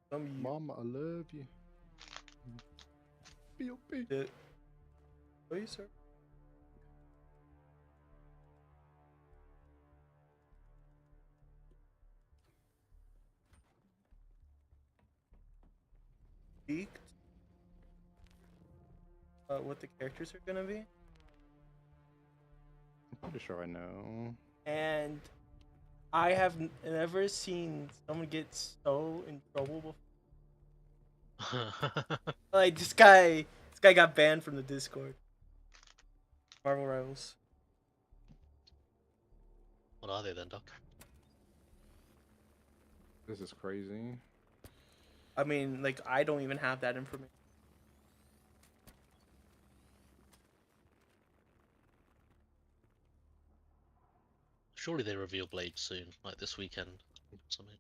some
Mama, I love you. B.O.B.
did. What you sir? Leaked. What the characters are gonna be,
I'm pretty sure I know.
and I have never seen someone get so in trouble before. Like this guy got banned from the Discord. Marvel Rivals.
What are they then, Doc?
This is crazy.
I mean, like I don't even have that information.
Surely they reveal Blade soon, like this weekend or something.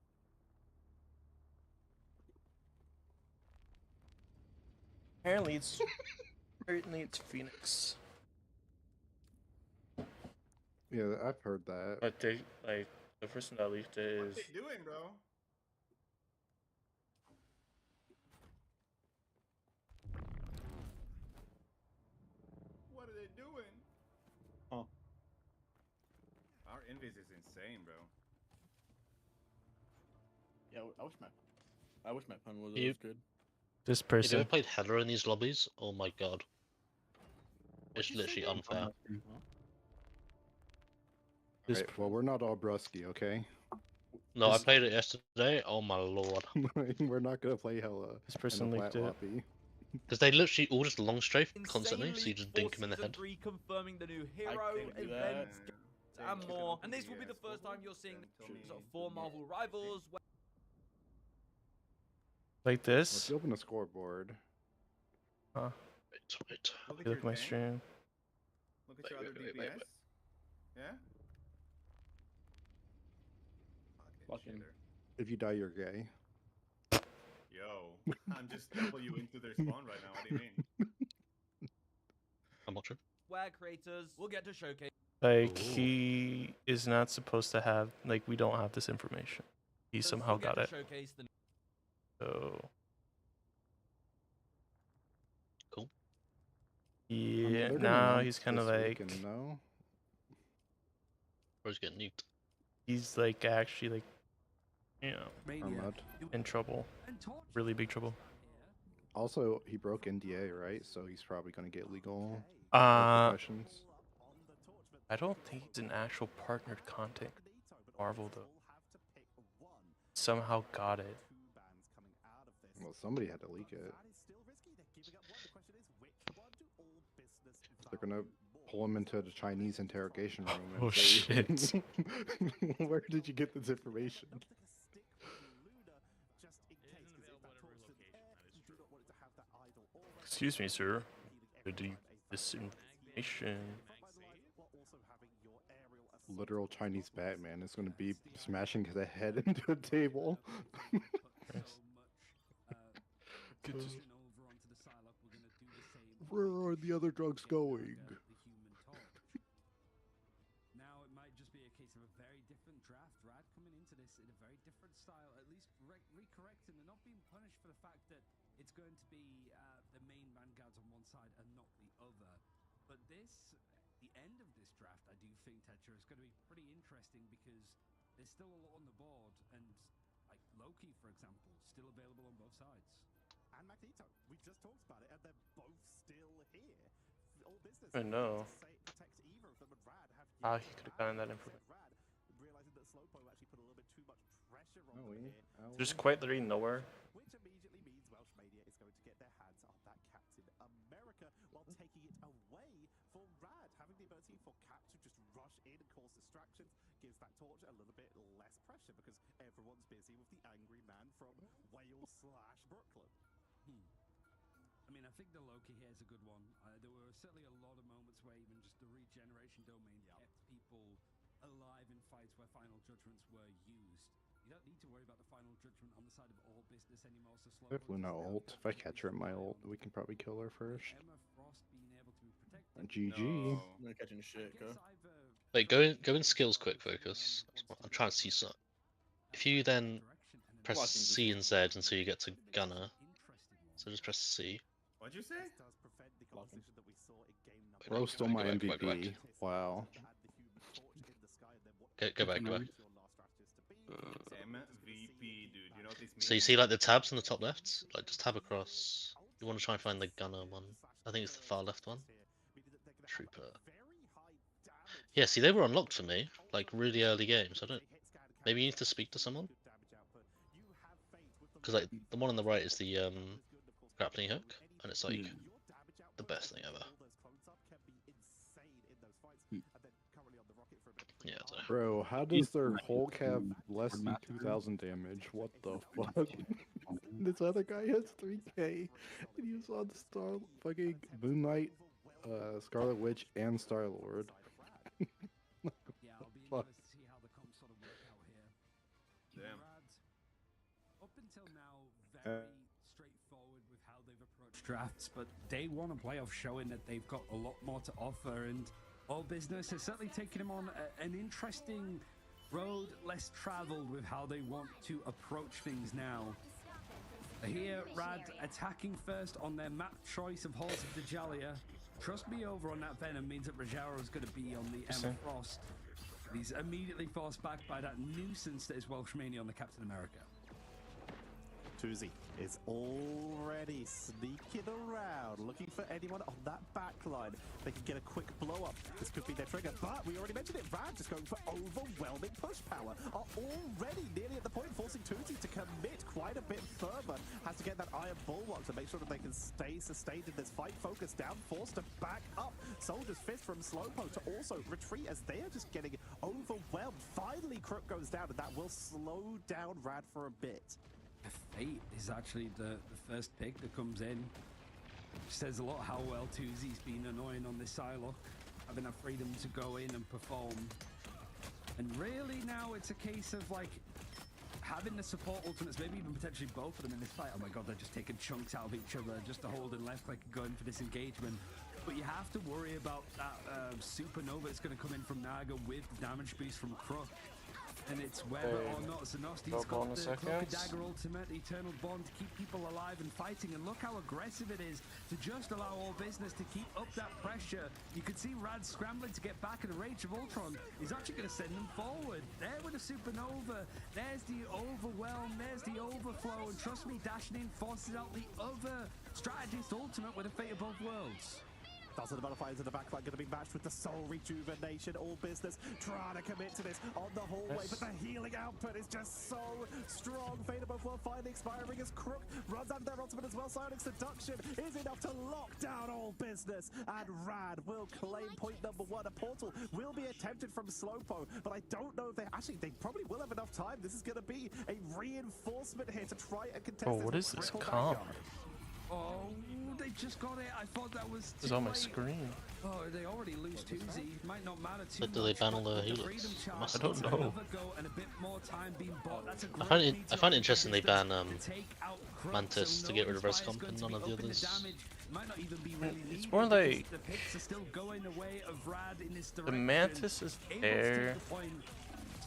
Apparently it's Phoenix.
Yeah, I've heard that.
But they like the person that leaked it is.
What they doing, bro? What are they doing?
Huh.
Our Invis is insane, bro.
Yeah, I wish my pun was
You-
as good.
This
Have you ever
person.
played Heather in these lobbies? Oh my god. It's literally unfair.
This
Right, well, we're not all brusky, okay?
No, I played it yesterday. Oh my lord.
We're not gonna play hella.
This person
in a
leaked
flat
it.
lobby.
Because they literally all just long strafe constantly, so you just dink them in the head.
Reconfirming the new hero
didn't do that.
events and more. And this will be the first time you're seeing sort of 4 Marvel rivals.
Like
Let's
this.
open the scoreboard.
Huh.
Wait.
Look at
You look
your
my
tank.
stream.
Look at your other
Wait.
DPS. Yeah?
Fucking-
Shitter.
If you die, you're gay.
I'm just W into their spawn right now. What do you mean?
I'm watching.
Where creators will get to showcase.
Like, he is not supposed to have, like, we don't have this information. He somehow got it. So.
Cool.
Yeah,
they're gonna
now
announce
he's kind of
this
like.
weekend, no?
Or he's getting nuked.
He's like actually like, you know,
Armad.
in trouble. Really big trouble.
Also, he broke NDA, right? So he's probably gonna get legal
Uh,
repercussions.
I don't think he's an actual partnered content. Marvel though. Somehow got it.
Well, somebody had to leak it. They're gonna pull him into the Chinese interrogation room. And
Oh
say,
shit.
Where did you get this information?
Excuse me, sir. Where do you get this information?
Literal Chinese Batman is gonna be smashing his head into a table. Where are the other drugs going?
Now it might just be a case of a very different draft. Rad coming into this in a very different style, at least recorrecting and not being punished for the fact that it's going to be the main vanguards on one side and not the other. But this, the end of this draft, I do think, Tetra, is going to be pretty interesting because there's still a lot on the board, and like Loki, for example, still available on both sides.
And Magneto, we've just talked about it, and they're both still here. All business.
I know.
Protect either of them, and Rad have
He could have gotten that information.
Rad, realizing that Slowpoke actually put a little bit too much pressure on them here,
There's quite literally nowhere.
which immediately means Welsh Mania is going to get their hands on that Captain America while taking it away for Rad. Having the ability for Cap to just rush in and cause distractions gives that torch a little bit less pressure because everyone's busy with the angry man from Wales/Brooklyn.
I mean, I think the Loki here is a good one. There were certainly a lot of moments where even just the regeneration domain kept people alive in fights where final judgments were used. You don't need to worry about the final judgment on the side of all business anymore, so slow.
If Luna ult, if I catch her in my ult, we can probably kill her first.
Emma Frost being able to be protected.
GG.
No. I'm not catching shit, go.
Wait, go in skills quick focus. I'm trying to see something. If you then press C and Z until you get to Gunner, so just press C.
What'd you say?
Bro stole my
Go back.
MVP. Wow.
Go back.
MVP, dude. You know what this means?
So you see like the tabs in the top left? Like just tab across. You want to try and find the Gunner one. I think it's the far left one. Trooper. Yeah, see they were unlocked for me, like really early games. I don't. Maybe you need to speak to someone. Because like the one on the right is the grappling hook, and it's like the best thing ever. Yeah. So.
Bro, how does their Hulk have less than 2,000 damage? What the fuck? This other guy has 3k. And you saw the Star fucking Moonknight, Scarlet Witch, and Star Lord. Fuck.
Damn.
Up until now, very straightforward with how they've approached drafts, but day one of playoffs showing that they've got a lot more to offer, and All Business has certainly taken them on an interesting road, less traveled with how they want to approach things now. Here, Rad attacking first on their map choice of Halls of Dajalia. Trust me, over on that Venom means that Rajaro is going to be on the Emma Frost. He's immediately forced back by that nuisance that is Welsh Mania on the Captain America.
Tuzi is already sneaking around, looking for anyone on that back line. They can get a quick blow up. This could be their trigger, but we already mentioned it. Rad just going for overwhelming push power. Are already nearly at the point, forcing Tuzi to commit quite a bit further. Has to get that Iron Bulwark to make sure that they can stay sustained in this fight. Focus down, forced to back up. Soldier's Fist from Slowpoke to also retreat as they are just getting overwhelmed. Finally, Crook goes down, and that will slow down Rad for a bit.
Fate is actually the first pick that comes in. Says a lot how well Tuzi's been annoying on this Psylocke, having that freedom to go in and perform. And really now it's a case of like, having the support ultimates, maybe even potentially both of them in this fight. Oh my god, they're just taking chunks out of each other, just to hold and left click going for this engagement. But you have to worry about that supernova that's going to come in from Naga with the damage boost from Crook. And it's whether or not Zenosti's got the Cloak and Dagger ultimate, Eternal Bond to keep people alive and fighting. And look how aggressive it is to just allow All Business to keep up that pressure. You can see Rad scrambling to get back, and the Rage of Ultron is actually going to send them forward. There with a supernova, there's the overwhelm, there's the overflow, and trust me, dashing in forces out the other strategist ultimate with a Fate of Both Worlds.
Thousand of Butterflies in the backline going to be matched with the Soul Rejuvenation. All Business trying to commit to this on the hallway, but the healing output is just so strong. Fate of Both Worlds finally expiring as Crook runs out of their ultimate as well. Psionic Seduction is enough to lock down All Business, and Rad will claim point number 1. A portal will be attempted from Slowpo, but I don't know if they probably will have enough time. This is going to be a reinforcement here to try and contest.
Oh, what is this comp?
Oh, they just got it. I thought that was
It's on my screen.
Oh, they already lose 2Z. Might not matter too
But do they ban all the healers?
I don't know.
I find it interesting they ban Mantis to get rid of res comp and none of the others.
It's more like the Mantis is there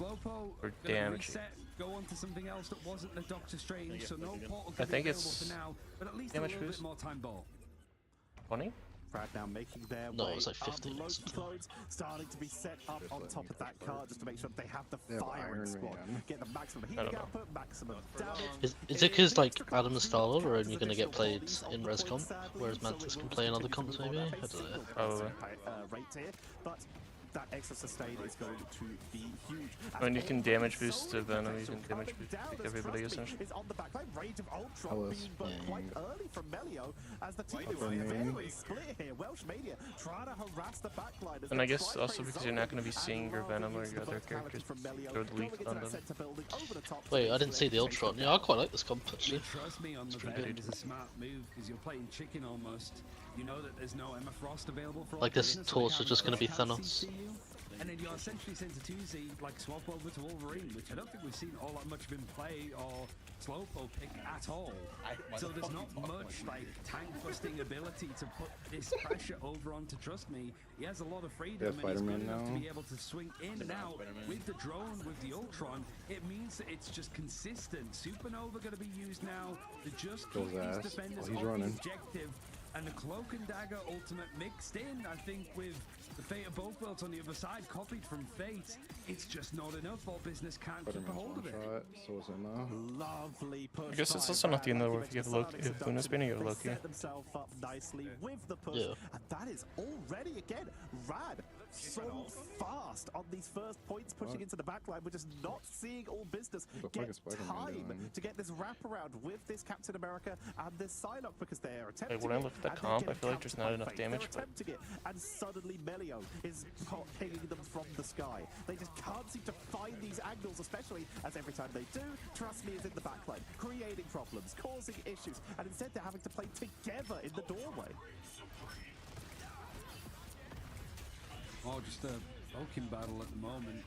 for damage.
Go on to something else that wasn't the Doctor Strange, so no portal
I think it's
for now, but at least a
damage
little
boost.
bit more time ball.
20?
Rad now making their
No,
way
it was like 50
up.
or
Loki
something.
clones starting to be set up on top of that card just to make sure that they have the firing squad. Get the maximum healing output, maximum damage.
Is it because like Adam Star-Lord are only going to get played in res comp, whereas Mantis can play in other comps maybe? I don't know.
Probably.
Rate here, but that extra sustain is going to be huge.
When you can damage boost the Venom, you can damage boost everybody essentially.
Is on the back line. Rage of Ultron being burnt quite early from Melio as the team is very split here. Welsh Mania trying to harass the backline.
And I guess also because you're not going to be seeing your Venom or your other characters throw the leak on them.
Wait, I didn't see the Ultron. Yeah, I quite like this comp actually.
Trust me, on the Venom is a smart move because you're playing chicken almost. You know that there's no Emma Frost available for
Like this torch is just going to be Thanos.
And then you're essentially sent to 2Z, like swap over to Wolverine, which I don't think we've seen all that much of him play or Slowpo pick at all. So there's not much like tank busting ability to put this pressure over onto Trust Me. He has a lot of freedom and he's good enough to be able to swing in now with the drone, with the Ultron. It means that it's just consistent. Supernova going to be used now to just keep these defenders off the objective. And the Cloak and Dagger ultimate mixed in, I think, with the Fate of Both Worlds on the other side, copied from Fate. It's just not enough. All Business can't keep a hold of it.
Lovely push.
I guess it's also not the end of the world if you have Loki. If Luna's spinning, you have Loki.
Set themselves up nicely with the push, and that is already again Rad so fast on these first points pushing into the backline. We're just not seeing All Business get time to get this wraparound with this Captain America and this Psylocke because they're attempting.
When I look at the comp, I feel like there's not enough damage.
They're attempting it, and suddenly Melio is pinging them from the sky. They just can't seem to find these angles, especially as every time they do, Trust Me is in the backline, creating problems, causing issues, and instead they're having to play together in the doorway.
Oh, just a poking battle at the moment.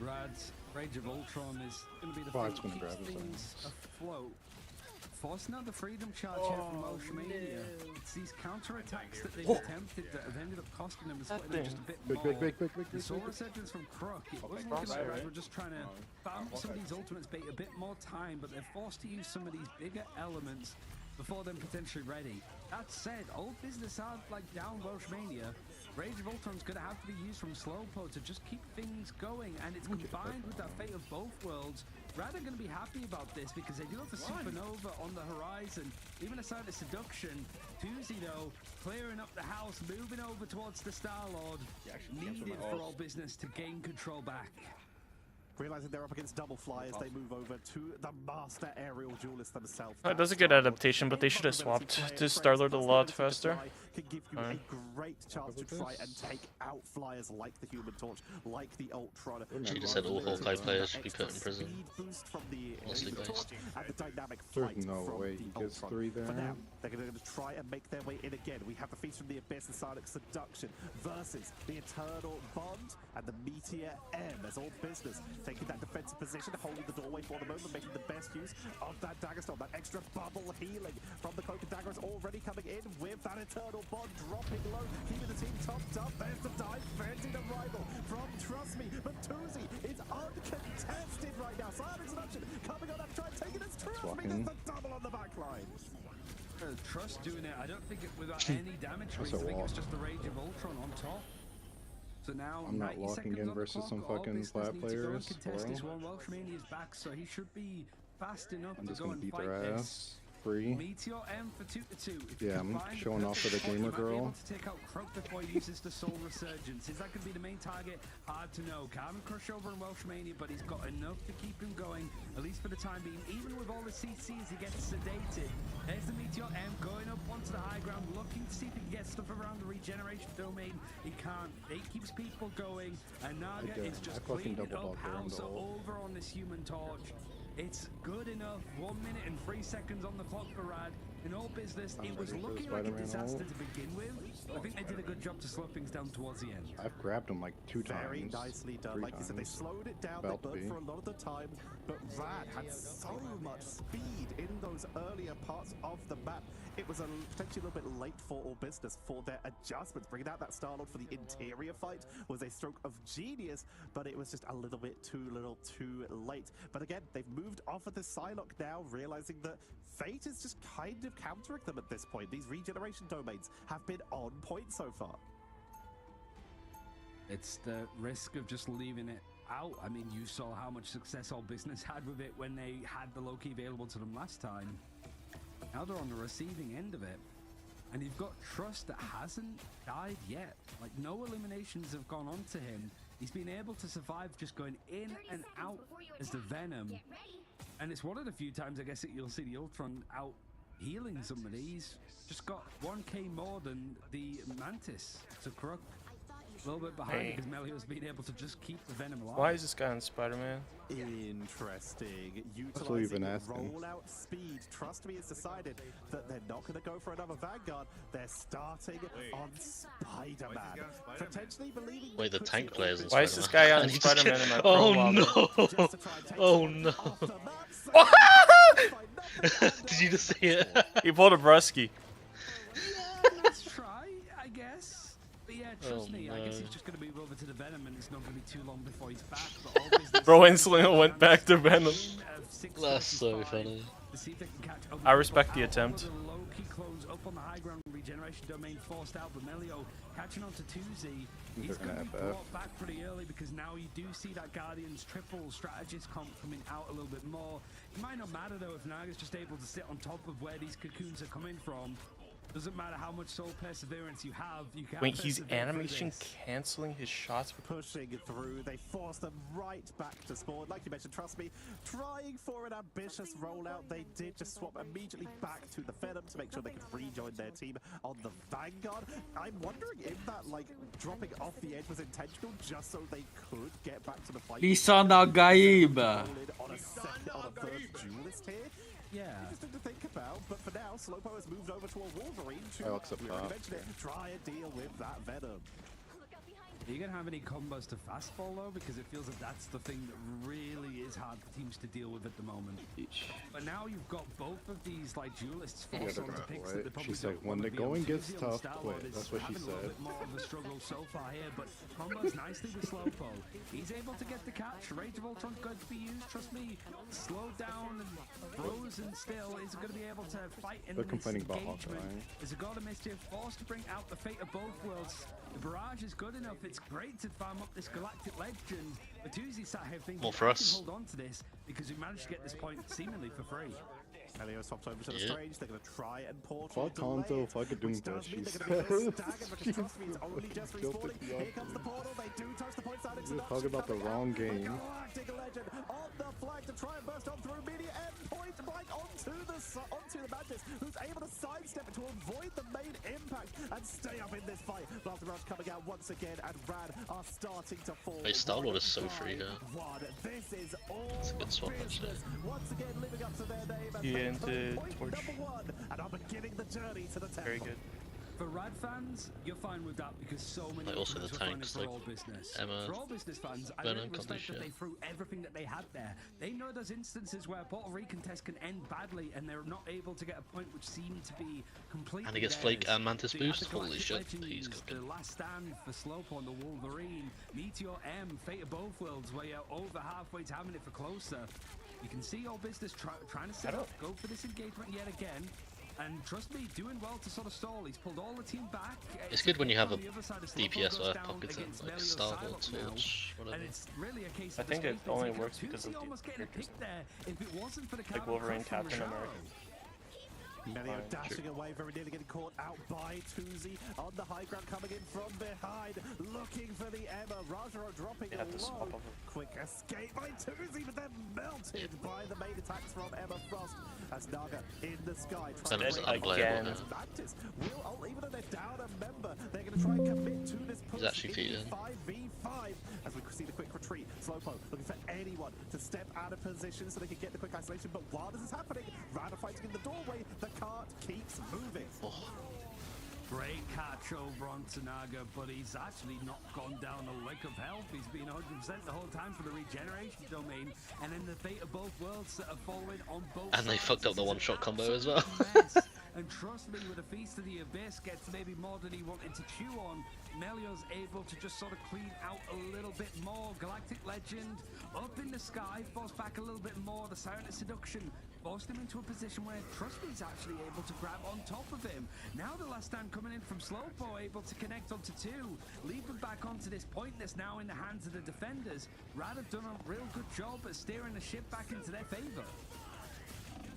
Rad's Rage of Ultron is going to be the thing that keeps things afloat. Forcing out the freedom charge here from Welsh Mania. It's these counter-attacks that they've attempted that have ended up costing them and splitting them just a bit more. The Soul Resurgence from Crook, it wasn't looking like Rad were just trying to bump some of these ultimates bait a bit more time, but they're forced to use some of these bigger elements before they're potentially ready. That said, All Business are like down Welsh Mania. Rage of Ultron's going to have to be used from Slowpo to just keep things going, and it's combined with that Fate of Both Worlds. Rad are going to be happy about this because they do have a supernova on the horizon, even a sign of seduction. 2Z though, clearing up the house, moving over towards the Star-Lord, needed for All Business to gain control back.
Realizing they're up against double flyers, they move over to the master aerial duelist themselves.
That was a good adaptation, but they should have swapped to Star-Lord a lot faster.
can give you a great chance to try and take out flyers like the Human Torch, like the Ultron.
She just said all Hawkeye players should be put in prison. Mostly based.
And the dynamic
There's
flight
no
from
way
the
he gets
Ultron.
3 there.
For now, they're going to try and make their way in again. We have the Feast from the Abyss and Psylocke Seduction versus the Eternal Bond and the Meteor M as all business, taking that defensive position, holding the doorway for the moment, making the best use of that dagger storm. That extra bubble healing from the Cloak and Dagger is already coming in with that Eternal Bond dropping low, keeping the team topped up. There's the dive, fancy the rival from Trust Me, but Tuzi is uncontested right now. Silent Seduction coming on up, trying to take it as Trust Me. There's the double on the back line.
Trust doing it. I don't think it without any damage. I think it was just the Rage of Ultron on top. So now
I'm not locking in versus some fucking flat players.
Welshmania's back, so he should be fast enough
I'm
to
just
go
gonna
and
beat
fight
their
this.
ass. Free.
Meteor M for 2-2.
Yeah, I'm showing off for the gamer girl.
To take out Croak before he uses the Soul Resurgence. Is that going to be the main target? Hard to know. Can't crush over in Welshmania, but he's got enough to keep him going, at least for the time being. Even with all the CCs, he gets sedated. There's the Meteor M going up onto the high ground, looking to see if he can get stuff around the regeneration domain. He can't. It keeps people going, and Naga is just cleaning up house over on this Human Torch. It's good enough. 1 minute and 3 seconds on the clock for Rad. In all business, it was looking like a disaster to begin with. I think they did a good job to slow things down towards the end.
I've grabbed him like 2 times.
Very nicely done. Like you said, they slowed it down. They burned for a lot of the time, but Rad had so much speed in those earlier parts of the map. It was potentially a little bit late for all business for their adjustments. Bringing out that Star-Lord for the interior fight was a stroke of genius, but it was just a little bit too late. But again, they've moved off of the Psylocke now, realizing that Fate is just kind of countering them at this point. These regeneration domains have been on point so far.
It's the risk of just leaving it out. I mean, you saw how much success all business had with it when they had the Loki available to them last time. Now they're on the receiving end of it. And you've got Trust that hasn't died yet. Like, no eliminations have gone on to him. He's been able to survive just going in and out as the Venom. And it's one of the few times, I guess, that you'll see the Ultron out healing somebody. He's just got 1k more than the Mantis to Crook. A little bit behind because Melio's been able to just keep the Venom alive.
Why is this guy on Spider-Man?
Interesting. Utilizing rollout speed. Trust Me has decided that they're not going to go for another Vanguard. They're starting on Spider-Man. Potentially believing.
Wait, the tank players.
Why is this guy on Spider-Man in my
Oh no! Oh no! Did you just see it?
He pulled a brusky.
Yeah, let's try, I guess. But yeah, trust me, I guess he's just going to move over to the Venom and it's not going to be too long before he's back. But all business
Bro instantly went back to Venom.
That's so funny.
I respect the attempt.
Loki close up on the high ground regeneration domain forced out, but Melio catching on to 2Z. He's going to be brought back pretty early because now you do see that Guardian's triple strategist comp coming out a little bit more. It might not matter though if Naga's just able to sit on top of where these cocoons are coming from. Doesn't matter how much soul perseverance you have, you can't.
Wait, he's animation canceling his shots.
Pushing through, they force them right back to spawn. Like you mentioned, Trust Me, trying for an ambitious rollout. They did just swap immediately back to the Venom to make sure they could rejoin their team on the Vanguard. I'm wondering if that, like, dropping off the edge was intentional just so they could get back to the fight.
Lisana Gaib.
On a first duelist here.
Yeah.
Interesting to think about, but for now, Slowpoke has moved over to a Wolverine to try and deal with that Venom.
Are you going to have any combos to fastball though? Because it feels like that's the thing that really is hard for teams to deal with at the moment. But now you've got both of these like duelists forced onto picks that they probably
She's like, when the going gets tough, quit. That's what she said.
A bit more of a struggle so far here, but combos nicely with Slowpoke. He's able to get the catch. Rage of Ultron's good to be used. Trust me, slowed down and frozen still is going to be able to fight in this engagement. Is a God of Mischief forced to bring out the fate of both worlds. The barrage is good enough. It's great to farm up this galactic legend. But Tuzi sat here thinking,
more for us.
Hold on to this because we managed to get this point seemingly for free.
Elio swapped over to the Strange. They're going to try and portal.
What Tonto fucking doing this? She's
only just respawning. Here comes the portal. They do touch the points out.
You're talking about the wrong game.
Galactic Legend on the flag to try and burst on through media end point blank onto the Mantis, who's able to sidestep it to avoid the main impact and stay up in this fight. Blaster Rush coming out once again, and Rad are starting to fall.
Hey, Star-Lord is so free here.
This is all
It's a good swap actually.
once again living up to their name as
Yeah,
they
into
come point
Torch.
number 1 and are beginning the journey to the temple.
Very good.
For Rad fans, you're fine with that because so many
Like also the
openers were finding
tanks,
for
like
all business.
Emma,
For all business fans, I
Venom,
really
can't do
respect that
shit.
they threw everything that they had there. They know there's instances where Puerto Rican tests can end badly and they're not able to get a point which seemed to be completely
and he gets
theirs.
Flake and Mantis
So you had
boost.
the
Holy
Galactic
shit,
Legends,
he's cooking.
The last stand for Slowpoke on the Wolverine, Meteor M, Fate of Both Worlds, where you're over halfway to having it for closer. You can see all business trying to set up, go for this engagement yet again. And trust me, doing well to sort of stall. He's pulled all the team back.
It's good when you have a
On the other side of
DPS
Slowpoke
where
goes down
pockets in,
against
like
Melio's
Star-Lord,
Psylocke now.
Torch, whatever.
And it's really a case
I
of
think
the
it
Space
only
Base
works
taking
because
up
of
Tuesday
the
almost getting a
characters.
pick there. If it wasn't for the
Like
carbon
Wolverine,
cut from
Captain
Rajaro.
America.
Melio dashing away, very nearly getting caught out by Tuzi on the high ground, coming in from behind, looking for the Emma. Rajaro dropping
They had to swap
low.
over.
Quick escape by Tuzi, but then melted by the main attacks from Emma Frost as Naga in the sky.
Then it's
trying to
unplayable
again.
now.
Mantis will, even though they're down a member, they're going to try and commit to this push.
He's actually
in
feeding.
5v5 as we see the quick retreat. Slowpoke looking for anyone to step out of position so they can get the quick isolation. But while this is happening, Rada fighting in the doorway, the cart keeps moving.
Great catch over on Tanaga, but he's actually not gone down a lick of health. He's been 100% the whole time for the regeneration domain, and then the fate of both worlds that are following on both
And they
sides.
fucked up the
This is
one-shot
an
combo as well.
absolute mess. And trust me, with a Feast of the Abyss gets maybe more than he wanted to chew on, Melio's able to just sort of clean out a little bit more. Galactic Legend up in the sky, forced back a little bit more. The Silent Seduction forced him into a position where trust me, he's actually able to grab on top of him. Now the last stand coming in from Slowpoke, able to connect onto two, lead them back onto this point that's now in the hands of the defenders. Rad have done a real good job at steering the ship back into their favor.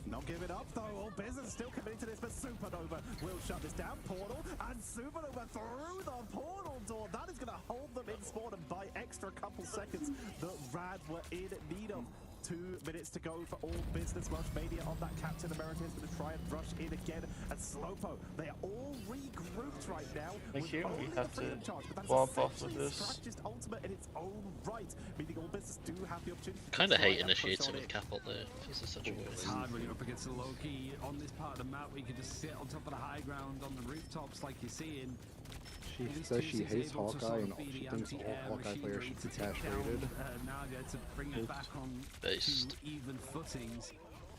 Not giving up though, all business still committing to this, but Supernova will shut this down. Portal, and Supernova through the portal door. That is going to hold them in spawn and buy extra couple seconds that Rad were in need of. 2 minutes to go for all business. Rush Mania on that Captain America is going to try and rush in again. And Slowpoke, they are all regrouped right now.
Like here, we
only
have
the freedom
to
charge, but that's
bump off with
essentially
this.
Strategist ultimate in its own right, meaning all business do have the opportunity to
Kind of
try
hate
and push
initiating
on
with
it.
Capot there. This is such a
It's
waste.
hard when you're up against the Loki on this part of the map where you can just sit on top of the high ground on the rooftops like you're seeing.
She says she hates Hawkeye and she thinks all Hawkeye players should be cash rated.
Naga to bring it back on
Based.
to even footings.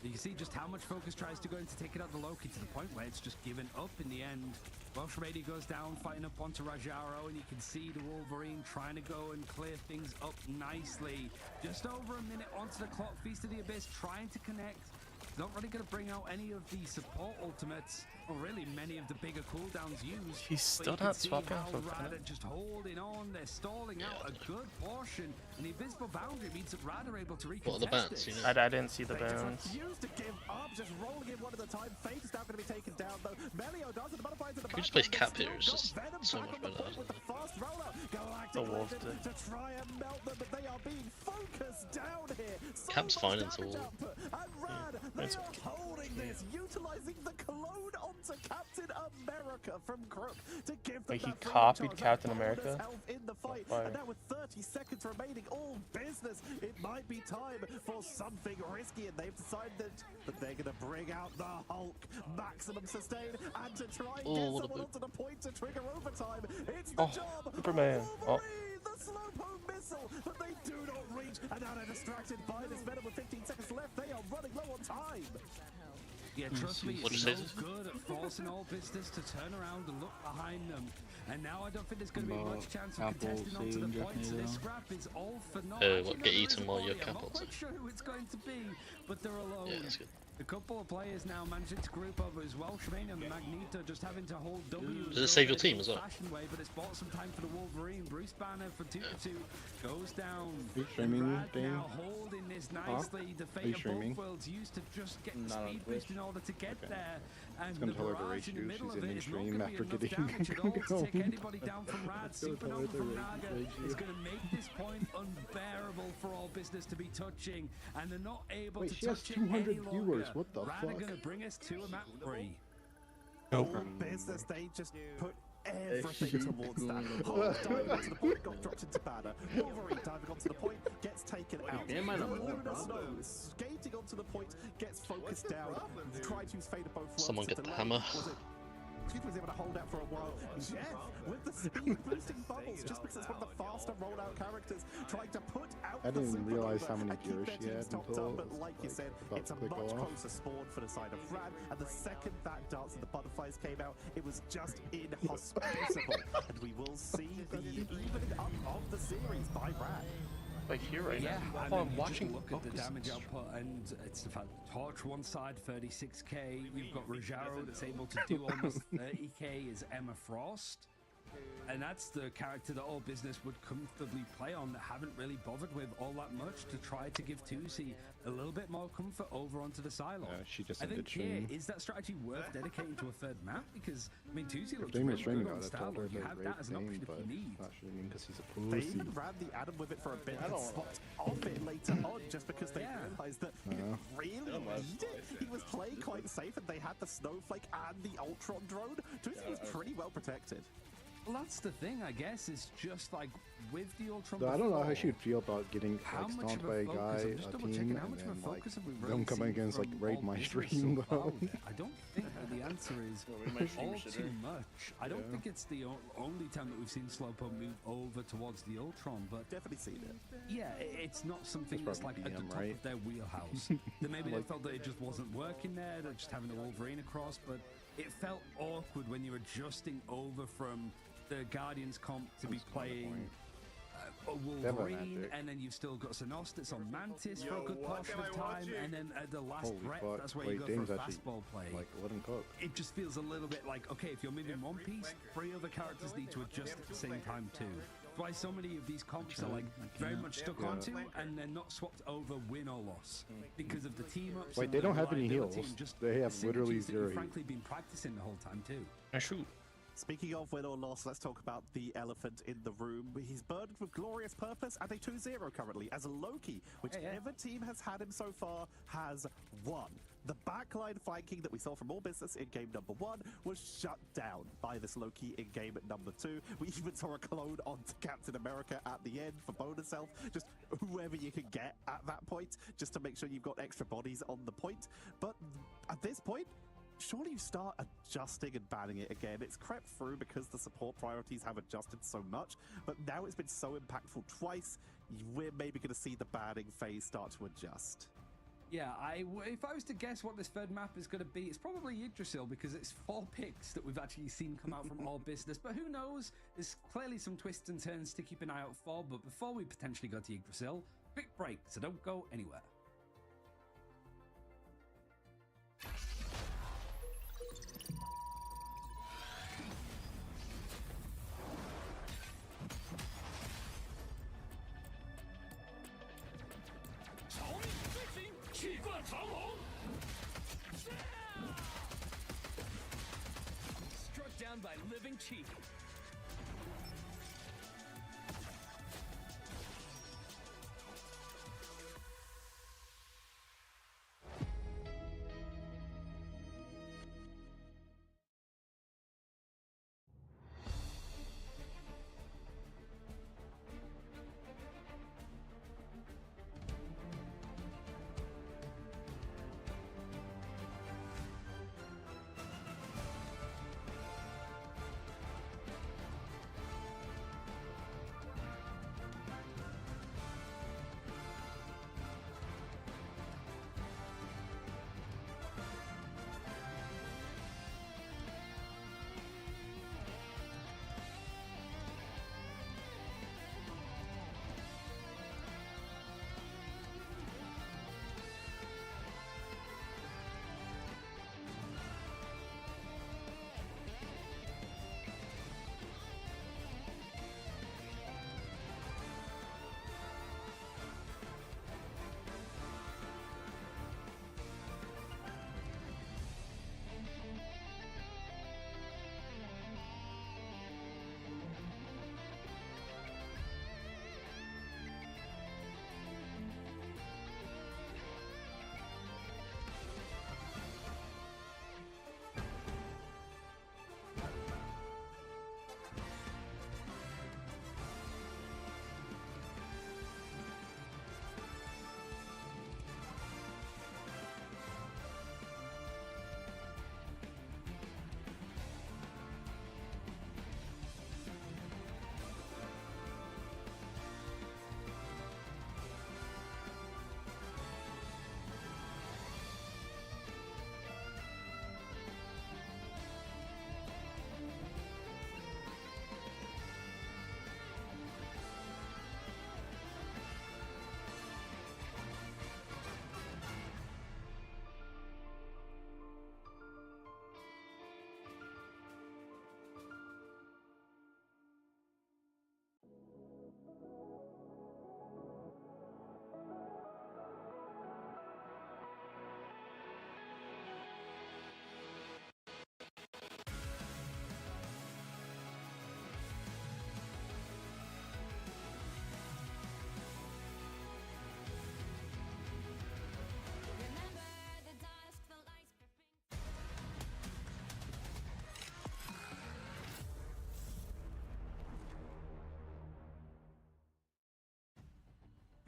You can see just how much focus tries to go into taking out the Loki to the point where it's just given up in the end. Welsh Rady goes down, fighting up onto Rajaro, and you can see the Wolverine trying to go and clear things up nicely. Just over a minute onto the clock, Feast of the Abyss trying to connect. Not really going to bring out any of the support ultimates, or really many of the bigger cooldowns used.
He's
But
still
you can
not
see
swapping
how
for
Rada
Venom.
just holding on. They're stalling out a good portion, and the invisible boundary means that Rada are able to recontest
What are the bans,
it.
you know?
I didn't see the
They just
bounds.
refuse to give up, just rolling in one at a time. Fate is now going to be taken down though. Melio does it, the butterflies in the
Can we just
background,
play Cap
they've
here?
still
It's just
got Venom
so
back
much
on the
better,
point with the fast roller. Galactic
The wolf
Legend
did.
to try and melt them, but they are being focused down here. So
Cap's
much
fine
damage
until-
output, and Rad, they
it's
are
okay.
holding this, utilizing the cologne onto Captain America from Crook to give them
Like, he
that freedom
copied
charge,
Captain
that bonus
America?
health in the fight.
Fire.
And now with 30 seconds remaining, all business, it might be time for something risky, and they've decided that they're going to bring out the Hulk, maximum sustain, and to try and
Oh,
get
what a
someone
bit.
onto the point to trigger overtime. It's the
Oh,
job
Superman.
of
Oh.
Wolverine, the Slowpoke missile, but they do not reach, and now they're distracted by this Venom with 15 seconds left. They are running low on time.
Yeah, trust me,
What'd
it's
you
so
say?
good at forcing all business to turn around and look behind them. And now I don't think there's going to be much chance of contesting onto the points. So this scrap is all for naught.
What,
Actually, no,
get
there is
eaten
a
while
body.
you're
I'm not
Capot.
quite sure who it's going to be, but they're alone.
Yeah, that's good.
A couple of players now managing to group over as well. Shemaine and Magneto just having to hold W.
Does it save your team as well?
Way, but it's bought some time for the Wolverine. Bruce Banner for 2-2 goes down.
Are you streaming, Dane?
Now holding this nicely. The fate of both worlds used to just get the speed boost in order to get there. And the barrage in the middle of it is not going to be enough damage at all to take anybody down from Rad. Supernova from Naga is going to make this point unbearable for All Business to be touching, and they're not able to touch it any longer.
Viewers. What the
Rad
fuck?
are going to bring us to a map 3.
All Business, they just put everything towards that. Hulk diving onto the point, got dropped into Banner. Wolverine diving onto the point, gets taken out. Luna Snow skating onto the point, gets focused down. Tried to use Fate of both worlds.
Someone get the hammer.
Excuse me, was able to hold out for a while. Jeff with the speed boosting bubbles, just because it's one of the faster rollout characters, trying to put out
I didn't
the
realize how
Supernova
many
and keep
viewers
their
she had
teams topped
until,
up. But like you said, it's a much closer spawn for the side of Rad. And the second that Dance and the Butterflies came out, it was just inhospitable. And we will see the evening up of the series by Rad.
Like here right
Yeah,
now.
I mean,
I'm watching.
look at the damage output, and it's the fact Torch one side 36k. You've got Rajaro that's able to do almost 30k as Emma Frost, and that's the character that All Business would comfortably play on. That haven't really bothered with all that much to try to give Tusi a little bit more comfort over onto the Psylocke.
She just
I think here
stream.
is that strategy worth dedicating to a third map, because I mean Tusi looks
Damon
really
streaming
good on
got it. Told her
Starlock. You
to
have
rate
that as an
name,
option
but
if you need.
not streaming because he's a
They
pussy.
even ran the Adam with it for a bit and swapped off it later on just because they realized that he didn't really need it. He was playing quite safe and they had the Snowflake and the Ultron drone. Tusi was pretty well protected.
Well, that's the thing, I guess, is just like with the Ultron.
So I don't know how
before,
she'd feel about getting
how
like
much
stomped
of
by
a
a
focus,
guy,
I'm just
a
double
team,
checking how
and
much of
then
a
like
focus have we
them
really
coming
seen
against like
from
raid
All
my
Business
stream
so
though.
far? I don't think that the answer is all too much. I don't think it's the only time that we've seen Slowpoke move over towards the Ultron, but
Definitely seen it.
yeah, it's not something that's like at the top of their wheelhouse. Then maybe they felt that it just wasn't working there. They're just having a Wolverine across, but it felt awkward when you're adjusting over from the Guardians comp to be playing a Wolverine, and then you've still got Sanos that's on Mantis for a good portion of time, and then at the last breath, that's where you go for a fastball play.
Like, let him cook.
It just feels a little bit like, okay, if you're moving one piece, 3 other characters need to adjust at the same time too. That's why so many of these comps are like very much stuck onto, and they're not swapped over win or loss because of the team ups.
Wait,
and
they
the
don't have any
reliability
heals.
and just
They have
the
literally
synergies that
0
you've
heals.
frankly been practicing the whole time too.
I shoot.
Speaking of win or loss, let's talk about the elephant in the room. He's burdened with glorious purpose and a 2-0 currently as Loki, whichever team has had him so far, has won. The backline flanking that we saw from All Business in game number 1 was shut down by this Loki in game number 2. We even saw a clone onto Captain America at the end for bonus health. Just whoever you can get at that point, just to make sure you've got extra bodies on the point. But at this point, surely you start adjusting and banning it again. It's crept through because the support priorities have adjusted so much, but now it's been so impactful twice, we're maybe going to see the banning phase start to adjust.
Yeah, if I was to guess what this third map is going to be, it's probably Yggdrasil, because it's 4 picks that we've actually seen come out from All Business. But who knows? There's clearly some twists and turns to keep an eye out for. But before we potentially go to Yggdrasil, quick break, so don't go anywhere.
Struck down by living chi.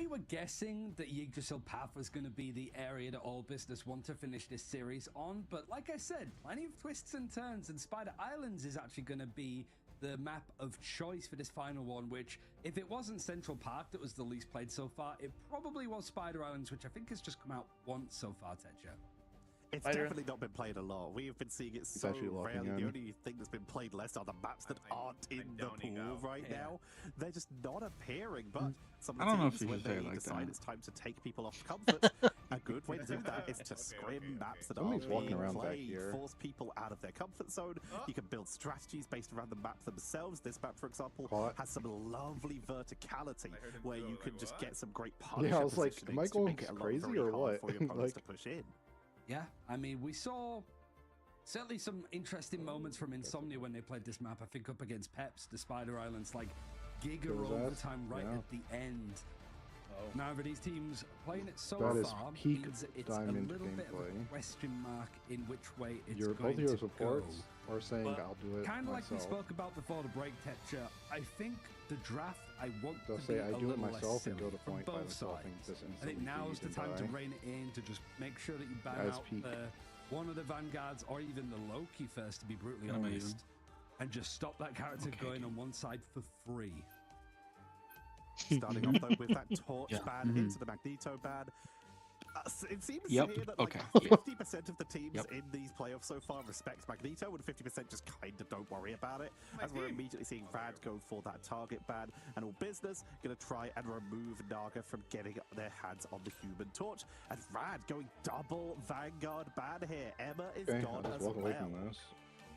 we were guessing that Yggdrasil Path was going to be the area that all business want to finish this series on, but like I said, plenty of twists and turns, and Spider Islands is actually going to be the map of choice for this final one, which, if it wasn't Central Park that was the least played so far, it probably was Spider Islands, which I think has just come out once so far, Tetcher.
It's definitely not been played a lot. We have been seeing it so rarely. The only thing that's been played less are the maps that aren't in the pool right now. They're just not appearing, but some of the teams, when they decide it's time to take people off comfort, a good way to do that is to scrim maps that aren't being played, force people out of their comfort zone. You can build strategies based around the map themselves. This map, for example, has some lovely verticality where you can just get some great punisher
I was like, am I going
crazy
or what?
for your opponents to push in.
Yeah, I mean, we saw certainly some interesting moments from Insomnia when they played this map. I think up against Peps, the Spider Islands, like giga overtime right at the end. Now, for these teams playing it so far means it's a little bit of a question mark in which way it's going
both your
to
supports
go.
are saying I'll do it
Kind of like we
myself.
spoke about before the break, Tetcher, I think the draft I want
They'll
to
say
be
I
a
do it
little
myself
less
and go
silly
to point by
from both
myself
sides.
and just
I think
instantly
now's the
beat
time to
and die.
rein it in, to just make sure that you ban
Guys,
out
peek.
one of the Vanguards or even the Loki first, to be brutally honest, and just stop that character going on one side for free.
Starting off though with that torch ban into the Magneto ban. It seems here that like 50% of the teams in these playoffs so far respect Magneto, and 50% just kind of don't worry about it. As we're immediately seeing Rad go for that target ban, and All Business gonna try and remove Naga from getting their hands on the Human Torch. And Rad going double Vanguard ban here. Emma is gone as well.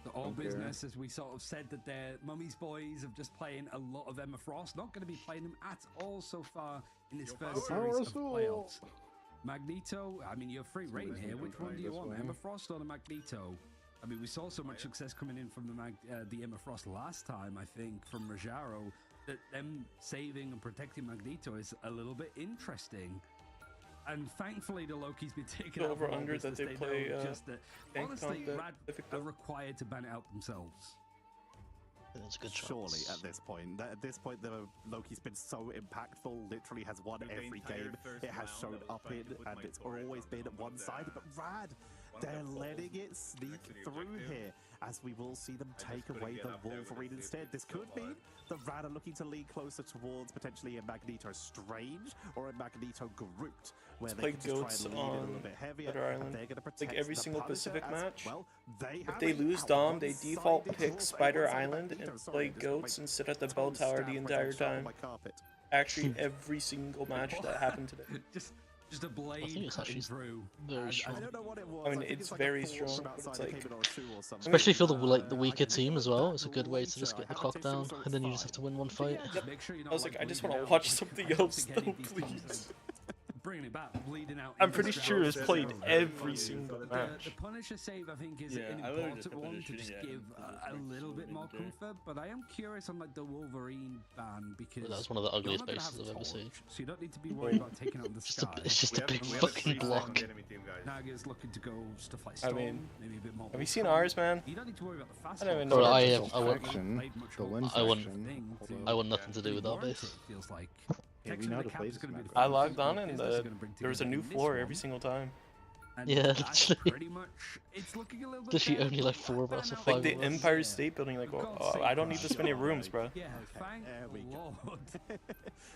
The All Business, as we sort of said, that their Mummy's Boys of just playing a lot of Emma Frost, not going to be playing them at all so far in this first series of playoffs. Magneto, I mean, you're free reign here. Which one do you want, Emma Frost or the Magneto? I mean, we saw so much success coming in from the Emma Frost last time, I think, from Rajaro, that them saving and protecting Magneto is a little bit interesting. And thankfully, the Loki's been taken out
over under that they play.
Just that, honestly, Rad are required to ban it out themselves.
That's a good
Surely at this point. At this point, the Loki's been so impactful, literally has won every game it has shown up in, and it's always been at one side. But Rad, they're letting it sneak through here, as we will see them take away the Wolverine instead. This could mean the Rad are looking to lean closer towards potentially a Magneto Strange or a Magneto Groot, where they can just try and lean it a little bit heavier, and they're going to protect
every
the
single
Punisher
Pacific
as
match.
well.
If they lose Dom, they default pick Spider Island and play Goats and sit at the bell tower the entire time. Actually, every single match that happened today.
Just a blade cutting through.
Very strong.
I don't know what it was.
I mean, it's very strong, but it's like...
Especially for the weaker team as well. It's a good way to just get the clock down, and then you just have to win one fight.
I was like, I just want to watch something else, though, please.
Bringing it back, bleeding out.
I'm pretty sure it's played every single match.
The Punisher save, I think, is an important one to just give a little bit more comfort. But I am curious on like the Wolverine ban, because
that was one of the ugliest bases I've ever seen.
So you don't need to be worried about taking out the sky.
It's just a big fucking block.
Naga's looking to go stuff like Storm, maybe a bit more.
Have you seen ours, man?
You don't need to worry about the fast.
I don't even know.
I want nothing to do with that base.
Feels like.
I logged on and there was a new floor every single time.
Yeah, literally.
Pretty much, it's looking a little bit
Literally only like 4 of us or 5
like the
of us.
Empire State Building, like, oh, I don't need this many rooms, bro.
Yeah, thank Lord.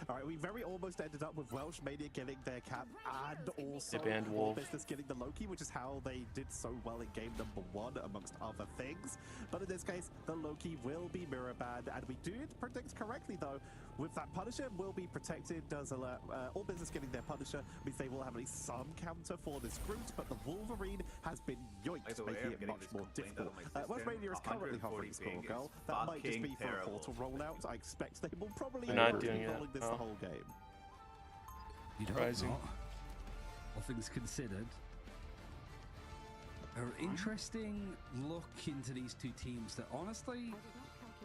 Alright, we very almost ended up with Welsh Mania getting their cap and also
they banned Wolf.
Business getting the Loki, which is how they did so well in game number 1, amongst other things. But in this case, the Loki will be mirror banned, and we did predict correctly though. With that Punisher will be protected, All Business getting their Punisher means they will have at least some counter for this Groot, but the Wolverine has been yoinked, making it much more difficult. Welsh Mania is currently hovering Squirrel Girl. That might just be for a portal rollout. I expect they will probably be rolling this the whole game.
You don't know. All things considered. An interesting look into these two teams that honestly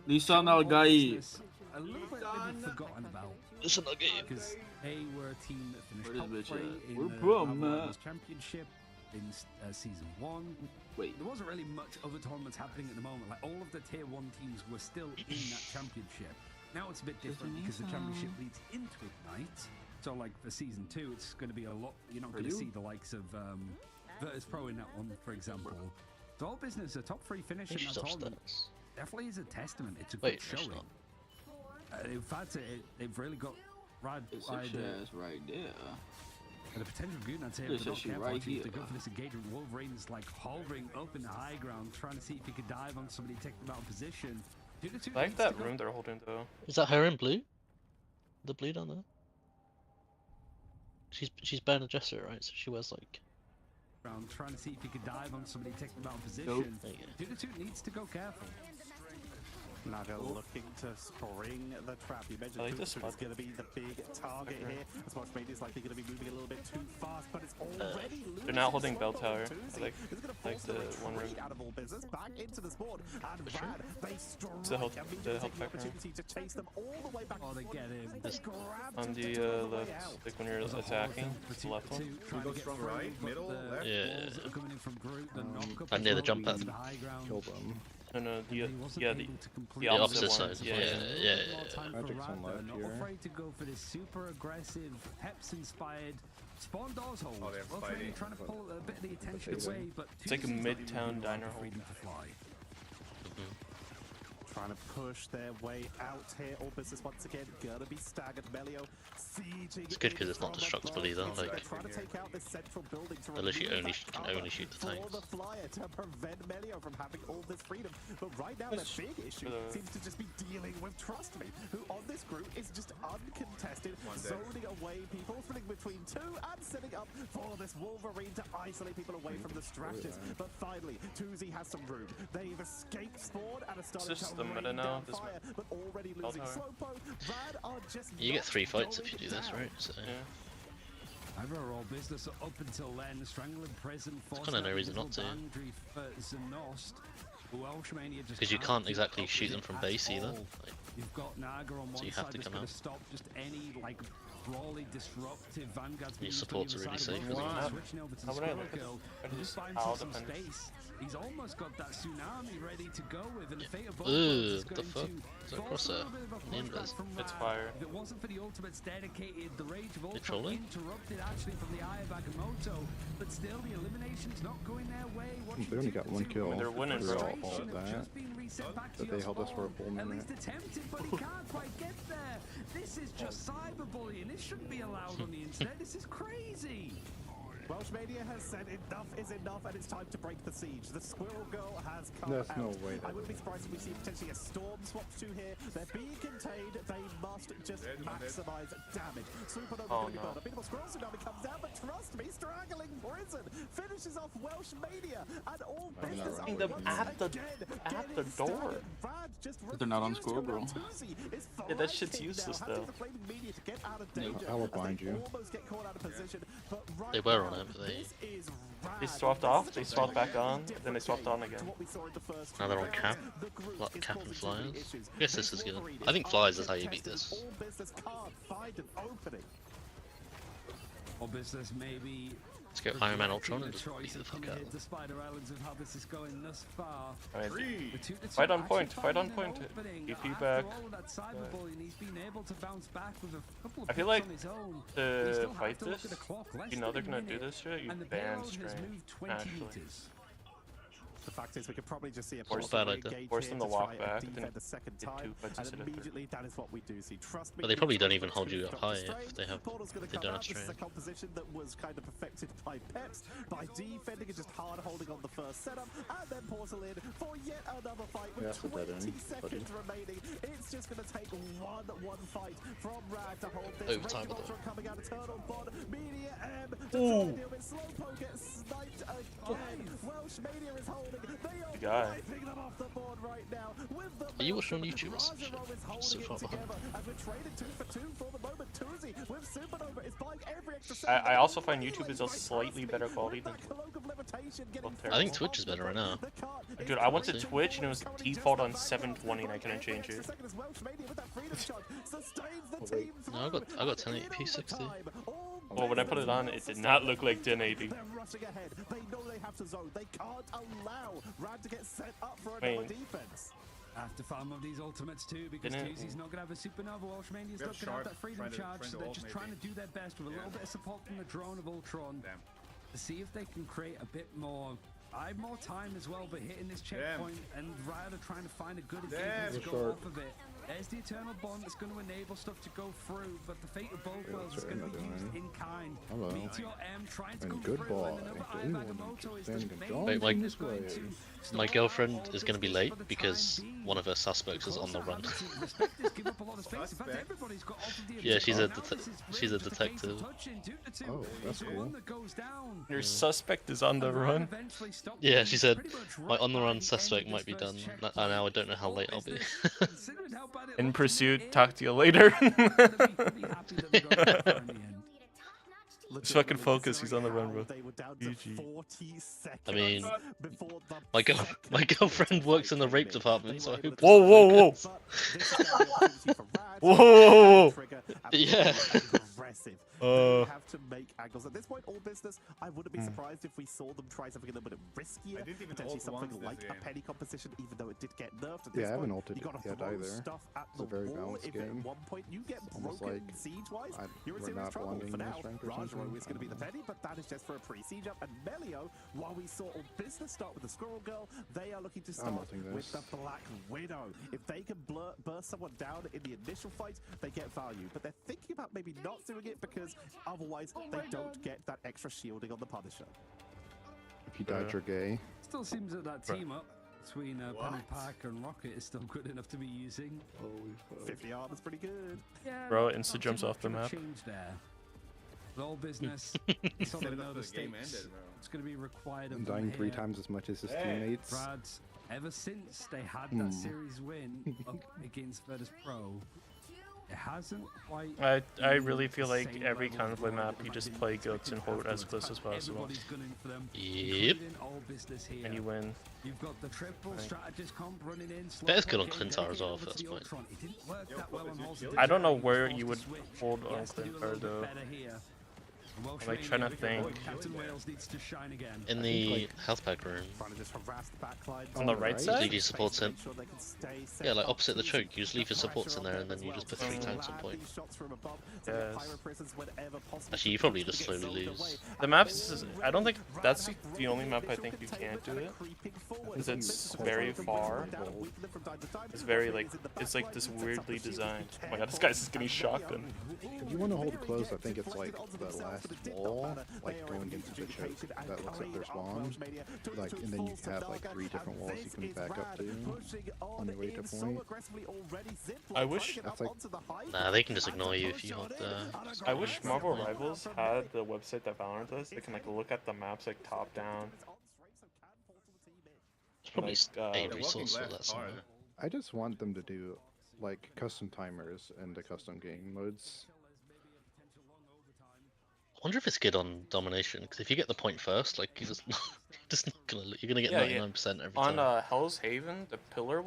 Listen, guy.
a little bit been forgotten about.
Listen,
because they were a team that finished top 3 in
We're
the
from
Championship in season 1.
Wait,
there wasn't really much other tournaments happening at the moment. Like all of the tier 1 teams were still in that championship. Now it's a bit different because the championship leads into Ignite. So like for season 2, it's going to be a lot. You're not going to see the likes of Virtus Pro in that one, for example. So all business, a top 3 finish in that tournament definitely is a testament. It's a good showing. In fact, they've really got right
right there.
And the potential Goodnuts here, but not careful to go for this engagement. Wolverine's like hovering up in the high ground, trying to see if he could dive on somebody, take them out of position.
I like that room they're holding though.
Is that her in blue? The blue down there? She's Bernard Jesser, right? So she wears like.
Trying to see if he could dive on somebody, take them out of position. Dude needs to go careful.
Naga looking to spring the trap. You mentioned Tutu is going to be the big target here. As much maybe it's likely going to be moving a little bit too fast, but it's already
they're not holding bell tower. Like the one room.
Out of all business, back into the board. And Rad, they strike.
The health
opportunity to chase them all the way back.
Oh, they get him.
On the left, like when you're attacking, it's the left one.
We go strong right, middle, left.
Yeah.
And
near the jump pad.
Kill them. No, the
opposite side. Yeah.
Magik's on left
not
here.
afraid to go for this super aggressive, Peps-inspired spawn doors hold.
Oh, they're fighting.
Trying to pull a bit of the attention away, but
it's like a midtown diner hold.
Trying to push their way out here. All business once again gonna be staggered. Melio sieging.
It's good because it's not destructible either. Like,
trying to take out this central building to
unless you only shoot the tanks.
For the flyer to prevent Melio from having all this freedom. But right now, the big issue seems to just be dealing with Trust Me, who on this group is just uncontested, zoning away people, flipping between 2 and setting up for this Wolverine to isolate people away from the structures. But finally, Tuzi has some room. They've escaped spawn and are starting to
meta now. This
but already losing Slowpoke. Rad are just
you get 3 fights if you do this, right? So.
Yeah. Overall business up until then, Strangling Prison,
there's kind of no reason not to. Because you can't exactly shoot them from base either. Like,
you've got Naga on one
so you have to come out.
Stop just any like brawly disruptive vanguards.
Your supports are really safe.
Switching over to the Squirrel Girl, who finds some space. He's almost got that tsunami ready to go with, and the fate of both is
what the fuck? Is that cross there?
It's fire.
If it wasn't for the ultimates dedicated, the Rage of Ultron interrupted actually from the Eye of Agamotto, but still the elimination's not going their way.
They only got 1 kill.
They're winning,
for
bro.
all of that. But they held us for a full minute.
At least attempted, but he can't quite get there. This is just cyberbullying. This shouldn't be allowed on the internet. This is crazy.
Welshmania has said enough is enough and it's time to break the siege. The Squirrel Girl has come
There's
out.
no way
I wouldn't be surprised if we see potentially a Storm swap to here. They're being contained. They must just maximize damage. Supernova going to be burned. A beautiful Squirrel Tsunami comes down, but Trust Me, Straggling Prison finishes off Welshmania and all business
them at the door.
But they're not on Squirrel Girl.
Yeah, that shit's useless though.
I will bind you.
They were on it, but
they swapped off, they swapped back on, then they swapped on again.
now they're on cap. Like cap and flyers. I guess this is good. I think flyers is how you beat this.
Or business maybe.
Let's go Iron Man Ultron and just beat the fuck out.
The Spider Islands of how this is going thus far.
Fight on point, fight on point. Keep feedback. I feel like to fight this, you know they're gonna do this shit, you ban Strange, actually.
The fact is, we could probably just see a
force them
to
walk back.
The second time, and immediately that is what we do see. Trust me.
But they probably don't even hold you up high if they have. They don't have
This is a composition that was kind of perfected by Peps, by defending and just hard holding on the first setup, and then Porcelain for yet another fight with 20 seconds remaining. It's just going to take one fight from Rad to hold this.
Overtime with
it. Coming out Eternal Bond, Media M to try and deal with Slowpoke gets sniped again. Welshmania is holding. They are wiping them off the board right now. With the
are you watching on YouTube or some shit? So far behind.
I also find YouTube is a slightly better quality than
I think Twitch is better right now.
Dude, I went to Twitch and it was default on 720 and I couldn't change it.
No, I got 1080p 60.
Well, when I put it on, it did not look like 1080.
They're rushing ahead. They know they have to zone. They can't allow Rad to get set up for another defense.
Have to farm up these ultimates too, because Juicy's not going to have a supernova. Welshmania's not going to have that freedom charge, so they're just trying to do their best with a little bit of support from the drone of Ultron to see if they can create a bit more time as well, but hitting this checkpoint and rather trying to find a good example to go off of it. There's the Eternal Bond that's going to enable stuff to go through, but the fate of both worlds is going to be used in kind. Meteor M trying to go through, and another Eye of Agamotto is the main
my girlfriend is going to be late because one of her suspects is on the run. Yeah, she's a detective.
Oh, that's cool.
Your suspect is on the run?
Yeah, she said my on the run suspect might be done. Now I don't know how late I'll be.
In pursuit, talk to you later. Just fucking focus, he's on the run, bro. GG.
I mean, my girlfriend works in the rape department, so I hope.
Whoa, whoa, whoa! Whoa!
Yeah.
Have to make angles at this point. All business. I wouldn't be surprised if we saw them try something a little bit riskier, potentially something like a penny composition, even though it did get nerfed. At this
I haven't
point,
ulted
you gotta
yet
throw
either.
stuff at
It's a very balanced game.
At one point you get broken siege-wise, you're in
we're
serious
not
trouble.
wanting
For now,
this rank or
Rajaro
something.
is going to be the penny, but that is just for a pre-siege up. And Melio, while we saw all business start with the Squirrel Girl, they are looking to start with the Black Widow. If they can burst someone down in the initial fight, they get value. But they're thinking about maybe not doing it because otherwise they don't get that extra shielding on the Punisher.
If you died, you're gay.
Still seems that team up between Penny Parker and Rocket is still good enough to be using.
50 armor's pretty good.
Yeah,
Bro, insta jumps off the map.
Change there. All business. So they know the stakes. It's going to be required of
I'm
them
dying 3
here.
times as much as his teammates.
Brad, ever since they had that series win up against Virtus Pro, it hasn't quite.
I really feel like every convoy map you just play goats and hold as close as possible.
Yep.
And you win.
You've got the triple strategist comp running in.
That's good on Clintar as well, first point.
I don't know where you would hold on Clintar though. I'm like trying to think.
In the health pack room.
On the right side?
Leave your supports in. Yeah, like opposite the choke. You just leave your supports in there and then you just put 3 tanks on point.
Yes.
Actually, you probably just slowly lose.
The maps, I don't think that's the only map I think you can't do it. Because it's very far. It's very like, it's like this weirdly designed. Oh my god, this guy's just getting shotgun.
If you want to hold close, I think it's like the last wall, like going into the choke that looks like their spawn. Like, and then you have like 3 different walls you can back up to on your way to point.
I wish.
Nah, they can just ignore you if you hold
I wish Marvel Rivals had the website that Valorant does. They can like look at the maps like top down.
It's probably a resource for that somewhere.
I just want them to do like custom timers and the custom game modes.
I wonder if it's good on domination, because if you get the point first, like you're just not gonna, you're gonna get 99% every time.
On Hell's Haven, the pillar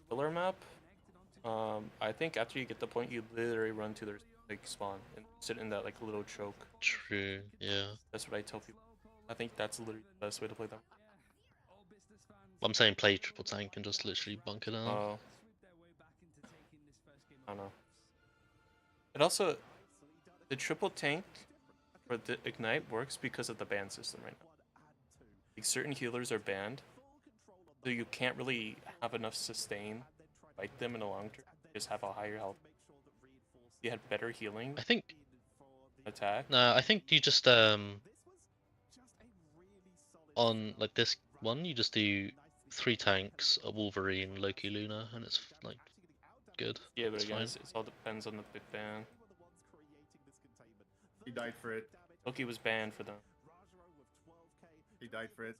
pillar map, I think after you get the point, you literally run to their like spawn and sit in that like little choke.
True, yeah.
That's what I tell people. I think that's literally the best way to play them.
I'm saying play triple tank and just literally bunker down.
Oh. I don't know. It also, the triple tank for the ignite works because of the ban system right now. Like certain healers are banned, so you can't really have enough sustain to fight them in the long term. You just have a higher health. You had better healing.
I think.
Attack.
No, I think you just on like this one, you just do 3 tanks, a Wolverine, Loki, Luna, and it's like good.
Yeah, but again,
fine.
it all depends on the big ban.
He died for it.
Loki was banned for them.
He died for it.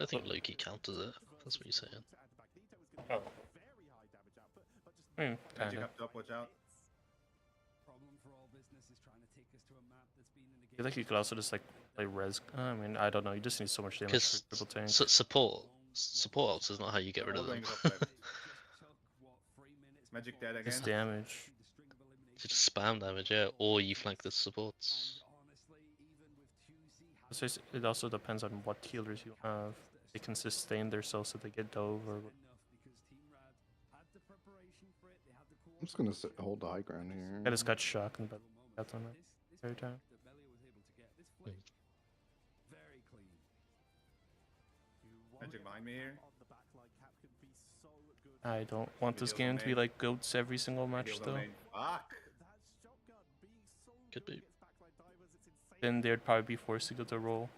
I think Loki counters it. That's what you're saying.
Oh.
Magic up top, watch out.
I feel like you could also just like play res. I mean, I don't know. You just need so much damage
Because
for triple tank.
support ults is not how you get rid of them.
Magic dead again.
It's damage.
You just spam damage, yeah, or you flank the supports.
It also depends on what healers you have. They can sustain themselves so they get dove or.
just gonna hold the high ground here.
I just got shocked and that's on it every time.
Magic mind me here.
I don't want this game to be like goats every single match though.
Fuck.
Could be.
Then they'd probably be forced to go to roll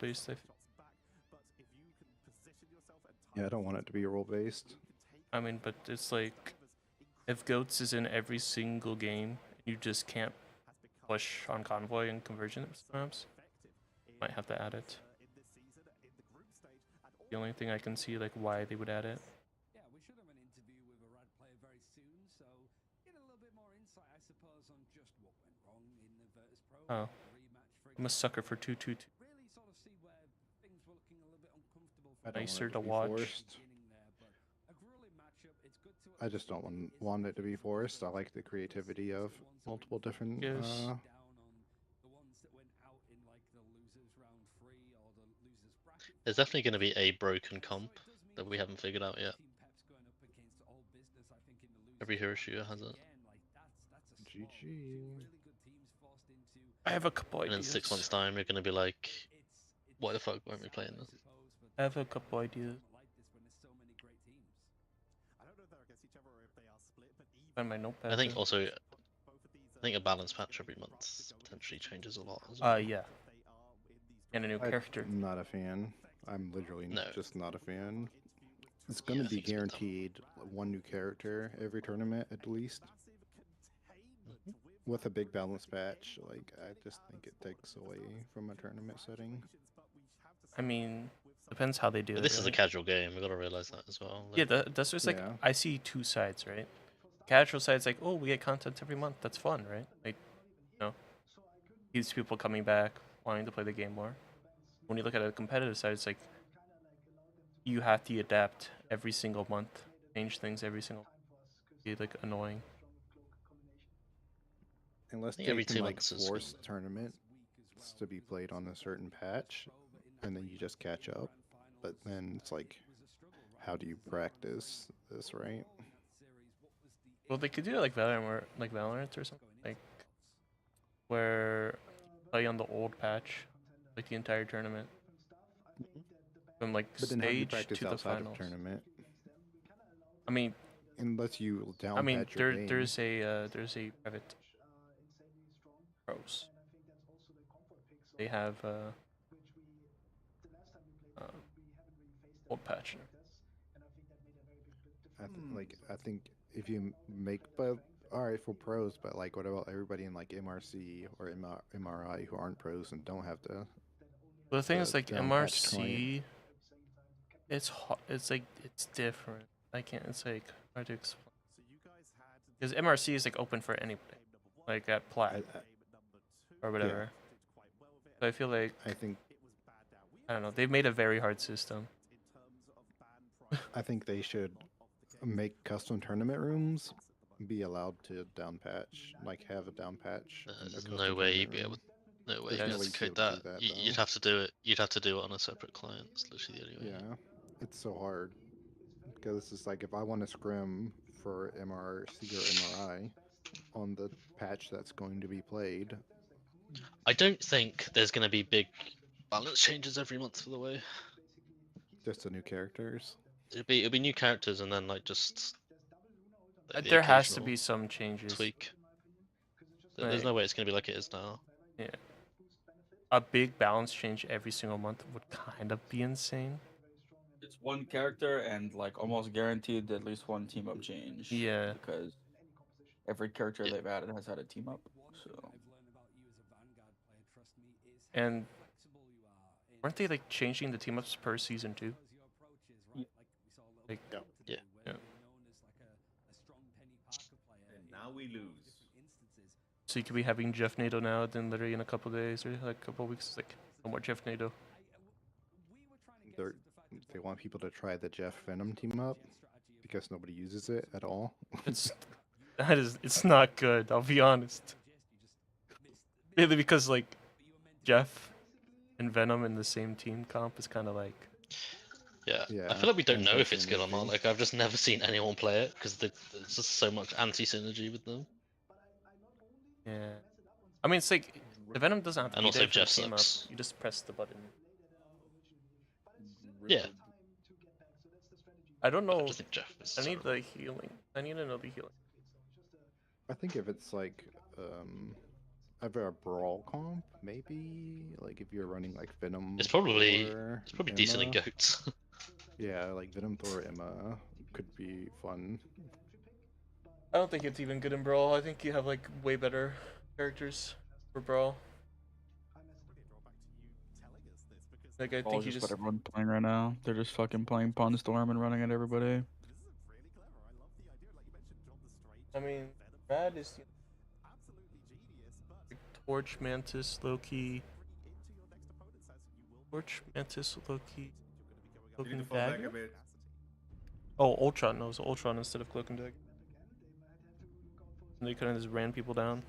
based. I think.
Yeah, I don't want it to be role based.
I mean, but it's like if goats is in every single game, you just can't push on convoy and conversion perhaps. Might have to add it. The only thing I can see like why they would add it.
Yeah, we should have an interview with a rad player very soon, so get a little bit more insight, I suppose, on just what went wrong in the Virtus Pro rematch.
I'm a sucker for 2-2-2.
Really sort of see where things were looking a little bit uncomfortable.
Nicer to watch.
I just don't want it to be forced. I like the creativity of multiple different.
There's definitely going to be a broken comp that we haven't figured out yet. Every hero shooter has it.
GG.
I have a couple
ideas. And in 6 months' time, you're going to be like, why the fuck weren't we playing this?
I have a couple ideas. Find my notepad.
I think also, I think a balance patch every month potentially changes a lot as well.
Yeah. And a new character.
I'm not a fan. I'm literally just not a fan. It's gonna be guaranteed one new character every tournament at least. With a big balance patch, like I just think it takes away from a tournament setting.
I mean, depends how they do it.
This is a casual game. We gotta realize that as well.
Like, yeah, that's just like I see two sides, right? Casual side's like, oh, we get content every month. That's fun, right? Like, you know, these people coming back, wanting to play the game more. When you look at a competitive side, it's like you have to adapt every single month, change things every single month. Be like annoying.
Unless they can like force tournaments to be played on a certain patch, and then you just catch up. But then it's like, how do you practice this, right?
Well, they could do it like Valorant or something, like where play on the old patch, like the entire tournament, from like stage to the finals.
Tournament.
I mean,
unless you down.
I mean, there's a private pros. They have old patch.
I think if you make, but alright for pros, but like what about everybody in like MRC or MRI who aren't pros and don't have to?
Well, the thing is like MRC, it's like it's different. I can't. It's like hard to explain. Because MRC is like open for anybody, like at Plat or whatever. So I feel like I don't know. They've made a very hard system.
I think they should make custom tournament rooms be allowed to down patch, like have a down patch.
There's no way you'd be able. No way you'd be able to code that. You'd have to do it. You'd have to do it on a separate client. It's literally the only way.
Yeah, it's so hard because it's like if I want to scrim for MRC or MRI on the patch that's going to be played.
I don't think there's going to be big balance changes every month for the way.
Just the new characters.
It'll be new characters and then like just.
There has to be some changes.
Tweak. There's no way it's going to be like it is now.
Yeah. A big balance change every single month would kind of be insane.
It's one character and like almost guaranteed at least one team up change.
Yeah.
Because every character they've added has had a team up. So.
And weren't they like changing the team ups per season too? Like,
yeah.
And now we lose.
So you could be having Jeff NATO now, then literally in a couple days or like a couple weeks, it's like no more Jeff NATO.
They want people to try the Jeff Venom team up because nobody uses it at all.
It's not good. I'll be honest. Mainly because like Jeff and Venom in the same team comp is kind of like
Yeah.
Yeah,
I feel like we don't
and
know if
that's
it's good or not.
synergy.
Like I've just never seen anyone play it because there's just so much anti-synergy with them.
Yeah. I mean, it's like the Venom doesn't have to
And
be
also
there for the
Jeff
team up.
sucks.
You just press the button.
Yeah.
I don't know.
I just think Jeff is
I need
terrible.
the healing. I need to know the healing.
I think if it's like ever a brawl comp, maybe like if you're running like Venom.
It's probably
Thor,
decent in
Emma.
goats.
Yeah, like Venom, Thor, Emma could be fun.
I don't think it's even good in Brawl. I think you have like way better characters for Brawl. Like I
All
think you
just
just.
what everyone's playing right now. They're just fucking playing Pawn Storm and running at everybody.
I mean, Rad is like, Torch, Mantis, Loki. Torch, Mantis, Loki. Cloak
You need
and
to fall back a
Dagger?
bit.
Oh, Ultron. No, it's Ultron instead of Cloak and Dagger. And they kind of just ran people down.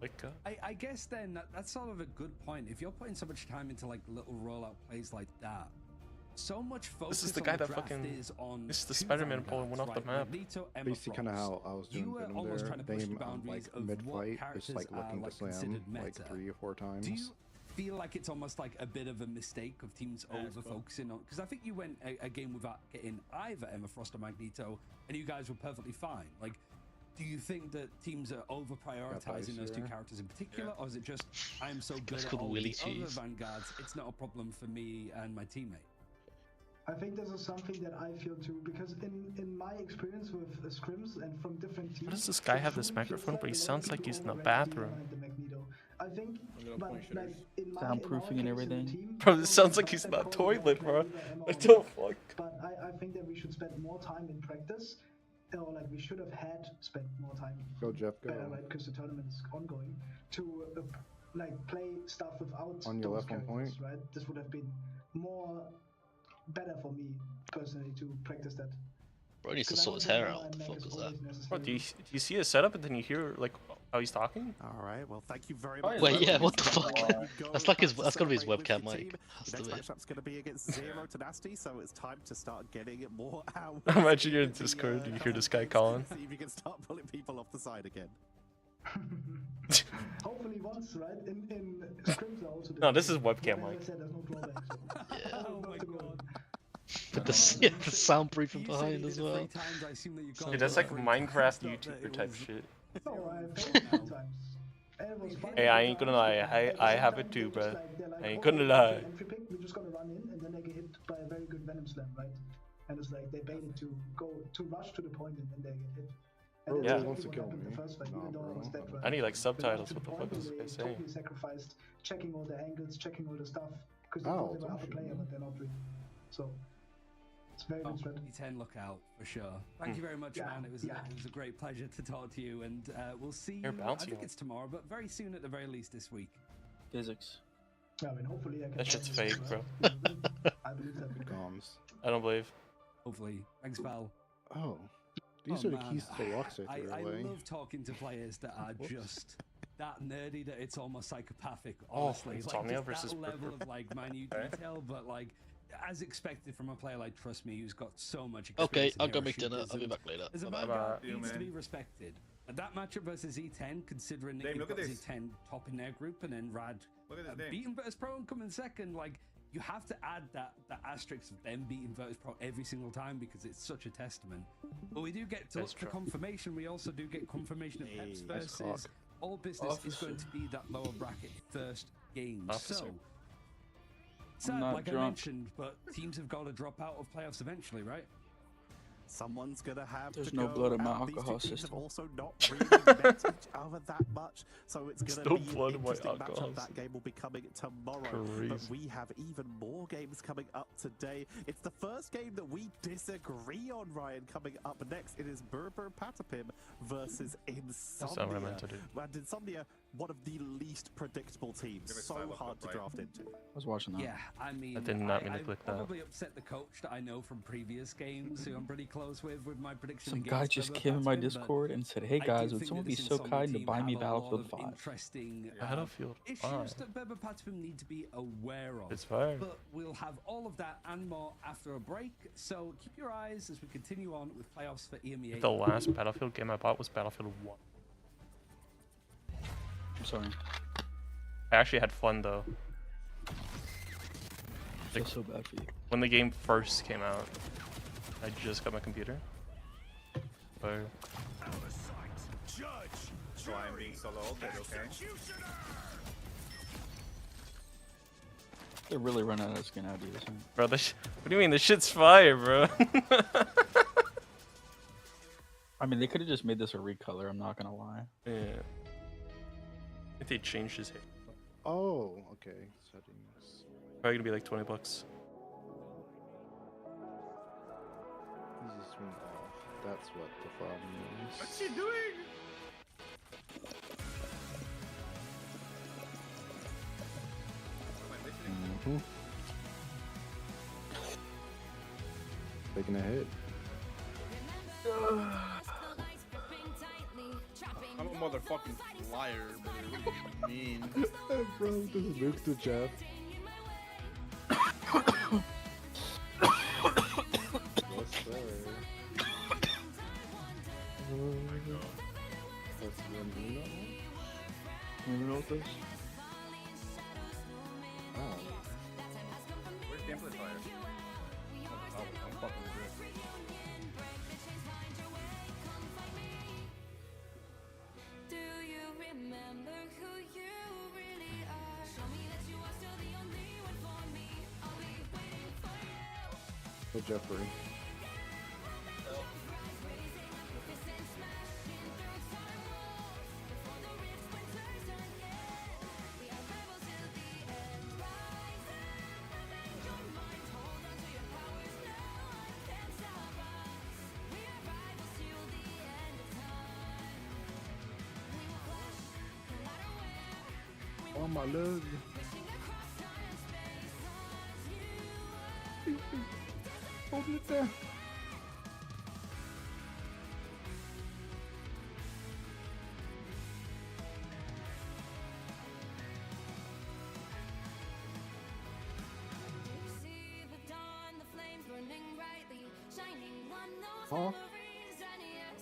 Like,
I guess then that's sort of a good point. If you're putting so much time into like little rollout plays like that, so much focus.
This is the
on
guy
the
that
draft
fucking.
is on
This is the
two
Spider-Man pulling
vanguards,
one off the
right?
map.
Magneto, Emma
Basically, kind of
Frost.
how I was
You
doing
were
Venom
almost
there.
trying to push the
Them
boundaries
like
of
mid
what
fight,
characters
just like
are
looking
like
to slam
considered
like
meta.
3 or 4 times.
Do you feel like it's almost like a bit of a mistake of teams over focusing on? Because I think you went a game without getting either Emma Frost or Magneto, and you guys were perfectly fine. Like, do you think that teams are over prioritizing those two characters in particular, or is it just I'm so good at
called
all
Willy
the other
Cheese.
vanguards, it's not a problem for me and my teammate?
I think this is something that I feel too, because in my experience with scrims and from different teams.
Why does this guy have this microphone, but he sounds like he's in the bathroom?
I think, but like in my
Soundproofing and everything.
Bro, this sounds like he's in the toilet, bro. What the fuck?
But I think that we should spend more time in practice, or like we should have had spent more time.
Go, Jeff, go.
Better, right? Because the tournament is ongoing. To like play stuff without
On your
those
left, 1
characters,
point.
right? This would have been more better for me personally to practice that.
Bro needs to sort his hair out. What the fuck was that?
Bro, do you see his setup and then you hear like how he's talking?
All right. Well, thank you very much.
Wait, yeah, what the fuck? That's like his. That's gotta be his webcam mic. Has to
Next
be.
matchup's going to be against Zero Tenacity, so it's time to start getting it more out.
Imagine you're in Discord and you hear this guy calling.
See if you can start pulling people off the side again.
Hopefully once, right? In scrims are also.
No, this is webcam
But
mic.
as I said, there's no drawback, so.
Yeah.
Oh my god.
But the soundproofing behind as well.
Dude, that's like Minecraft YouTuber type shit.
No, I've failed a few times. And it was fun.
Hey, I ain't gonna lie. I have it too, bro. I ain't gonna lie.
Entry pick, we're just gonna run in, and then they get hit by a very good Venom Slam, right? And it's like they baited to go to rush to the point, and then they get hit. And
Bro,
that's
he
exactly
wants to
what
kill
happened in
me.
the first fight,
Nah,
even though I was
bro.
dead, right?
I need like
They got
subtitles.
to
What the
point
fuck is
and
this guy
they
saying?
totally sacrificed checking all the angles, checking all the stuff, because they
Oh,
thought they were
don't
up a
shoot
player,
me.
but they're not really. So it's very good threat.
D10 look out for sure. Thank you very much,
Yeah,
man. It was a great pleasure to talk to you, and we'll see
You're
you. I
bouncy
think
on.
it's tomorrow, but very soon at the very least this week.
Physics.
I mean, hopefully I can.
That shit's
find
fake,
this,
bro.
I believe that. we can.
Comms.
I don't believe.
Hopefully. Thanks, pal.
Oh, these
Oh,
are the
man.
keys to the lock safe,
I
really.
love talking to players that are just that nerdy that it's almost psychopathic,
Oh,
honestly.
Insomnia
Like, just
versus
that level
Burger.
of like minute detail, but like as expected from a player like Trust Me, who's got so much
Okay,
experience in
I'll go
hero
make dinner.
shooters
I'll be
and
back later.
as a
Bye-bye.
vanguard,
See you,
needs to be
man.
respected. And that matchup versus E10, considering that
Dame,
you've
look
got
at this.
Z10 top in their group and then Rad
Look at this, Dame.
beating Virtus Pro and coming second, like you have to add that asterisk of them beating Virtus Pro every single time because it's such a testament. But we do get to
That's
look for
true.
confirmation. We also do get confirmation of Peps
Hey, nice
versus
clock.
All Business is going to be that lower bracket first game.
Officer.
So sad,
not
like I
drunk.
mentioned, but teams have got to drop out of playoffs eventually, right?
Someone's gonna have
There's
to
no
go,
blood in my
and these two
alcohol
teams have
system.
also not really met each other that much, so it's
There's
gonna
no
be
blood
an
in my
interesting
alcohol
matchup. That game will be coming tomorrow, but
Crazy.
we have even more games coming up today. It's the first game that we disagree on, Ryan. Coming up next, it is Berber Patapim versus Insomnia.
That's not what I meant to do.
And Insomnia one of the least predictable teams. So hard to draft into.
I was watching that.
Yeah, I mean,
I did not mean to click that.
probably upset the coach that I know from previous games, who I'm pretty close with my prediction.
Some guy just came in my Discord and said, "Hey guys, would someone be so kind to buy me Battlefield 5?"
Interesting
Battlefield 5.
issues that Berber Patapim need to be aware of.
It's fine.
But we'll have all of that and more after a break. So keep your eyes as we continue on with playoffs for EMEA.
The last Battlefield game I bought was Battlefield 1.
I'm sorry.
I actually had fun though.
I feel so bad for you.
When the game first came out, I just got my computer. But
So I'm being solo ulted, okay?
They really run out of skin ideas. Huh?
bro, what do you mean? This shit's fire, bro.
I mean, they could have just made this a recolor. I'm not gonna lie.
Yeah. If they changed his hair,
Oh, okay. Settings.
probably gonna be like $20.
This is swing off. That's what the problem is.
What's she doing?
Mm-hmm. Taking a hit.
I'm a motherfucking liar, but what do you mean?
Bro, just nuke to Jeff. Yes, sir. That's one Uno. You know what this? Oh.
Where's the amplifier? I'm fucking with this.
Do you remember who you really are? Show me that you are still the only one for me. I'll be waiting for you.
So Jeffrey. Oh my love. Hold it there.
See the dawn, the flames burning brightly, shining one knows
Huh?
memories and yes.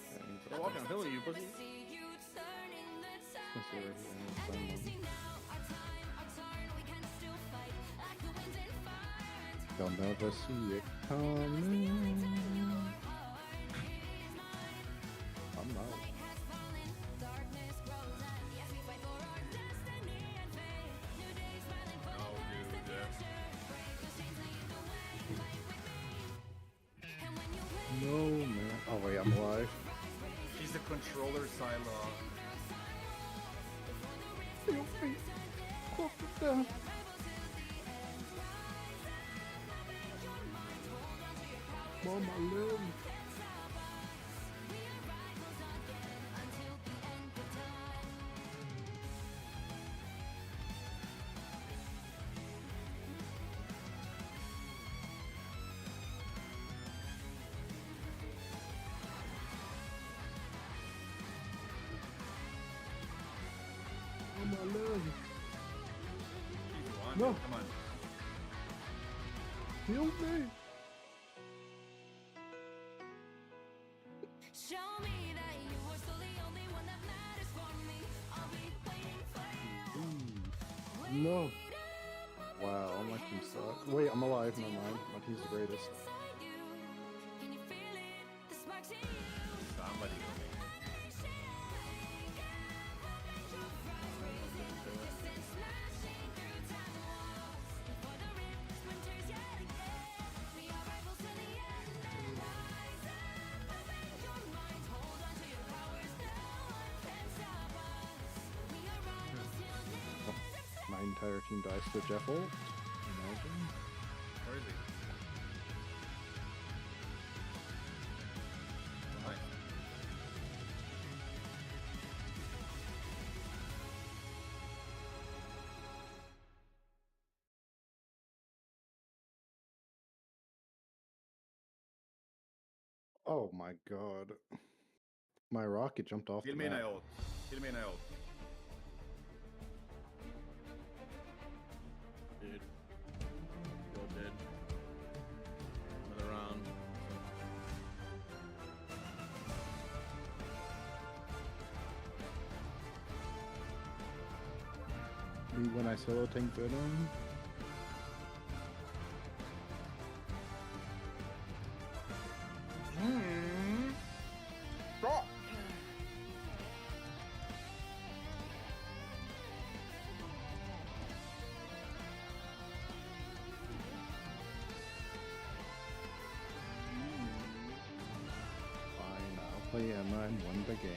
Don't walk downhill, you pussy.
See you turning the
That's
tide.
already
And you
done.
see now our time, our turn, we can still fight like the winds and fire.
You'll never see it coming. I'm not.
Darkness grows and yes, we fight for our destiny and fate. New days smiling for
Oh, dude, yeah.
break the chains, lead the way, fight with me. And when you win,
No, man. Oh, wait, I'm alive.
She's the controller, Psylocke.
Feel free. Hold it down. Mama, love. Mama, love.
She's one.
No.
Come on.
Heal me.
show me that you are still the only one that matters for me. I'll be waiting for you.
No. Wow, all my teams suck. Wait, I'm alive. Never mind. My team's the greatest.
Can you feel it? The sparks in you.
Somebody.
My entire team dies to Jeff ult. Imagine.
Where is he? Nice.
Oh my god. My rocket jumped off the
Till me
map.
ult. Till me ult.
Dude. You're dead. Another round.
Me when I solo tank Venom.
Stop!
Fine, I'll play Emma and win the game.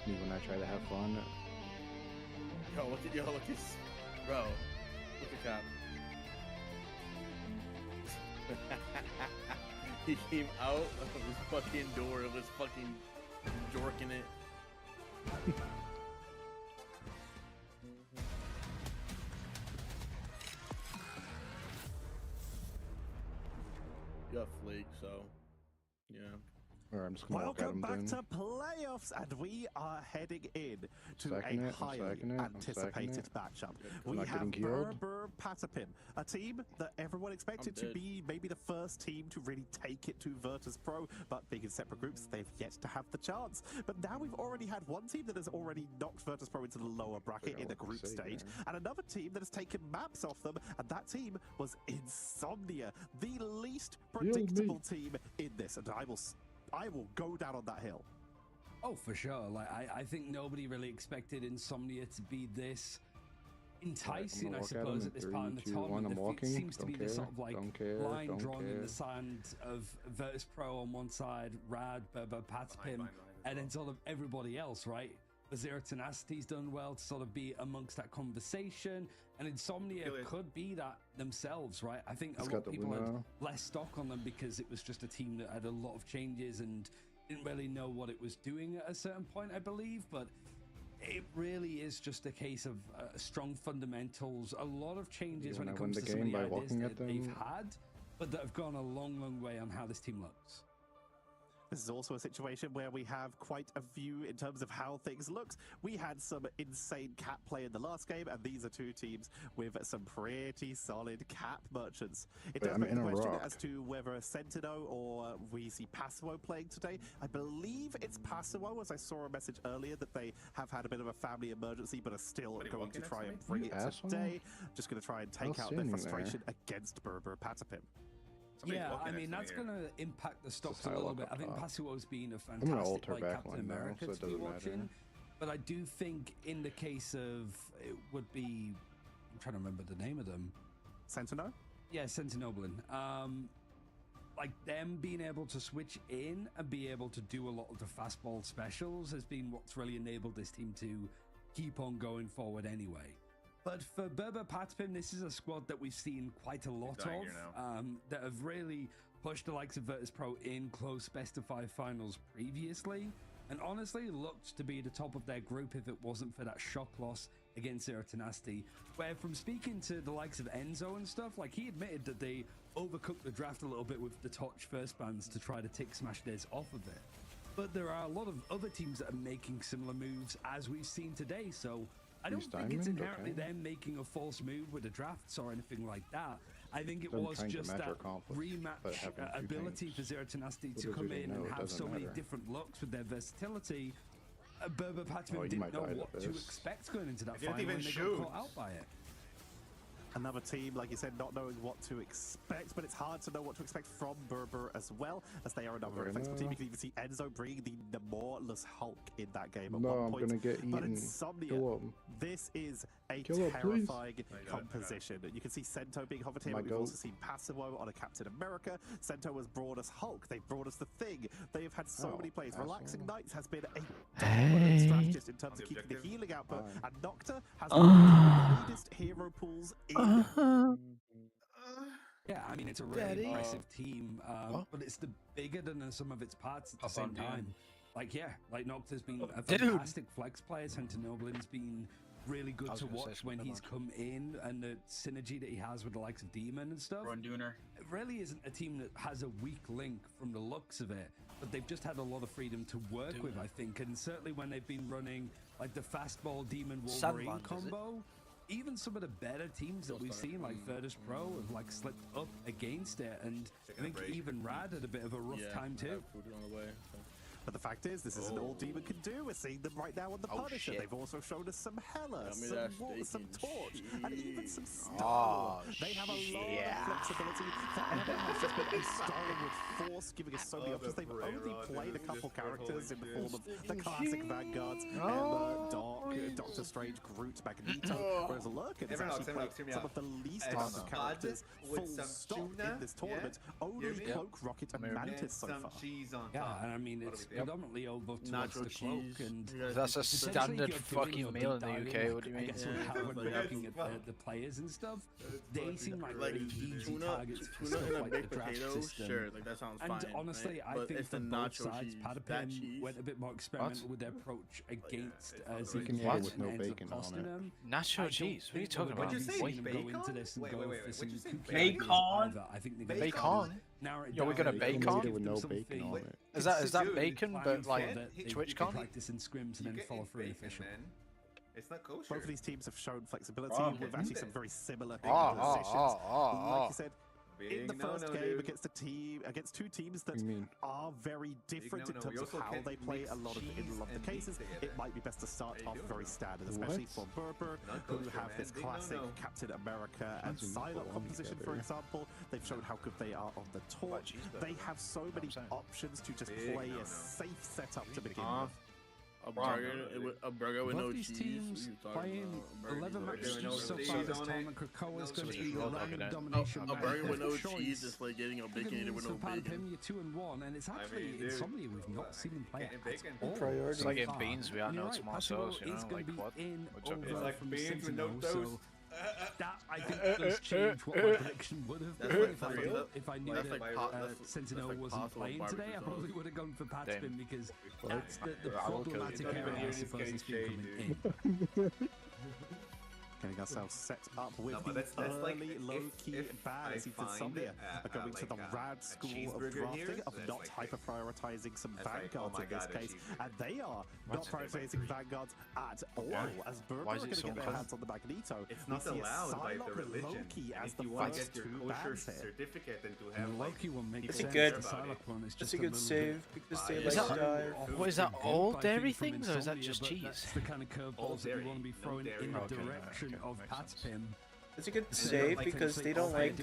Me when I try to have fun.
Yo, look at bro. Look at Cap. He came out of his fucking door and was fucking jorking it. You got Flake, so yeah.
Or I'm just gonna walk at
Welcome
him
back
then.
to playoffs, and we are heading in to
Second
a
it, I'm
highly
second it, I'm
anticipated
second it.
matchup.
I'm
We
not
have
getting killed.
Berber Patapim, a team that everyone expected to
dead.
be maybe the first team to really take it to Virtus Pro, but being in separate groups, they've yet to have the chance. But now we've already had one team that has already knocked Virtus Pro into the lower bracket in the group stage, and another team that has taken maps off them, and that team was Insomnia, the least predictable team in this, and I will go down on that hill.
Oh, for sure. Like I think nobody really expected Insomnia to be this enticing, I suppose, at this part in the tournament. There seems to be this sort of like line drawn in the sand of Virtus Pro on one side, Rad, Berber, Patapim, and then sort of everybody else, right? Zero Tenacity's done well to sort of be amongst that conversation, and Insomnia could be that themselves, right? I think a lot of people had less stock on them because it was just a team that had a lot of changes and didn't really know what it was doing at a certain point, I believe, but it really is just a case of strong fundamentals, a lot of changes when it comes to some of the ideas that they've had, but that have gone a long, long way on how this team looks.
This is also a situation where we have quite a view in terms of how things look. We had some insane cap play in the last game, and these are two teams with some pretty solid cap merchants. It does make the question as to whether Sentinel or we see Passuo playing today. I believe it's Passuo, as I saw a message earlier that they have had a bit of a family emergency, but are still going to try and bring it today. Just going to try and take out their frustration against Berber Patapim.
Yeah, I mean, that's going to impact the stocks a little bit. I think Passuo's been a fantastic like Captain America to be watching. But I do think in the case of, it would be, I'm trying to remember the name of them.
Sentinel?
Yeah, Sentinoblin. Like them being able to switch in and be able to do a lot of the fastball specials has been what's really enabled this team to keep on going forward anyway. But for Berber Patapim, this is a squad that we've seen quite a lot of, that have really pushed the likes of Virtus Pro in close best of 5 finals previously, and honestly looked to be the top of their group if it wasn't for that shock loss against Zero Tenacity, where from speaking to the likes of Enzo and stuff, like he admitted that they overcooked the draft a little bit with the Touch first bands to try to take Smash Days off of it. But there are a lot of other teams that are making similar moves as we've seen today, so I don't think it's inherently them making a false move with the drafts or anything like that. I think it was just that rematch ability for Zero Tenacity to come in and have so many different looks with their versatility. Berber Patapim didn't know what to expect going into that final when they got caught out by it.
Another team, like you said, not knowing what to expect, but it's hard to know what to expect from Berber as well, as they are another flexible team. You can even see Enzo bringing the Namorless Hulk in that game at one point.
I'm gonna get eaten.
But Insomnia, this is a terrifying composition. You can see Sento being hovered here, but we've also seen Passuo on a Captain America. Sento has brought us Hulk. They've brought us the Thing. They have had so many plays. Relaxing Knights has been a dominant strategist in terms of keeping the healing output, and Nocta has one of the greatest hero pools in
Yeah, I mean, it's a really impressive team, but it's the bigger than the sum of its parts at the same time. Like, yeah, like Nocta's been a fantastic flex player. Noblin's been really good to watch when he's come in, and the synergy that he has with the likes of Demon and stuff. It really isn't a team that has a weak link from the looks of it, but they've just had a lot of freedom to work with, I think, and certainly when they've been running like the fastball Demon Wolverine combo. Even some of the better teams that we've seen, like Virtus Pro, have like slipped up against it, and I think even Rad had a bit of a rough time too.
But the fact is, this isn't all Demon can do. We're seeing them right now on the Punisher. They've also shown us some Hela, some Torch, and even some Style. They have a lot of flexibility. Forever has just been a stalwart force, giving us so many options. They've only played a couple characters in the form of the classic Vanguards, Ember, Doc, Doctor Strange, Groot, Magneto, whereas Lurkin has actually played some of the least amount of characters full stop in this tournament. Only Cloak, Rocket, and Mantis so far.
Yeah, and I mean, it's predominantly over towards the Cloak, and
that's a standard fucking meal in the UK. What do you mean?
I guess when we're looking at the players and stuff, they seem like really easy targets for stuff like the draft system.
Sure, like that sounds fine.
And honestly, I think for both sides, Patapim went a bit more experimental with their approach against Zeke
with no bacon on it.
Nacho cheese? What are you talking about?
What'd you say? Go into this and go for some
bacon?
I think they're gonna
Bacon?
Yo,
we're gonna bacon
with no bacon on it.
Is that bacon, but like TwitchCon?
Practice in scrims and then follow through official.
It's not kosher.
Both of these teams have shown flexibility with actually some very similar positions. Like you said, in the first game against two teams that are very different in terms of how they play. In a lot of the cases, it might be best to start off very standard, especially for Berber, who have this classic Captain America and Psylocke composition, for example. They've shown how good they are on the Torch. They have so many options to just play a safe setup to begin with.
A burger with no cheese.
Teams playing 11 matches so far this tournament. Krakoa is going to be a random domination.
A burger with no cheese is like getting a baconator with no bacon.
You're 2-1, and it's actually Insomnia we've not seen them play at all.
It's like in beans, we are not small sauce, you know, like what?
It's like beans with no toast. That I think does change what my prediction would have been if I knew that Sentinel wasn't playing today. I probably would have gone for Patspin because that's the problematic area I suppose has been coming in.
Getting ourselves set up with the early low-key bad as Insomnia are going to the rad school of drafting, of not hyper-prioritizing some Vanguards in this case, and they are not prioritizing Vanguards at all, as Berber are going to get their hands on the Magneto.
It's not allowed by the religion.
As
if you want to get your kosher certificate and to have
Loki will make
it's a good save because they like dive. What is that, all dairy things or is that just cheese?
That's the kind of curveballs that you want to be throwing in the direction of Patspin.
It's a good save because they don't like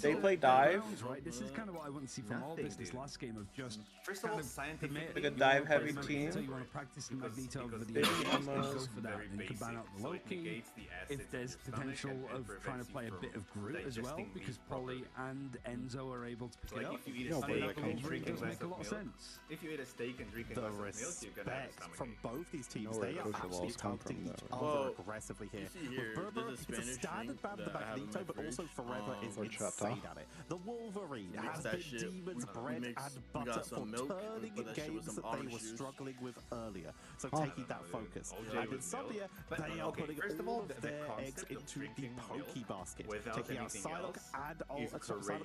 they play dive.
Right, this is kind of what I want to see from all this last game of just
first of all scientific
like a dive heavy team.
So you want to practice the Magneto over the go for that and combine out the Loki. If there's potential of trying to play a bit of Groot as well, because Polly and Enzo are able to pick it up. It does make a lot of sense.
If you eat a steak and drink a
the
glass of milk, you're gonna have
respect from both these teams. They are actually targeting each other aggressively here. Berber, it's a standard ban of the Magneto, but also Forever is insane at it. The Wolverine has been Demon's bread and butter for turning in games that they were struggling with earlier. So taking that focus. And Insomnia, they are putting all of their eggs into the Pokey basket. Taking out Psylocke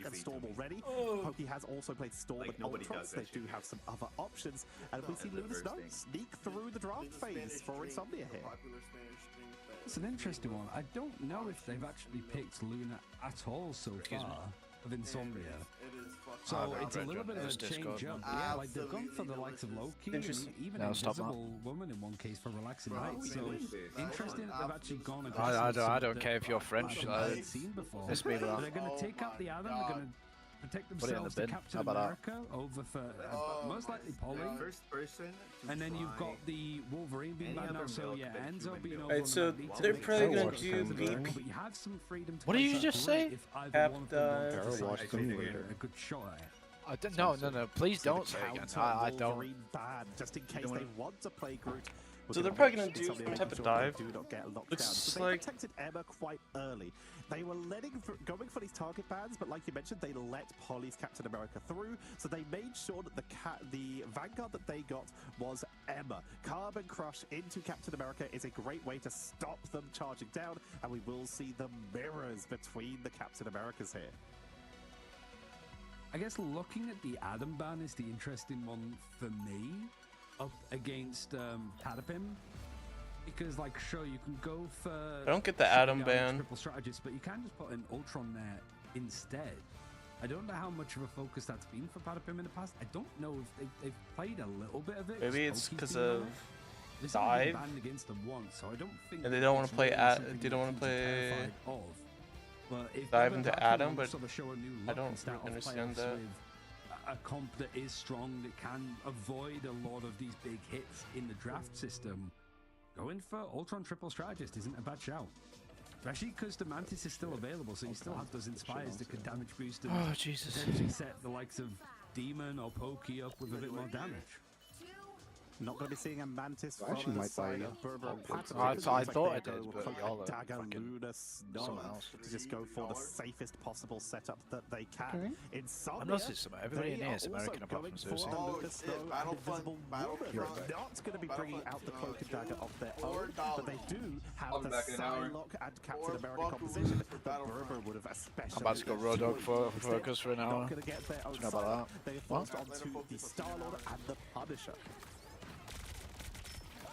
and Storm already. Pokey has also played Storm and Ultros. They do have some other options. And we see Lunas Snow sneak through the draft phase for Insomnia here.
It's an interesting one. I don't know if they've actually picked Luna at all so far of Insomnia. So it's a little bit of a change up. Yeah, like they've gone for the likes of Loki, and even Invisible Woman in one case for Relaxing Nights. So interesting that they've actually gone.
I don't care if you're French.
Seen before.
They're
going to take out the Adam. They're going to protect themselves to Captain America over for most likely Polly. And then you've got the Wolverine being banned now, so yeah, Enzo being over.
So they're probably gonna do BP.
But you have some freedom to
what did you just say?
A good shot at it.
No, please don't say again. I don't.
Just in case they want to play Groot.
So they're probably gonna do some type of dive. Looks
They
like
protected Emma quite early. They were going for these target bans, but like you mentioned, they let Polly's Captain America through, so they made sure that the Vanguard that they got was Emma. Carbon Crush into Captain America is a great way to stop them charging down, and we will see the mirrors between the Captain Americas here.
I guess looking at the Adam ban is the interesting one for me, up against Patapim. Because, like, sure, you can go for...
I don't get the Adam ban.
Triple strategist, but you can just put an Ultron there instead. I don't know how much of a focus that's been for Patapim in the past. I don't know if they've played a little bit of it.
Maybe it's because of
This
dive.
banned against them once, so I don't think
And they don't want to play they don't want to play dive into Adam, but I don't understand that.
A comp that is strong, that can avoid a lot of these big hits in the draft system. Going for Ultron Triple Strategist isn't a bad shout. Especially because the Mantis is still available, so you still have those Inspires that could damage boost and potentially set the likes of Demon or Pokey up with a bit more damage.
Not going to be seeing a Mantis from
Actually
the
might
side
buy
of Berber and
Patrick.
Patapim.
I
It
thought
looks
I
like
did,
they
but
go
y'all
with
are
Dagger,
fucking
Luna, Snow
someone else.
to just go for the safest possible setup that they can. Insomnia,
I noticed something. Everybody in
they
here is
are
American
also
apart
going
from
for
Cersei.
the Luna, Snow, and Invisible Woman. They're not going to be bringing out the Cloak and Dagger of their own, but they do have the Psylocke and Captain America composition that Berber would have especially...
I'm about to go Road Dogg for focus for an hour.
Not going to get their own
Don't know about
Psylocke. They are forced onto the Star-Lord and the Punisher.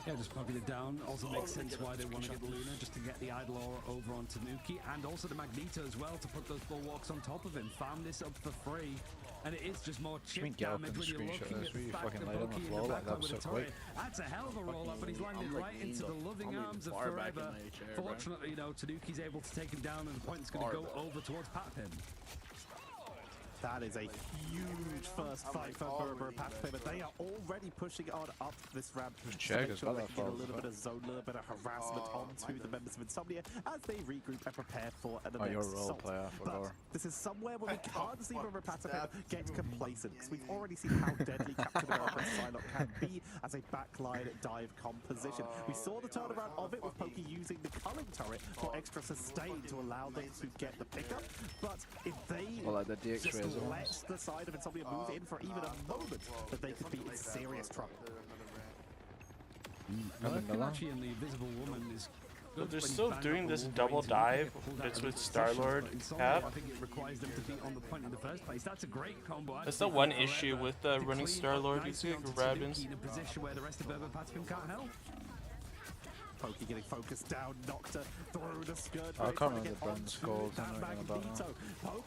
Yeah, just popping it down. Also makes sense why they want to get Luna, just to get the Idol Aura over on Tanuki, and also the Magneto as well, to put those bulwarks on top of him. Farm this up for free, and it is just more chip
get up
damage
and
when you're
screenshot
looking
this?
at
Were
the
you
fact
fucking
that
laid on the
Bucky in
floor
the
like that?
backline
Was
with
so
a turret.
quick.
That's a hell of a roll-up, but he's landed right into the loving arms of Forever. Fortunately, you know, Tanuki's able to take him down, and the point's going to go over towards Patapim.
That is a huge first fight for Berber and Patapim, but they are already pushing on up this ramp to make sure they can get a little bit of zone, a little bit of harassment onto the members of Insomnia as they regroup and prepare for an
Oh, you're a
next
role
assault.
player, I
But
forgot.
this is somewhere where we can't see Berber and Patapim get complacent, because we've already seen how deadly Captain America and Psylocke can be as a backline dive composition. We saw the turnaround of it with Pokey using the culling turret for extra sustain to allow them to get the pickup, but if they
Well, like the DX
just
razor
let
ones.
the side of Insomnia move in for even a moment, that they could be in serious trouble.
Actually, and the Invisible Woman is
But
good
they're
when you
still
ban
doing
up
this
the
double
Wolverines and you
dive.
get pulled out
It's
of
with
those
Star-Lord
positions, but Insomnia,
Cap.
I think it requires them to be on the point in the first place. That's a great combo.
That's the one issue with running Star-Lord. You see like Rabins.
In a position where the rest of Berber Patapim can't help.
Pokey getting focused down, Nocta through the skirt.
I
really
can't
trying to
remember
get
Brandon's
onto
goals.
that
I don't know anything about that.
Magneto. Pokey